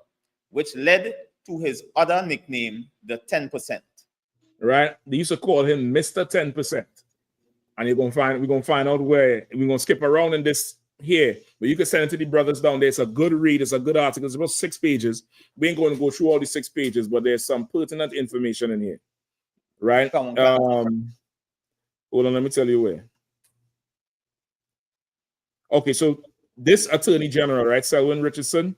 which led to his other nickname, the 10%. Right? They used to call him Mr. 10%. And we're gonna find out where we're gonna skip around in this here, but you can send it to the brothers down there. It's a good read, it's a good article, it's about 6 pages. We ain't going to go through all the 6 pages, but there's some pertinent information in here. Right? Hold on, let me tell you where. Okay, so this Attorney General, right, Selwyn Richardson,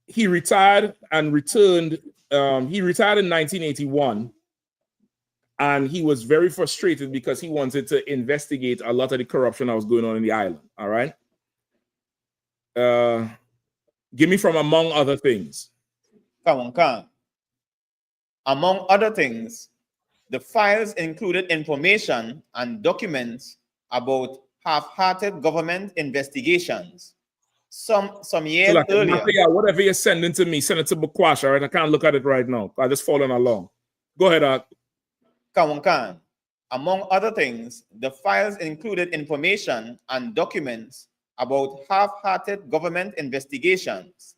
he retired and returned. He retired in 1981, and he was very frustrated because he wanted to investigate a lot of the corruption that was going on in the island. All right. Give me from among other things. Among other things, the files included information and documents about half-hearted government investigations. Some years earlier. Whatever you're sending to me, send it to Bukwash, all right? I can't look at it right now. I'm just following along. Go ahead, Art. Among other things, the files included information and documents about half-hearted government investigations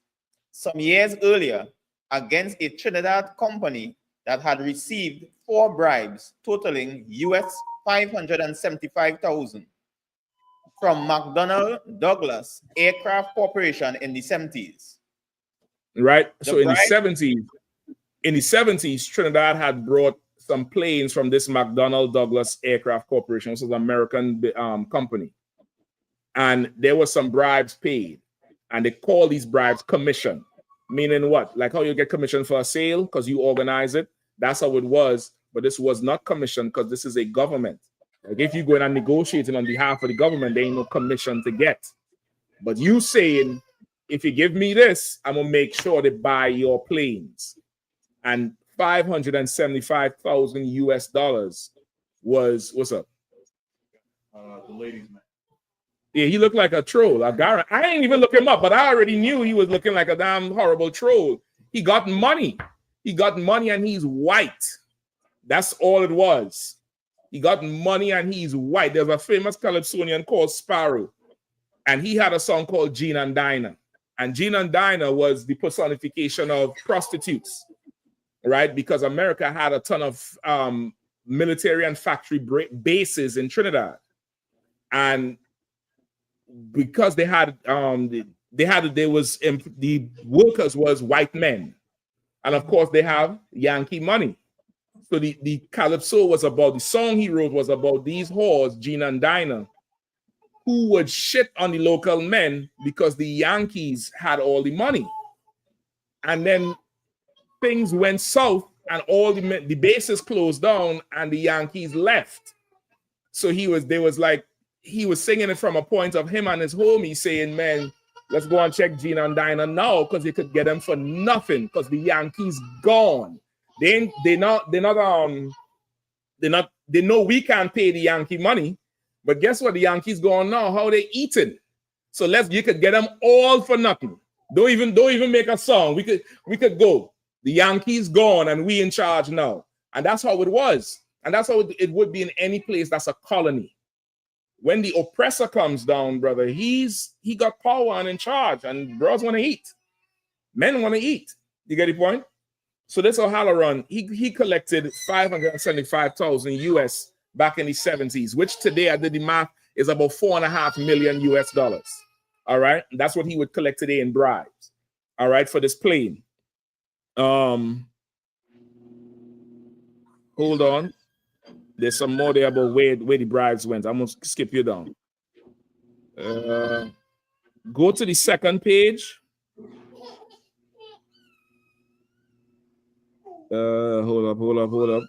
some years earlier against a Trinidad company that had received 4 bribes totaling US $575,000 from McDonnell Douglas Aircraft Corporation in the 70s. Right. So in the 70s, Trinidad had brought some planes from this McDonnell Douglas Aircraft Corporation, which is an American company. And there were some bribes paid. And they call these bribes commission. Meaning what? Like how you get commission for a sale because you organize it. That's how it was. But this was not commission because this is a government. Like if you go in and negotiating on behalf of the government, there ain't no commission to get. But you saying, if you give me this, I'm gonna make sure they buy your planes. And 575,000 US dollars was what's up? The ladies' man. Yeah, he looked like a troll. I didn't even look him up, but I already knew he was looking like a damn horrible troll. He got money. He got money and he's white. That's all it was. He got money and he's white. There's a famous Calypsonian called Sparrow. And he had a song called Gina and Dinah. And Gina and Dinah was the personification of prostitutes, right? Because America had a ton of military and factory bases in Trinidad. And because the workers was white men. And of course they have Yankee money. So the Calypso was about, the song he wrote was about these whores, Gina and Dinah, who would shit on the local men because the Yankees had all the money. And then things went south and all the bases closed down and the Yankees left. So he was singing it from a point of him and his homie saying, man, let's go and check Gina and Dinah now because they could get them for nothing because the Yankees gone. They know we can't pay the Yankee money, but guess what? The Yankees gone now. How they eating? So you could get them all for nothing. Don't even make a song. We could go. The Yankees gone and we in charge now. And that's how it was. And that's how it would be in any place that's a colony. When the oppressor comes down, brother, he got power and in charge, and bros want to eat. Men want to eat. You get the point? So this O'Halloran, he collected 575,000 US back in the 70s, which today I did the math is about $4.5 million US dollars. All right, that's what he would collect today in bribes. All right, for this plane. Hold on. There's some more there about where the bribes went. I'm gonna skip you down. Go to the second page. Hold up.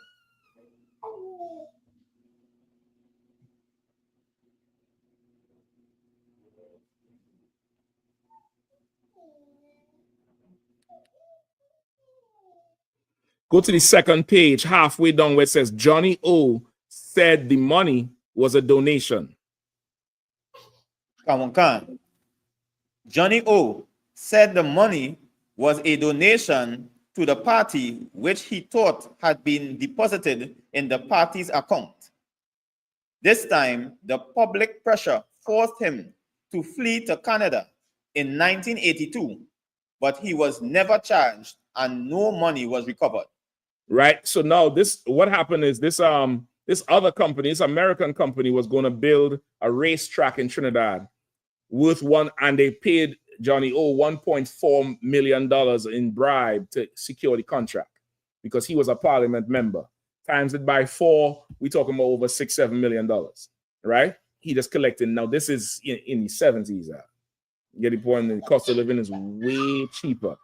Go to the second page, halfway down where it says Johnny O said the money was a donation. Come on. Johnny O said the money was a donation to the party which he thought had been deposited in the party's account. This time, the public pressure forced him to flee to Canada in 1982, but he was never charged and no money was recovered. Right. So now what happened is this other company, this American company, was going to build a racetrack in Trinidad and they paid Johnny O $1.4 million in bribe to secure the contract because he was a parliament member. Times it by 4, we talking about over $6-7 million, right? He just collected. Now this is in the 70s. You get the point? The cost of living is way cheaper,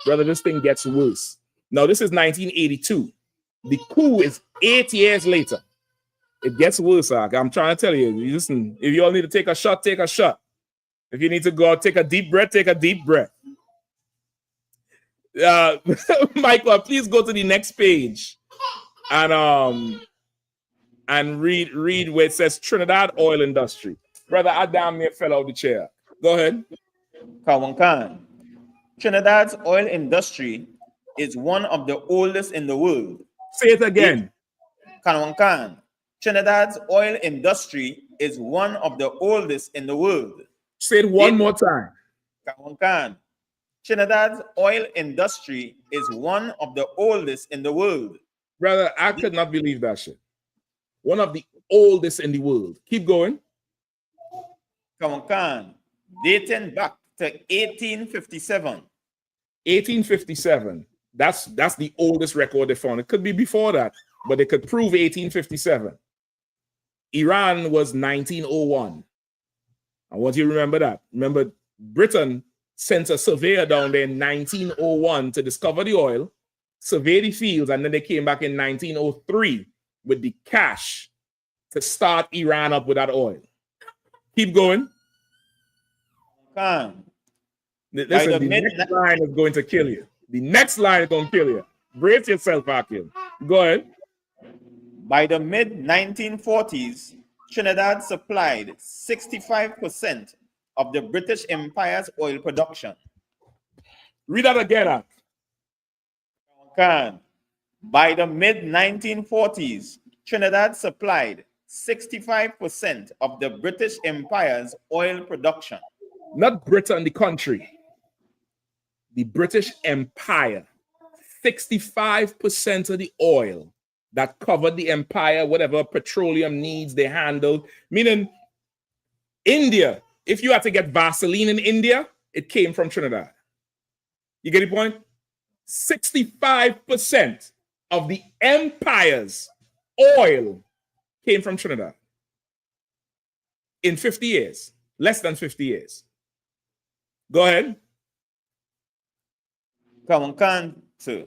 brother. This thing gets worse. Now this is 1982. The coup is 8 years later. It gets worse. I'm trying to tell you. Listen, if you all need to take a shot, take a shot. If you need to go out, take a deep breath, take a deep breath. Michael, please go to the next page and read where it says Trinidad oil industry. Brother, I damn near fell out the chair. Go ahead. Kawankan. Trinidad's oil industry is one of the oldest in the world. Say it again. Kawankan. Trinidad's oil industry is one of the oldest in the world. Say it one more time. Kawankan. Trinidad's oil industry is one of the oldest in the world. Brother, I could not believe that shit. One of the oldest in the world. Keep going. Kawankan. Dating back to 1857. 1857. That's the oldest record they found. It could be before that, but they could prove 1857. Iran was 1901. I want you to remember that. Remember, Britain sent a surveyor down there in 1901 to discover the oil, survey the fields, and then they came back in 1903 with the cash to start Iran up with that oil. Keep going. Khan. Listen, the next line is going to kill you. The next line is going to kill you. Brace yourself, Akim. Go ahead. By the mid-1940s, Trinidad supplied 65% of the British Empire's oil production. Read that again, Ak. Khan. By the mid-1940s, Trinidad supplied 65% of the British Empire's oil production. Not Britain, the country. The British Empire. 65% of the oil that covered the empire, whatever petroleum needs they handled. Meaning, India, if you had to get Vaseline in India, it came from Trinidad. You get the point? 65% of the empire's oil came from Trinidad. In 50 years, less than 50 years. Go ahead. Sir.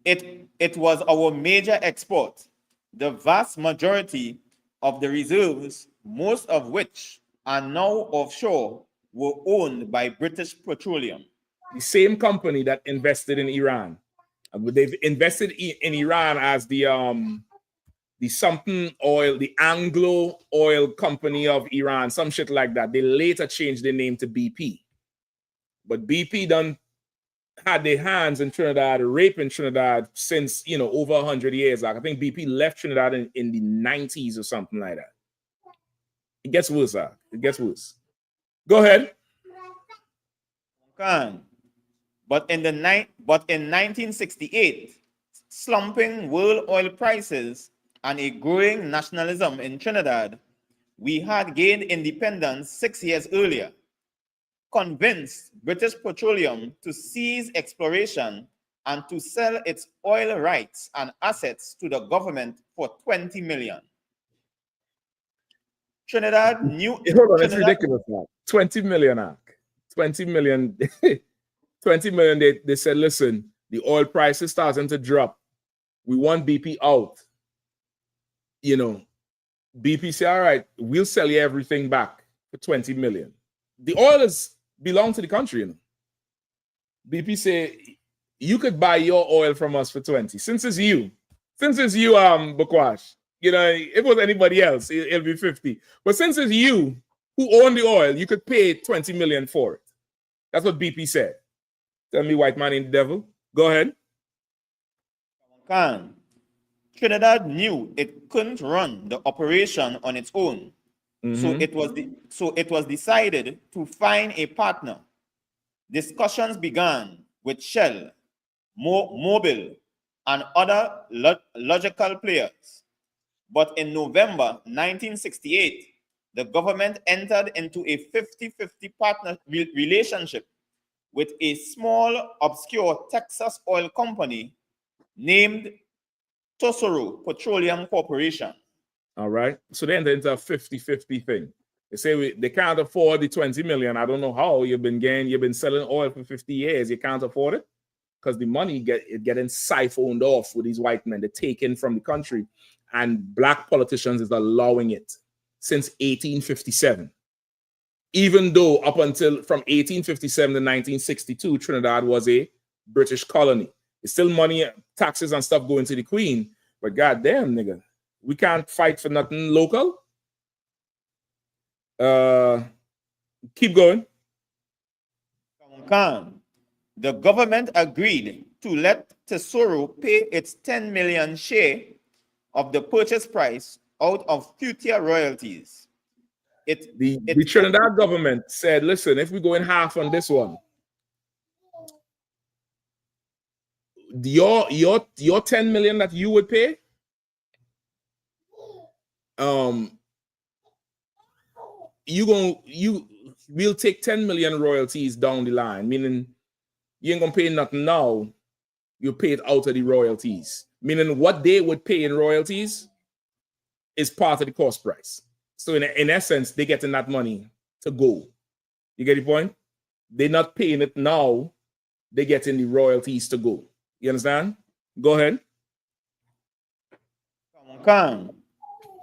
It was our major export. The vast majority of the reserves, most of which are now offshore, were owned by British Petroleum. The same company that invested in Iran. They've invested in Iran as the something oil, the Anglo Oil Company of Iran, some shit like that. They later changed their name to BP. But BP done had their hands in Trinidad, raping Trinidad since, over 100 years. Like, I think BP left Trinidad in the 90s or something like that. It gets worse, It gets worse. Go ahead. But in 1968, slumping world oil prices and a growing nationalism in Trinidad, we had gained independence 6 years earlier, convinced British Petroleum to cease exploration and to sell its oil rights and assets to the government for $20 million. Trinidad knew... Hold on, it's ridiculous, man. 20 million, Ak. 20 million. 20 million, they said, listen, the oil price is starting to drop. We want BP out. BP say, all right, we'll sell you everything back for 20 million. The oil belongs to the country, BP say, you could buy your oil from us for 20. Since it's you, Bakwash, if it was anybody else, it'll be 50. But since it's you who own the oil, you could pay 20 million for it. That's what BP said. Tell me, white man in the devil. Go ahead. Trinidad knew it couldn't run the operation on its own. Mm-hmm. So it was decided to find a partner. Discussions began with Shell, Mobil, and other logical players. But in November 1968, the government entered into a 50-50 partner relationship with a small, obscure Texas oil company named Tesoro Petroleum Corporation. All right. So then there's a 50-50 thing. They say they can't afford the 20 million. I don't know how you've been selling oil for 50 years. You can't afford it because the money getting siphoned off with these white men. They're taken from the country, and black politicians is allowing it since 1857. Even though up until from 1857 to 1962, Trinidad was a British colony. It's still money, taxes and stuff going to the Queen. But goddamn, nigga, we can't fight for nothing local. Keep going. The government agreed to let Tesoro pay its 10 million share of the purchase price out of future royalties. The Trinidad government said, listen, if we go in half on this one, your 10 million that you would pay, we'll take 10 million royalties down the line, meaning you ain't gonna pay nothing now, you pay it out of the royalties. Meaning what they would pay in royalties is part of the cost price. So in essence, they're getting that money to go. You get the point? They're not paying it now, they're getting the royalties to go. You understand? Go ahead.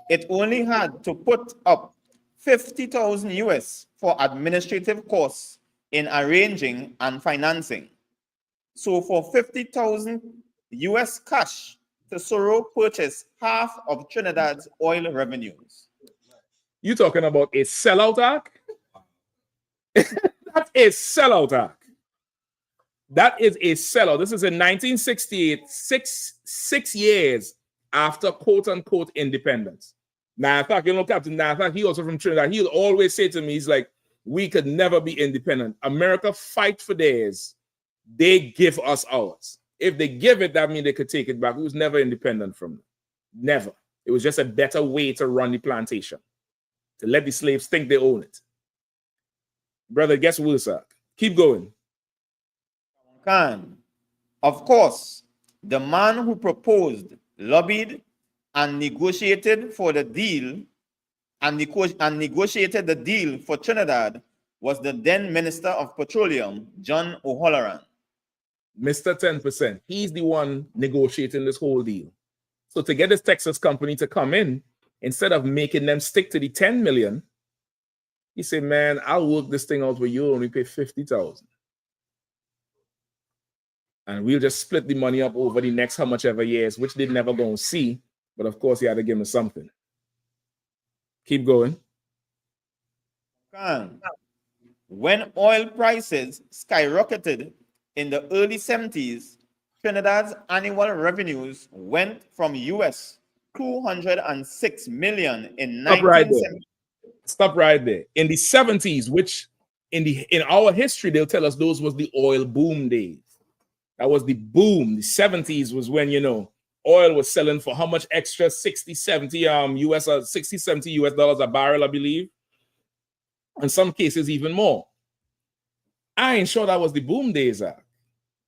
it only had to put up 50,000 US for administrative costs in arranging and financing. So for 50,000 US cash, Tesoro purchased half of Trinidad's oil revenues. You talking about a sellout act? That's a sellout act. That is a sellout. This is in 1968, six years after quote unquote independence. Now, in fact, you know, Captain, now, in fact, he also from Trinidad. He'll always say to me, he's like, we could never be independent. America fight for theirs. They give us ours. If they give it, that means they could take it back. It was never independent from them. Never. It was just a better way to run the plantation, to let the slaves think they own it. Brother, guess what, sir? Keep going. Of course, the man who proposed, lobbied, and negotiated for the deal and negotiated the deal for Trinidad was the then Minister of Petroleum, John O'Halloran. Mr. 10%. He's the one negotiating this whole deal. So to get this Texas company to come in, instead of making them stick to the 10 million, he said, man, I'll work this thing out where you only pay 50,000. And we'll just split the money up over the next how much ever years, which they never going to see. But of course, he had to give me something. Keep going. When oil prices skyrocketed in the early 70s, Trinidad's annual revenues went from US 206 million in 1970. Stop right there. In the 70s, which in our history, they'll tell us those was the oil boom days. That was the boom. The 70s was when, you know, oil was selling for how much extra? 60, 70 US dollars a barrel, I believe. In some cases, even more. I ain't sure that was the boom days,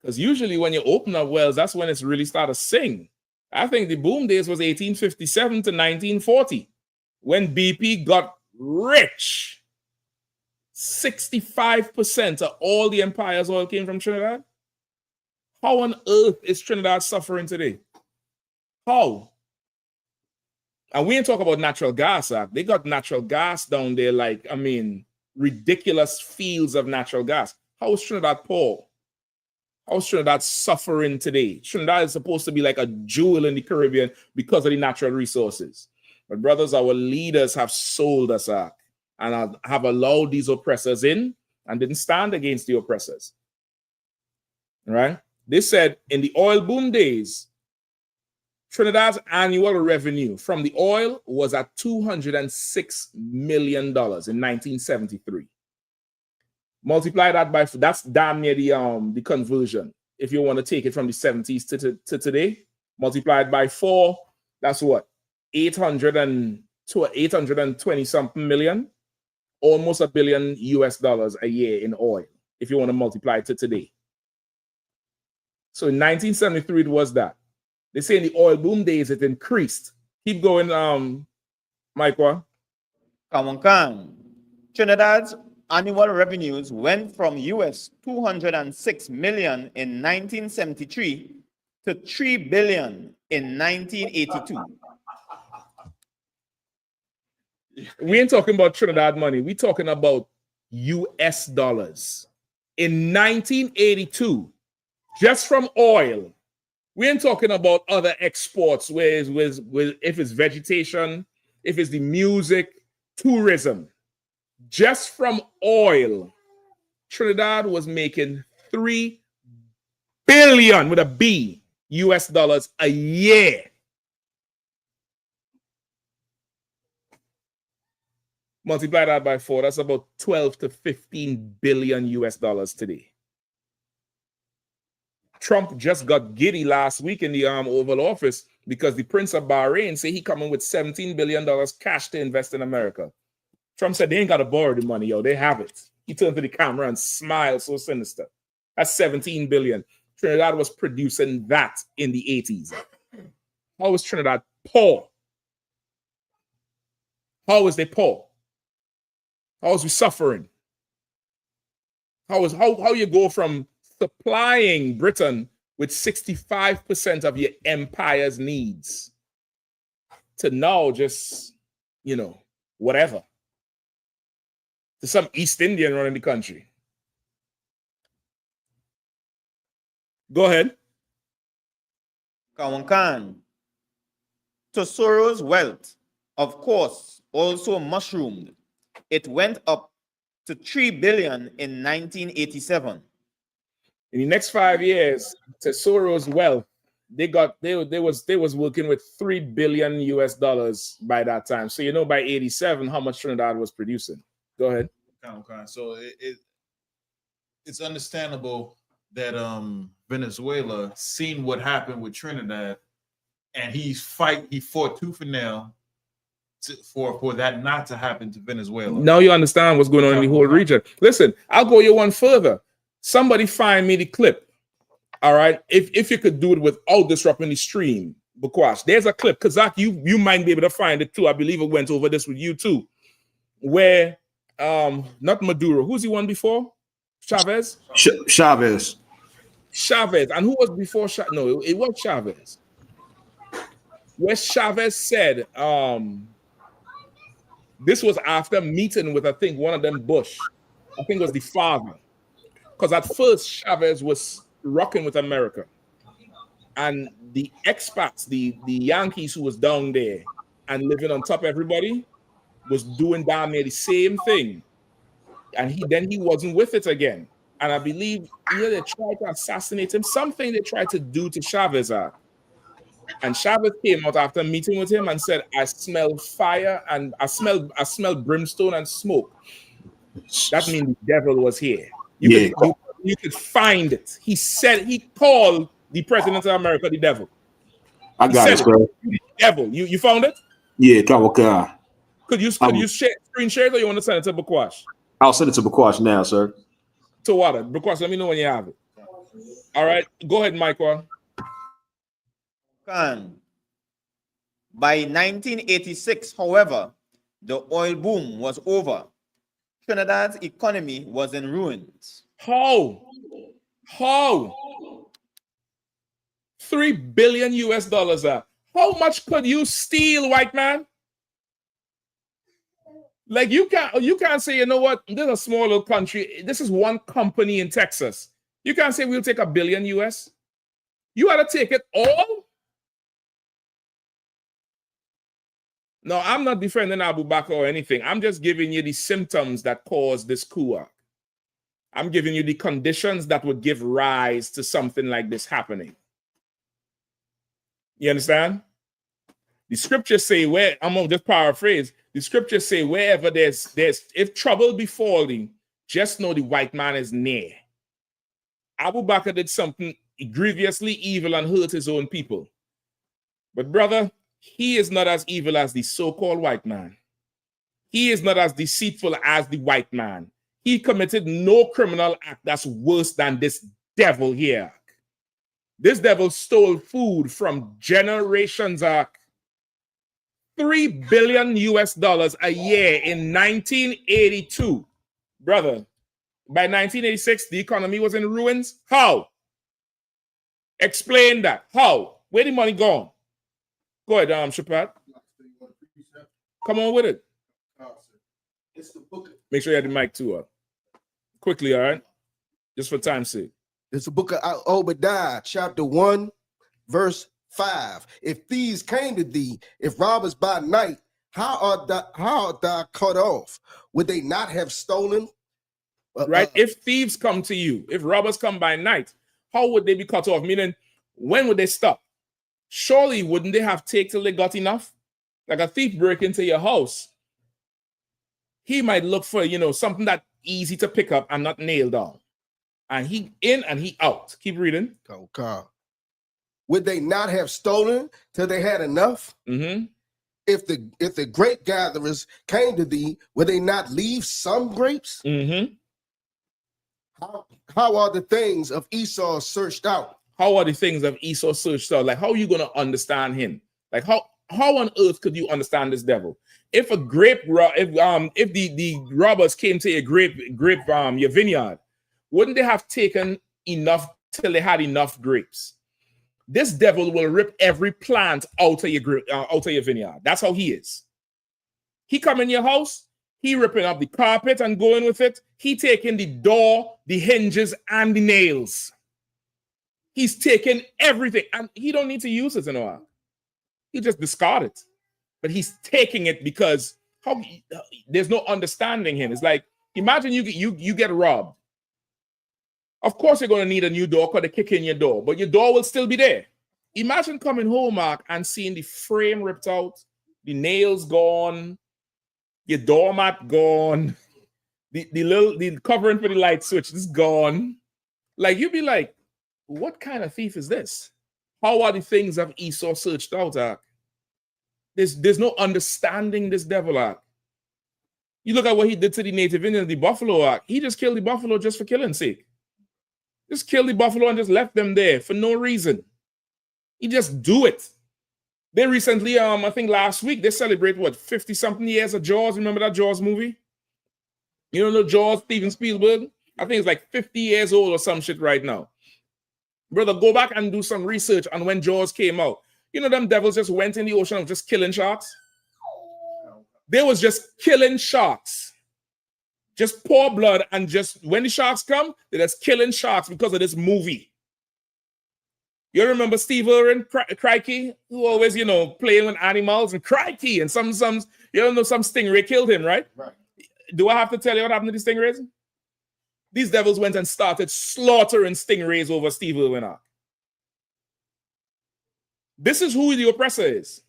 because usually when you open up wells, that's when it's really started to sing. I think the boom days was 1857 to 1940, when BP got rich. 65% of all the empire's oil came from Trinidad. How on earth is Trinidad suffering today? How? And we ain't talk about natural gas. They got natural gas down there, like, I mean, ridiculous fields of natural gas. How is Trinidad poor? How is Trinidad suffering today? Trinidad is supposed to be like a jewel in the Caribbean because of the natural resources. But brothers, our leaders have sold us and have allowed these oppressors in and didn't stand against the oppressors. All right? They said in the oil boom days, Trinidad's annual revenue from the oil was at $206 million in 1973. Multiply that by, that's damn near the conversion. If you want to take it from the 70s to today, multiply it by 4, that's what? 820 something million, almost $1 billion US dollars a year in oil, if you want to multiply it to today. So in 1973, it was that. They say in the oil boom days, it increased. Keep going, Mike. Trinidad's annual revenues went from US 206 million in 1973 to 3 billion in 1982. We ain't talking about Trinidad money. We're talking about US dollars. In 1982, just from oil, we ain't talking about other exports, where if it's vegetation, if it's the music, tourism. Just from oil, Trinidad was making 3 billion with a B US dollars a year. Multiply that by 4, that's about 12 to 15 billion US dollars today. Trump just got giddy last week in the Oval Office because the Prince of Bahrain say he coming with $17 billion cash to invest in America. Trump said they ain't got to borrow the money, yo. They have it. He turned to the camera and smiled so sinister. That's 17 billion. Trinidad was producing that in the 80s. How is Trinidad poor? How is they poor? How is we suffering? How you go from supplying Britain with 65% of your empire's needs to now just, whatever. To some East Indian running the country. Go ahead. Kawankan. Tesoro's wealth, of course, also mushroomed. It went up to $3 billion in 1987. In the next 5 years, Tesoro's wealth, they was working with $3 billion US by that time. So by 87, how much Trinidad was producing. Go ahead. So it's understandable that Venezuela seen what happened with Trinidad, and he fought tooth and nail for that not to happen to Venezuela. Now you understand what's going on in the whole region. Listen, I'll go you one further. Somebody find me the clip. All right. If you could do it without disrupting the stream, Bukwash, there's a clip. Kazak, you might be able to find it too. I believe it went over this with you too. Where not Maduro. Who's the one before? Chavez? Chavez. And who was before Chavez? No, it was Chavez. Where Chavez said, this was after meeting with, I think, one of them Bush. I think it was the father. Because at first, Chavez was rocking with America. And the expats, the Yankees who was down there and living on top of everybody, was doing down there the same thing. And he wasn't with it again. And I believe they tried to assassinate him. Something they tried to do to Chavez. And Chavez came out after meeting with him and said, I smell fire and I smell brimstone and smoke. That means the devil was here. You could find it. He called the president of America the devil. I got it, bro. The devil. You found it? Yeah, Kawaka. Could you screen share it, or you want to send it to Bukwash? I'll send it to Bukwash now, sir. To what? Bukwash, let me know when you have it. All right. Go ahead, Michael. By 1986, however, the oil boom was over. Trinidad's economy was in ruins. How? $3 billion US. How much could you steal, white man? Like you can't say, you know what? This is a small little country. This is one company in Texas. You can't say we'll take $1 billion US. You ought to take it all. No, I'm not defending Abu Bakr or anything. I'm just giving you the symptoms that cause this coup. I'm giving you the conditions that would give rise to something like this happening. You understand? The scriptures say I'm gonna just paraphrase. The scriptures say wherever there's if trouble befall thee, just know the white man is near. Abu Bakr did something grievously evil and hurt his own people. But brother, he is not as evil as the so-called white man. He is not as deceitful as the white man. He committed no criminal act that's worse than this devil here. This devil stole food from generations. $3 billion US a year in 1982. Brother, by 1986, the economy was in ruins. How? Explain that. How? Where the money gone? Go ahead, Shapat. Come on with it. It's the book. Make sure you have the mic too. Quickly, all right? Just for time's sake. It's the book of Obadiah, chapter 1, verse 5. If thieves came to thee, if robbers by night, how art thou cut off? Would they not have stolen? Right? If thieves come to you, if robbers come by night, how would they be cut off? Meaning, when would they stop? Surely wouldn't they have taken till they got enough? Like a thief break into your house, he might look for, something that easy to pick up and not nail down. And he in and he out. Keep reading. Okay. Would they not have stolen till they had enough? Mm-hmm. If the grape gatherers came to thee, would they not leave some grapes? Mm-hmm. How are the things of Esau searched out? How are the things of Esau searched out? Like, how are you going to understand him? Like, how on earth could you understand this devil? If the robbers came to your vineyard, wouldn't they have taken enough till they had enough grapes? This devil will rip every plant out of your vineyard. That's how he is. He come in your house, he ripping up the carpet and going with it. He taking the door, the hinges, and the nails. He's taking everything, and he don't need to use it in a while. He just discard it. But he's taking it because there's no understanding him. It's like, imagine you get robbed. Of course, you're going to need a new door because they kick in your door, but your door will still be there. Imagine coming home, Mark, and seeing the frame ripped out, the nails gone, your doormat gone, the covering for the light switch is gone. Like, you'd be like, what kind of thief is this? How are the things of Esau searched out? There's no understanding this devil. You look at what he did to the native Indians, the buffalo. He just killed the buffalo just for killing's sake. Just killed the buffalo and just left them there for no reason. He just do it. They recently, I think last week, they celebrate, 50-something years of Jaws. Remember that Jaws movie? You don't know Jaws, Steven Spielberg? I think it's like 50 years old or some shit right now. Brother, go back and do some research on when Jaws came out. You know, them devils just went in the ocean and just killing sharks? They was just killing sharks. Just pour blood, and just when the sharks come, they're just killing sharks because of this movie. You remember Steve Irwin, Crikey, who always, playing with animals, and Crikey, and some stingray killed him, right? Right. Do I have to tell you what happened to these stingrays? These devils went and started slaughtering stingrays over Steve Irwin. This is who the oppressor is.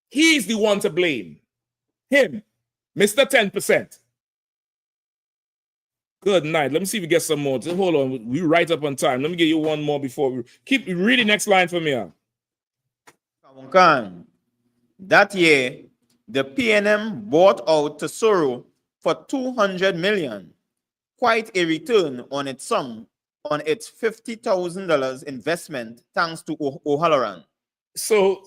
He's the one to blame. Him, Mr. 10%. Good night. Let me see if we get some more. Just hold on. We right up on time. Let me get you one more before we keep reading next line for me. That year, the PNM bought out Tesoro for $200 million. Quite a return on its sum on its $50,000 investment, thanks to O'Halloran. So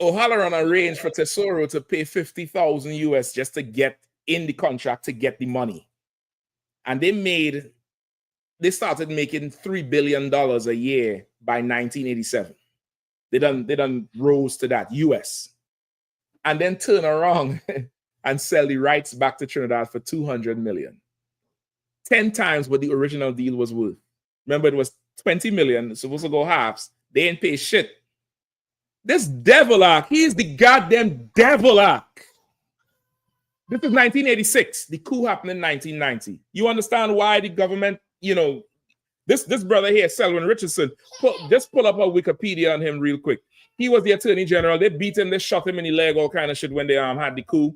O'Halloran arranged for Tesoro to pay $50,000 US just to get in the contract to get the money. And they started making $3 billion a year by 1987. They done rose to that, US. And then turn around and sell the rights back to Trinidad for $200 million. 10 times what the original deal was worth. Remember, it was $20 million, supposed to go halves. They didn't pay shit. This devil, he's the goddamn devil. This is 1986. The coup happened in 1990. You understand why the government, this brother here, Selwyn Richardson, just pull up a Wikipedia on him real quick. He was the attorney general. They beat him, they shot him in the leg, all kind of shit when they had the coup.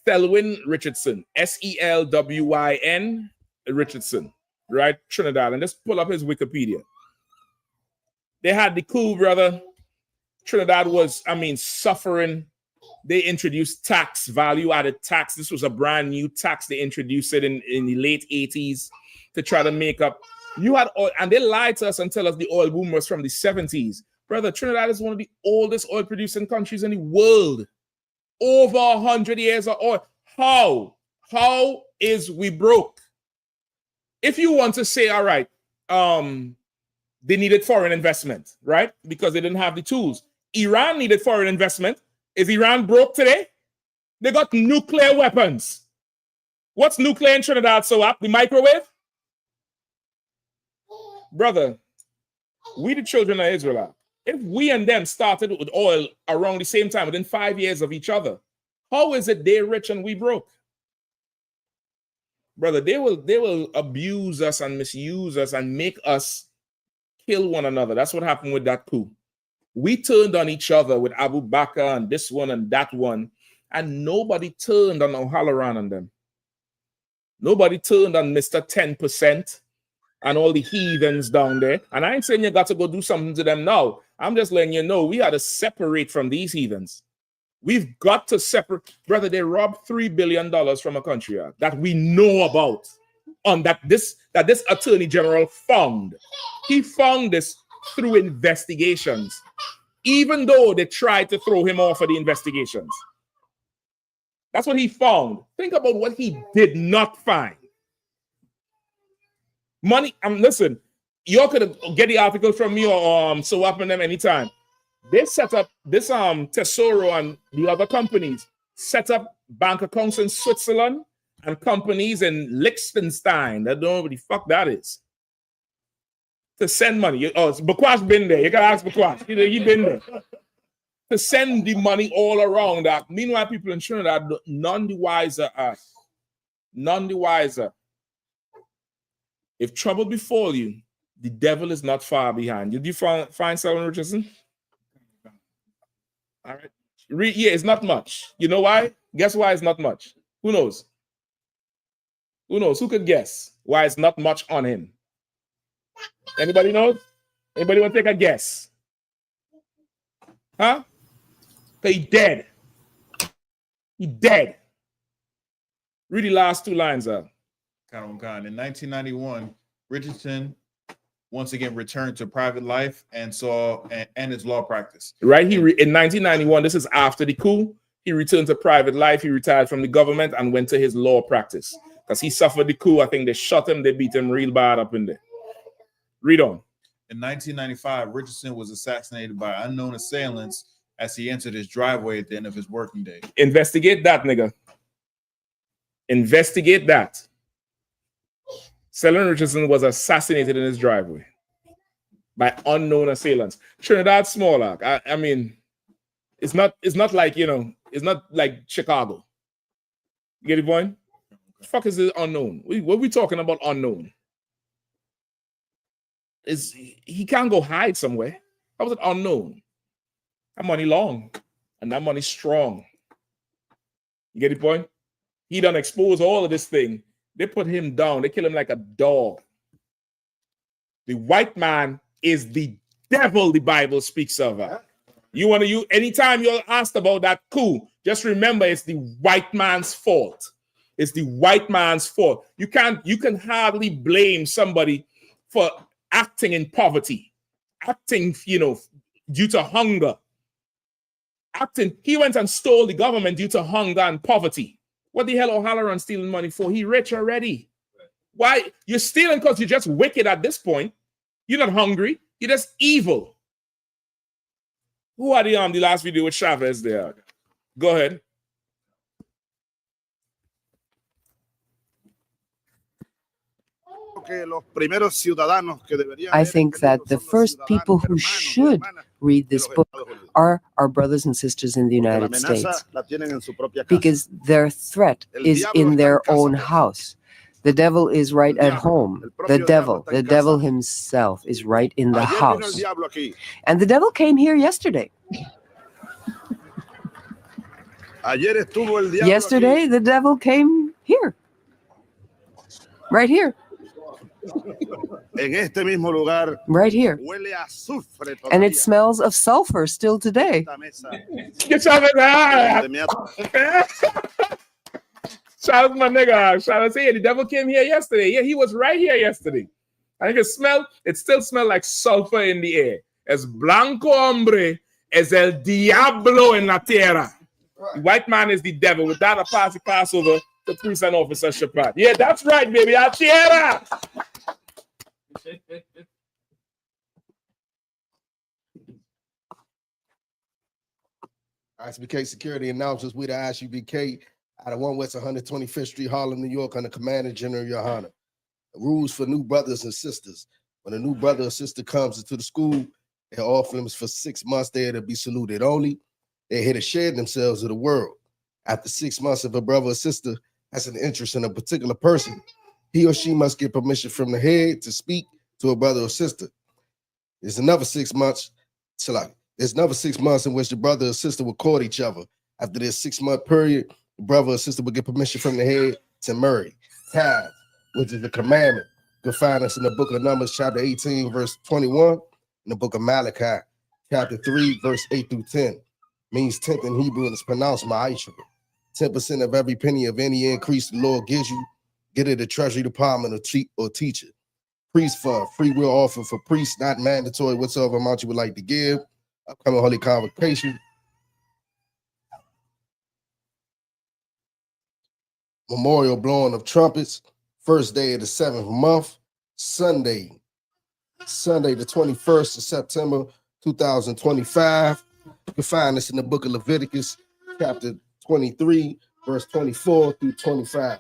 Selwyn Richardson, Selwyn Richardson, right? Trinidad. And just pull up his Wikipedia. They had the coup, brother. Trinidad was, suffering. They introduced tax, value-added tax. This was a brand new tax. They introduced it in the late 80s to try to make up. You had oil, and they lied to us and tell us the oil boom was from the 70s. Brother, Trinidad is one of the oldest oil-producing countries in the world. Over 100 years of oil. How is we broke? If you want to say, all right, they needed foreign investment, right? Because they didn't have the tools. Iran needed foreign investment. Is Iran broke today? They got nuclear weapons. What's nuclear in Trinidad? So up the microwave? Brother, we the children of Israel. If we and them started with oil around the same time, within 5 years of each other, how is it they rich and we broke? Brother, they will abuse us and misuse us and make us kill one another. That's what happened with that coup. We turned on each other with Abu Bakr and this one and that one, and nobody turned on O'Halloran and them. Nobody turned on Mr. 10% and all the heathens down there. And I ain't saying you got to go do something to them now. I'm just letting you know we had to separate from these heathens. We've got to separate. Brother, they robbed $3 billion from a country that we know about, on that this attorney general found. He found this through investigations, even though they tried to throw him off of the investigations. That's what he found. Think about what he did not find. Money, listen, you could get the article from me or so up in them anytime. They set up this Tesoro and the other companies set up bank accounts in Switzerland and companies in Liechtenstein. That don't know what the fuck that is. To send money. Bakwash been there. You can ask Bakwash. He been there. To send the money all around that. Meanwhile, people in Trinidad, none the wiser are. None the wiser. If trouble befall you, the devil is not far behind. Did you find Solomon Richardson? All right. Yeah, it's not much. You know why? Guess why it's not much? Who knows? Who knows? Who could guess why it's not much on him? Anybody knows? Anybody want to take a guess? Huh? He dead. He dead. Read the last two lines out. In 1991, Richardson once again returned to private life and his law practice. Right. In 1991, this is after the coup. He returned to private life. He retired from the government and went to his law practice because he suffered the coup. I think they shot him. They beat him real bad up in there. Read on. In 1995, Richardson was assassinated by unknown assailants as he entered his driveway at the end of his working day. Investigate that, nigga. Investigate that. Solomon Richardson was assassinated in his driveway by unknown assailants. Trinidad smaller. I mean, it's not like, it's not like Chicago. You get the point? What the fuck is this unknown? What are we talking about unknown? He can't go hide somewhere. How was it unknown? That money long and that money strong. You get the point? He done expose all of this thing. They put him down. They kill him like a dog. The white man is the devil the Bible speaks of. Anytime you're asked about that coup, just remember it's the white man's fault. It's the white man's fault. You can hardly blame somebody for acting in poverty, acting, due to hunger. He went and stole the government due to hunger and poverty. What the hell O'Halloran stealing money for? He rich already. Why? You're stealing because you're just wicked at this point. You're not hungry. You're just evil. Who are the last video with Chavez there? Go ahead. I think that the first people who should read this book are our brothers and sisters in the United States, because their threat is in their own house. The devil is right at home. The devil himself is right in the house. And the devil came here yesterday. Yesterday, the devil came here. Right here. Right here. And it smells of sulfur still today. Shout out my nigga. Shout out to you. The devil came here yesterday. Yeah, he was right here yesterday. I think it still smelled like sulfur in the air. Es blanco hombre es el diablo en la tierra. The white man is the devil. With that, I pass over to priest and officer Shapat. Yeah, that's right, baby. La tierra. I.S.U.P.K security announcements with the I.S.U.P.K out of 1 West 125th Street, Harlem, New York, under Commander General Yahanna. Rules for new brothers and sisters. When a new brother or sister comes into the school, they're off limits for 6 months. They are to be saluted only. They're here to share themselves with the world. After 6 months, if a brother or sister has an interest in a particular person, he or she must get permission from the head to speak to a brother or sister. There's another 6 months. There's another 6 months in which the brother or sister will court each other. After this 6 month period, the brother or sister will get permission from the head to marry. Tithes, which is the commandment. You can find us in the book of Numbers, chapter 18, verse 21, in the book of Malachi, chapter 3, verse 8 through 10. Means 10th in Hebrew, and it's pronounced I.S.U.P.K. 10% of every penny of any increase the Lord gives you, get it at the Treasury Department or teach it. Priest fund, free will offer for priests, not mandatory whatsoever amount you would like to give. Upcoming Holy Convocation. Memorial blowing of trumpets, first day of the 7th month, Sunday, Sunday, the 21st of September, 2025. You can find this in the book of Leviticus, chapter 23, verse 24 through 25.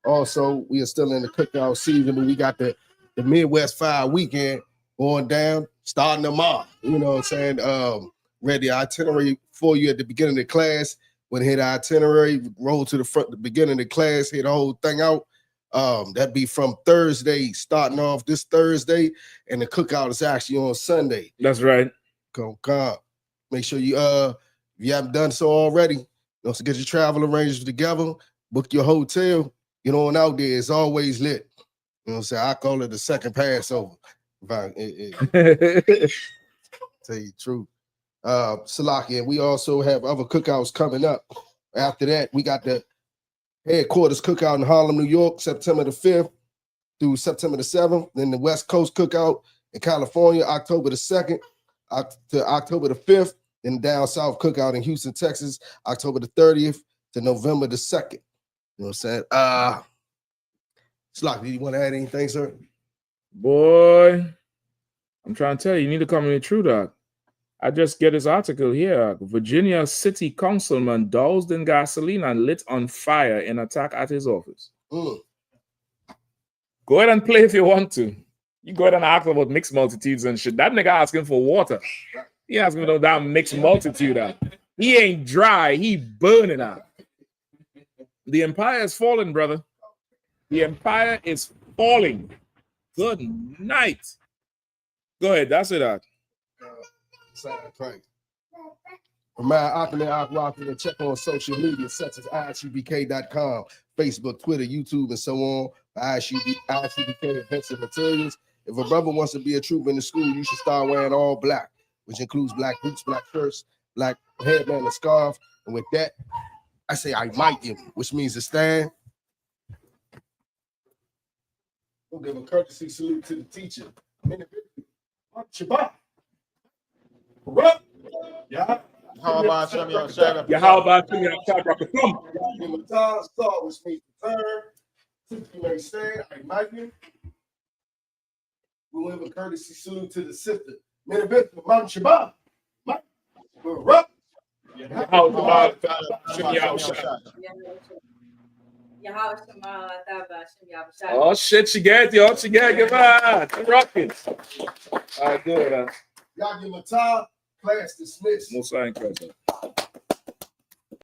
Also, we are still in the cookout season, but we got the Midwest Fire Weekend going down, starting tomorrow. You know what I'm saying? Read the itinerary for you at the beginning of the class. When hit the itinerary, roll to the front, the beginning of the class, hit the whole thing out. That'd be from Thursday, starting off this Thursday, and the cookout is actually on Sunday. That's right. Come. Make sure you if you haven't done so already, don't forget your travel arrangements together, book your hotel, get on out there. It's always lit. You know what I'm saying? I call it the second Passover. Tell you the truth. Salaki, and we also have other cookouts coming up. After that, we got the headquarters cookout in Harlem, New York, September the 5th through September the 7th. Then the West Coast cookout in California, October the 2nd to October the 5th. Then down south cookout in Houston, Texas, October the 30th to November the 2nd. You know what I'm saying? Salaki, do you want to add anything, sir? Boy, I'm trying to tell you, you need to come in the true dog. I just get this article here. Virginia City Councilman doused in gasoline and lit on fire in attack at his office. Go ahead and play if you want to. You go ahead and ask about mixed multitudes and shit. That nigga asking for water. He asking for that mixed multitude out. He ain't dry. He burning out. The empire is falling, brother. The empire is falling. Good night. Go ahead. That's it out. Remind check on social media such as ISUPK.com, Facebook, Twitter, YouTube, and so on. ISUPK events and materials. If a brother wants to be a trooper in the school, you should start wearing all black, which includes black boots, black shirts, black headband, and scarf. And with that, I say I might give, which means to stand. We'll give a courtesy salute to the teacher. Shabbat. How about some of your shaggy? Yeah, how about some of your shaggy? Start with me to turn. You may stand. I might give. We'll have a courtesy salute to the sister. Mom Shabbat. How about some your Oh shit, she get you. She get you, man. Rocking. All right, good. Y'all give a time. Class dismissed. No sign,